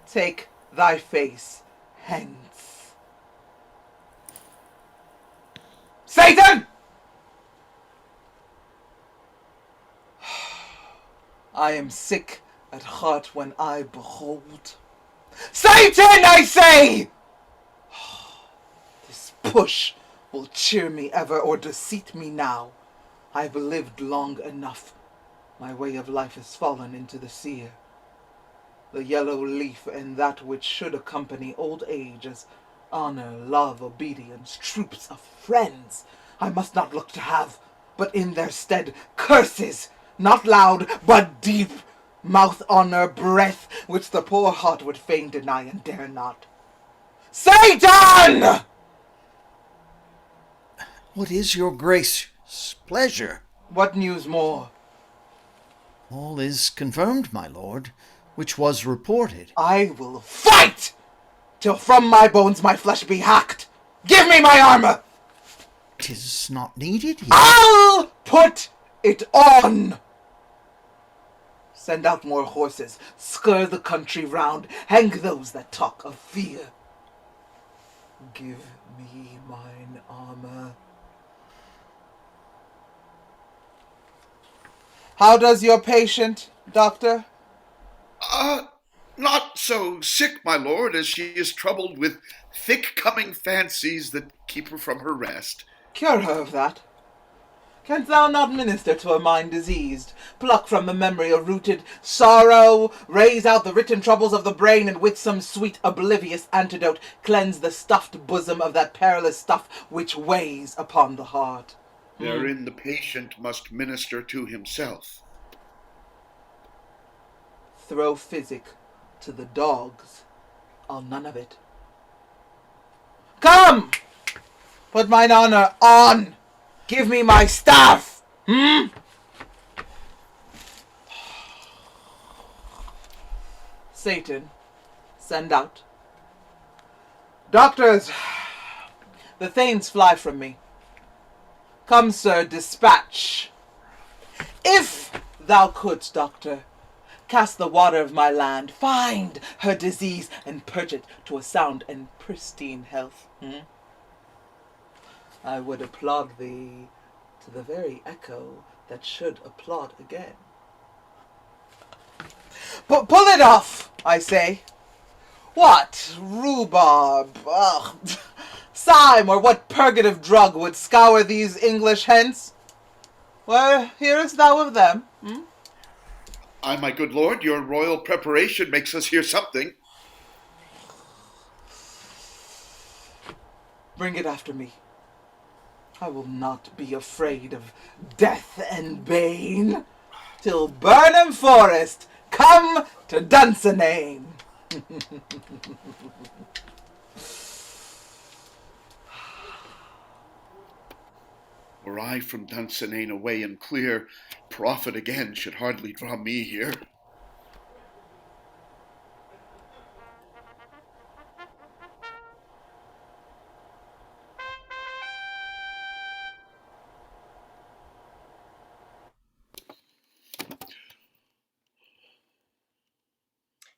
Take thy face hence. Seyton! I am sick at heart when I behold. Seyton, I say! This push will cheer me ever or deceit me now. I've lived long enough. My way of life has fallen into the seer. The yellow leaf and that which should accompany old age as honor, love, obedience, troops of friends, I must not look to have, but in their stead curses, not loud, but deep, mouth honor, breath, which the poor heart would fain deny and dare not. Seyton! What is your grace's pleasure? What news more? All is confirmed, my lord, which was reported. I will fight till from my bones my flesh be hacked. Give me my armor! 'Tis not needed yet. I'll put it on! Send out more horses, skir the country round, hang those that talk of fear. Give me mine armor. How does your patient, doctor? Not so sick, my lord, as she is troubled with thick-coming fancies that keep her from her rest. Cure her of that. Canst thou not minister to a mind diseased, pluck from the memory a rooted sorrow, raise out the written troubles of the brain, and with some sweet oblivious antidote cleanse the stuffed bosom of that perilous stuff which weighs upon the heart? Therein the patient must minister to himself. Throw physic to the dogs. I'll none of it. Come! Put mine honor on! Give me my staff! Seyton, send out. Doctors, the thanes fly from me. Come, sir, dispatch. If thou couldst, doctor, cast the water of my land, find her disease, and purge it to a sound and pristine health. I would applaud thee to the very echo that should applaud again. Pull it off, I say. What? Rhubarb? Ugh. Cyme, or what purgative drug would scour these English hence? Well, hearest thou of them? Aye, my good lord, your royal preparation makes us hear something. Bring it after me. I will not be afraid of death and bane, till Burnham Forest come to Dunsinane. Were I from Dunsinane away and clear, profit again should hardly draw me here.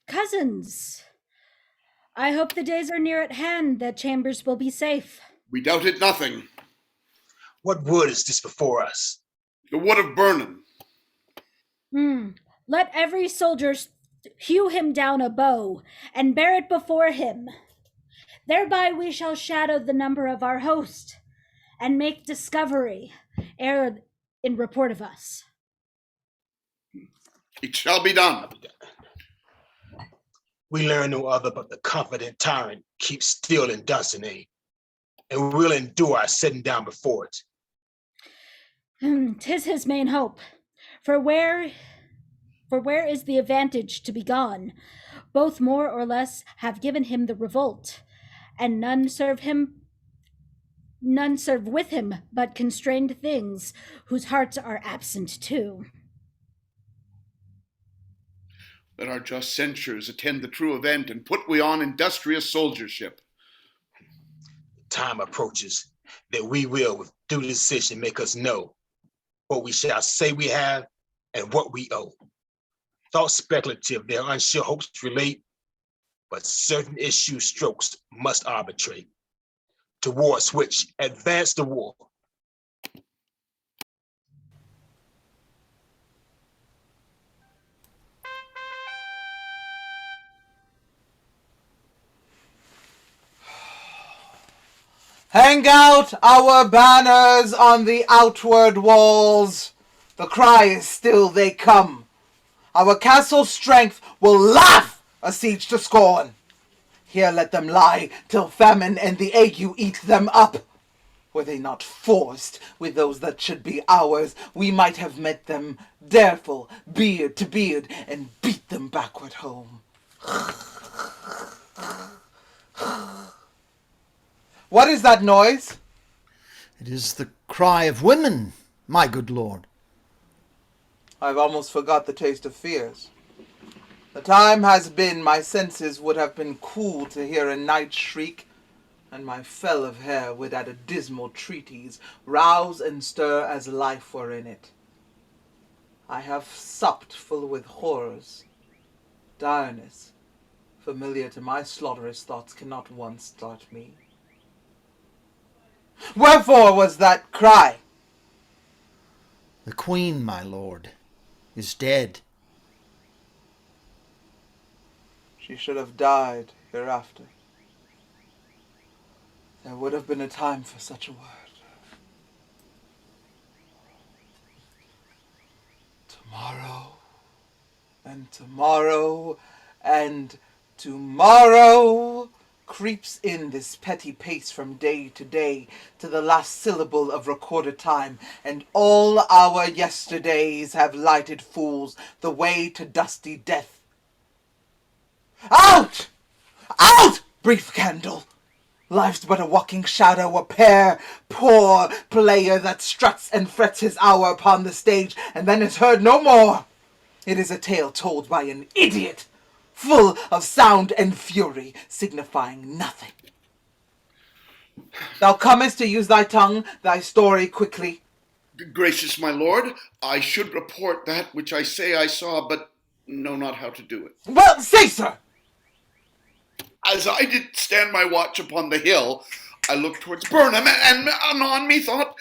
Cousins, I hope the days are near at hand that chambers will be safe. We doubted nothing. What wood is this before us? The wood of Burnham. Let every soldier hew him down a bow and bear it before him. Thereby we shall shadow the number of our host and make discovery ere in report of us. It shall be done. We learn no other but the confident tyrant keeps still in Dunsinane, and we'll endure our sitting down before it. 'Tis his main hope. For where is the advantage to be gone? Both more or less have given him the revolt, and none serve with him but constrained things, whose hearts are absent too. Let our just censures attend the true event, and put we on industrious soldiership. Time approaches that we will, with due decision, make us know what we shall say we have and what we owe. Thoughts speculative, their unsure hopes relate, but certain issue strokes must arbitrate, towards which advance the war. Hang out our banners on the outward walls. The cry is still they come. Our castle's strength will laugh a siege to scorn. Here let them lie till famine and the ague eat them up. Were they not forced with those that should be ours, we might have met them dareful, beard to beard, and beat them backward home. What is that noise? It is the cry of women, my good lord. I've almost forgot the taste of fears. The time has been my senses would have been cool to hear a night shriek, and my fell of hair would at a dismal treatise rouse and stir as life were in it. I have supped full with horrors. Direness, familiar to my slaughterous thoughts, cannot once start me. Wherefore was that cry? The queen, my lord, is dead. She should have died hereafter. There would have been a time for such a word. Tomorrow, and tomorrow, and tomorrow creeps in this petty pace from day to day, to the last syllable of recorded time, and all our yesterdays have lighted fools the way to dusty death. Out! Out, brief candle! Life's but a walking shadow, a pair, poor player that struts and frets his hour upon the stage, and then is heard no more. It is a tale told by an idiot, full of sound and fury, signifying nothing. Thou comest to use thy tongue, thy story quickly. Gracious my lord, I should report that which I say I saw, but know not how to do it. Well, say, sir! As I did stand my watch upon the hill, I looked towards Burnham, and anon methought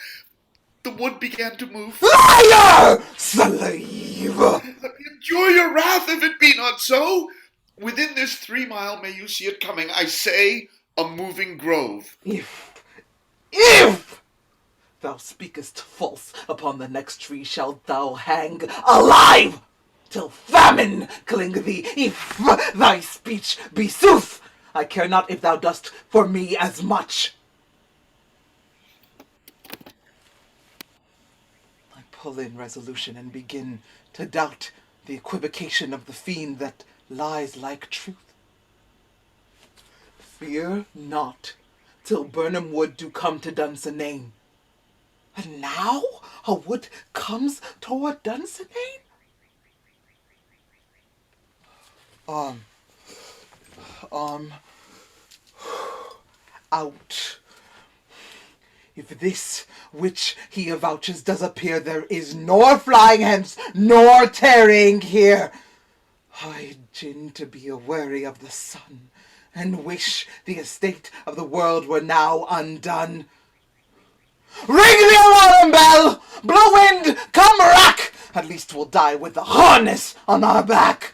the wood began to move. Liar! Slave! Endure your wrath if it be not so. Within this 3 mile may you see it coming, I say, a moving grove. If thou speakest false, upon the next tree shalt thou hang alive, till famine cling thee. If thy speech be sooth, I care not if thou dost for me as much. I pull in resolution and begin to doubt the equivocation of the fiend that lies like truth. Fear not, till Burnham Wood do come to Dunsinane. And now a wood comes toward Dunsinane? Out. If this which he avouches does appear, there is nor flying hence, nor tarrying here. I gin to be aweary of the sun, and wish the estate of the world were now undone. Ring the alarm bell! Blow wind, come rack! At least we'll die with the harness on our back.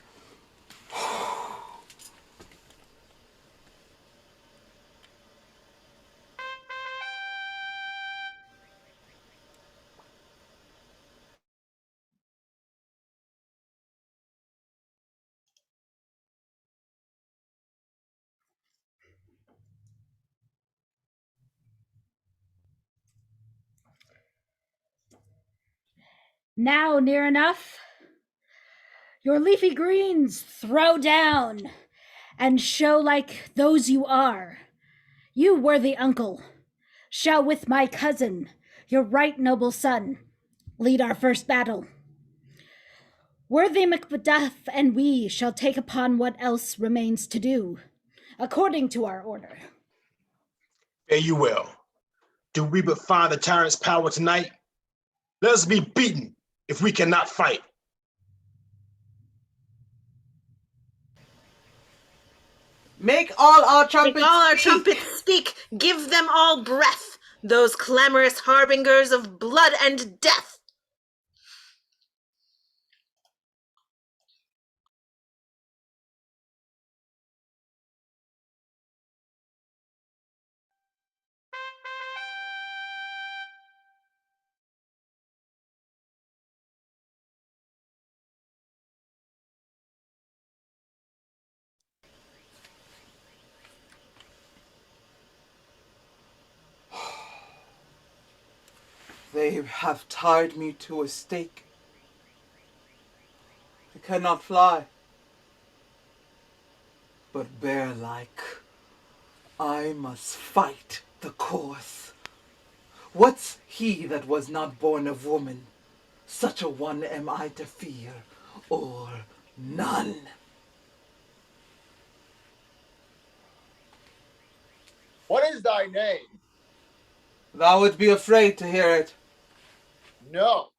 Now near enough. Your leafy greens throw down, and show like those you are. You, worthy uncle, shall with my cousin, your right noble son, lead our first battle. Worthy Macduff and we shall take upon what else remains to do, according to our order. Fare you well. Do we but find the tyrant's power tonight? Let us be beaten if we cannot fight. Make all our trumpets Make all our speak. trumpets speak. Give them all breath, those clamorous harbingers of blood and death. They have tied me to a stake. I cannot fly, but bear-like, I must fight the course. What's he that was not born of woman? Such a one am I to fear, or none. What is thy name? Thou would be afraid to hear it. No.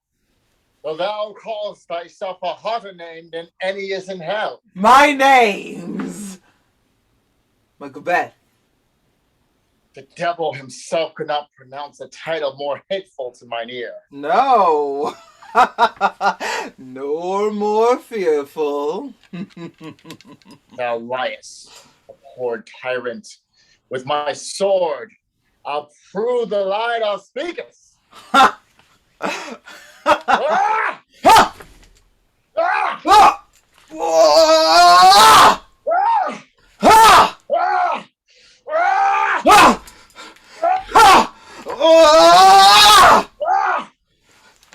Well, thou callest thyself a hotter name than any is in hell. My name's Macbeth. The devil himself could not pronounce a title more hateful to mine ear. No. Nor more fearful. Thou liest, abhorred tyrant. With my sword, I'll prove the lie thou speakest. Ah! Ah! Ah! Ah! Ah! Ah! Ah! Ah!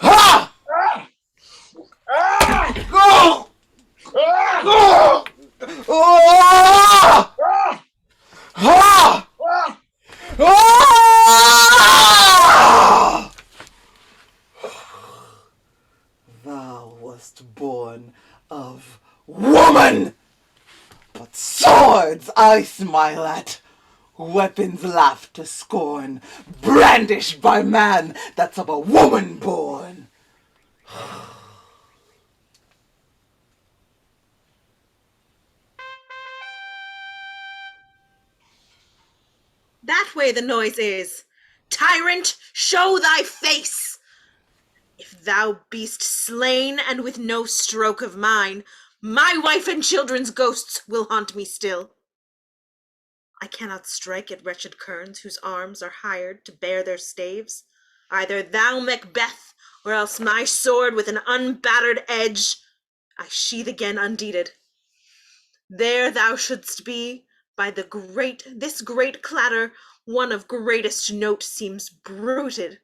Ah! Ah! Ah! Go! Ah! Ah! Ah! Thou wast born of woman, but swords I smile at, weapons laugh to scorn, brandished by man that's of a woman born. That way the noise is. Tyrant, show thy face. If Thou beast slain, and with no stroke of mine, my wife and children's ghosts will haunt me still. I cannot strike at wretched kerns whose arms are hired to bear their staves. Either thou, Macbeth, or else my sword with an unbattered edge I sheathe again undeeded. There thou shouldst be, by this great clatter, one of greatest note seems bruited.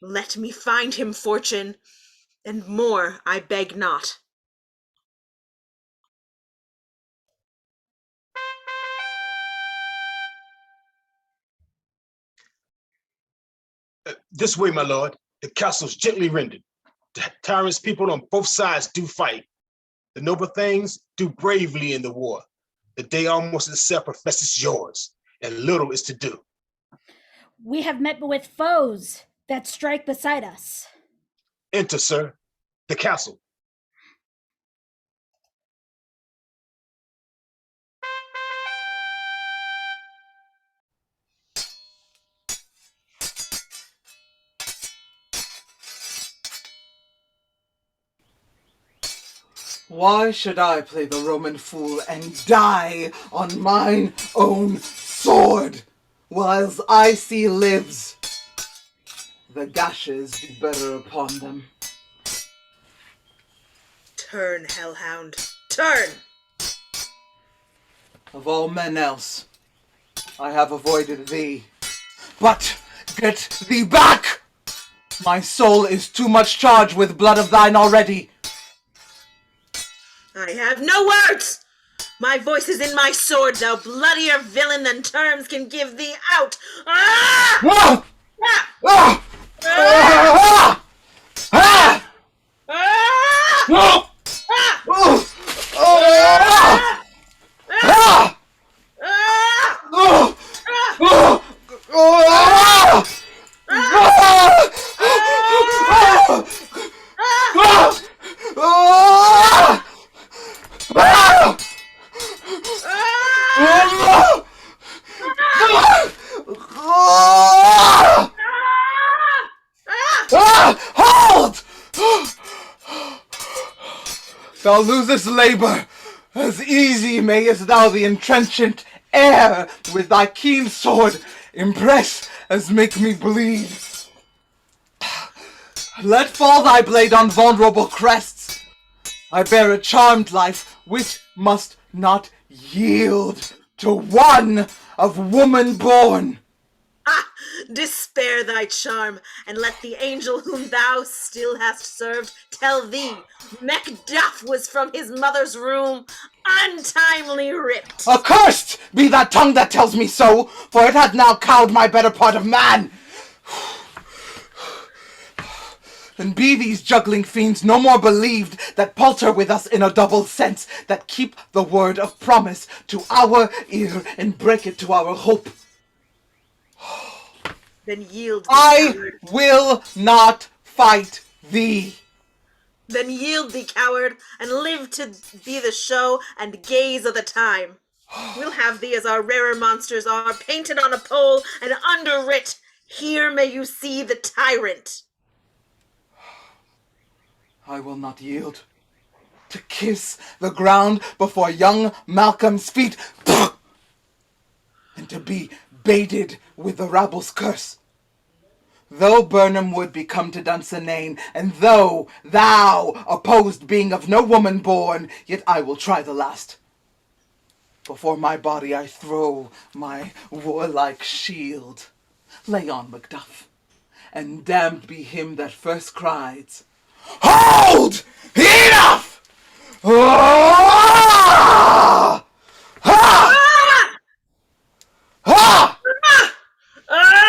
Let me find him, fortune, and more I beg not. This way, my lord. The castle's gently rendered. The tyrants' people on both sides do fight. The noble things do bravely in the war. The day almost itself professes yours, and little is to do. We have met with foes that strike beside us. Enter, sir, the castle. Why should I play the Roman fool and die on mine own sword, whiles I see lives? The gashes do better upon them. Turn, hellhound, turn! Of all men else, I have avoided thee. But get thee back! My soul is too much charged with blood of thine already. I have no words! My voice is in my sword, thou bloodier villain than terms can give thee out! Ah! Ah! Ah! Ah! Ah! Ah! Ah! Ah! Ah! Ah! Ah! Hold! Thou losest labor. As easy mayest thou the entrenchant air with thy keen sword impress as make me bleed. Let fall thy blade on vulnerable crests. I bear a charmed life which must not yield to one of woman born. Ah! Despair thy charm, and let the angel whom thou still hast served tell thee Macduff was from his mother's room untimely ripped. Accursed be that tongue that tells me so, for it hath now cowed my better part of man. And be these juggling fiends no more believed that palter with us in a double sense, that keep the word of promise to our ear and break it to our hope. Then yield thee, I coward. will not fight thee. Then yield thee, coward, and live to be the show and gaze of the time. We'll have thee as our rarer monsters are, painted on a pole and underwrit, "Here may you see the tyrant." I will not yield. To kiss the ground before young Malcolm's feet, and to be baited with the rabble's curse. Though Burnham would be come to Dunsinane, and though thou opposed being of no woman born, yet I will try the last. Before my body I throw my warlike shield. Lay on, Macduff, and damned be him that first cries, "Hold! Enough!" Ah! Ah! Ah! Ah! Ah!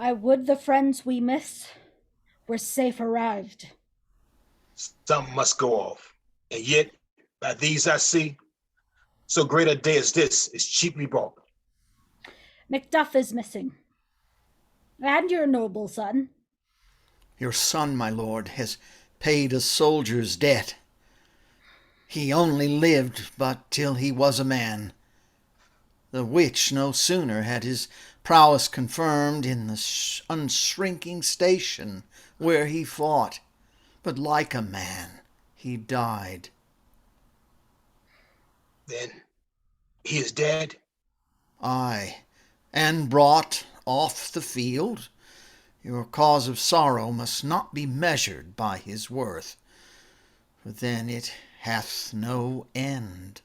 I would the friends we miss were safe arrived. Some must go off, and yet, by these I see, so great a day as this is cheaply bought. MacDuff is missing. And your noble son. Your son, my lord, has paid a soldier's debt. He only lived but till he was a man, the which no sooner had his prowess confirmed in the unshrinking station where he fought, but like a man he died. Then he is dead? Aye, and brought off the field. Your cause of sorrow must not be measured by his worth, for then it hath no end.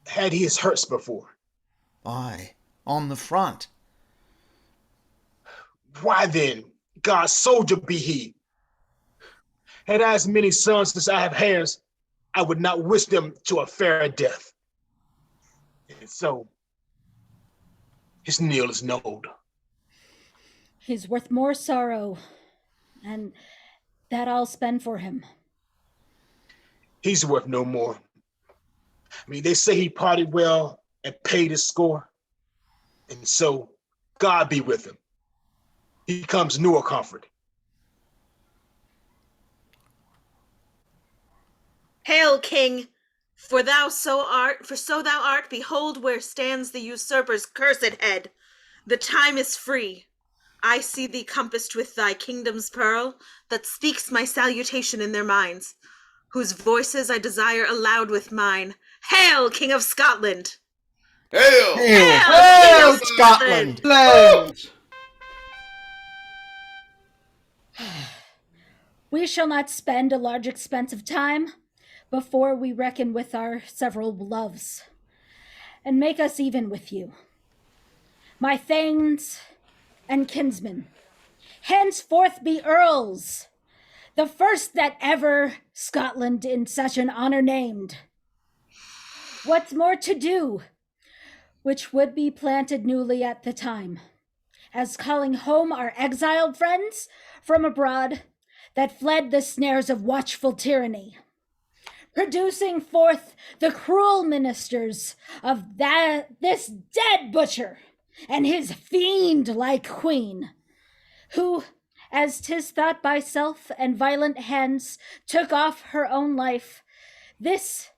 Had he his hurts before? Aye, on the front. Why then, God's soldier be he. Had I as many sons as I have hairs, I would not wish them to a fairer death. And so, his kneel is knolled. He's worth more sorrow, and that I'll spend for him. He's worth no more. I mean, they say he parted well and paid his score. And so, God be with him. He comes newer comfort. Hail, King! For so thou art, behold where stands the usurper's cursed head. The time is free. I see thee compassed with thy kingdom's pearl, that speaks my salutation in their minds, whose voices I desire aloud with mine. Hail, King of Scotland! Hail! Hail, Scotland! We shall not spend a large expense of time before we reckon with our several loves, and make us even with you. My thanes and kinsmen, henceforth be earls, the first that ever Scotland in such an honor named. What's more to do, which would be planted newly at the time, as calling home our exiled friends from abroad that fled the snares of watchful tyranny, producing forth the cruel ministers of this dead butcher and his fiend-like queen, who, as 'tis thought by self and violent hands, took off her own life, this,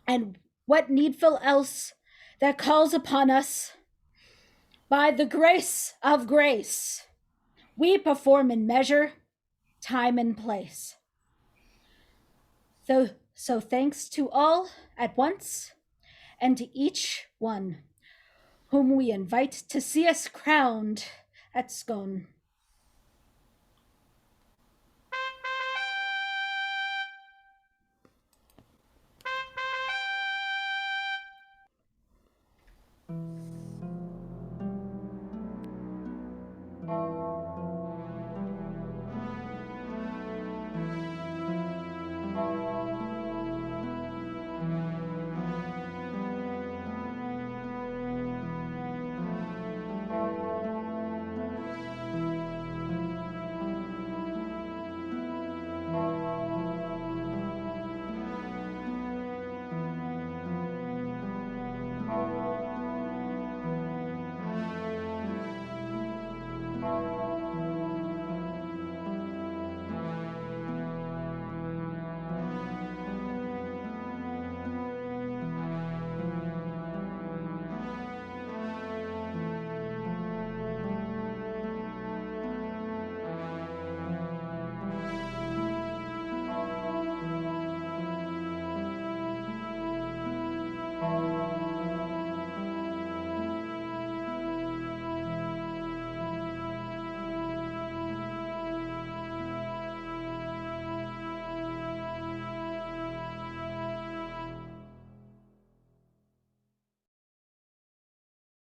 and what needful else that calls upon us, by the grace of grace, we perform in measure, time, and place. So thanks to all at once, and to each one whom we invite to see us crowned at Scone.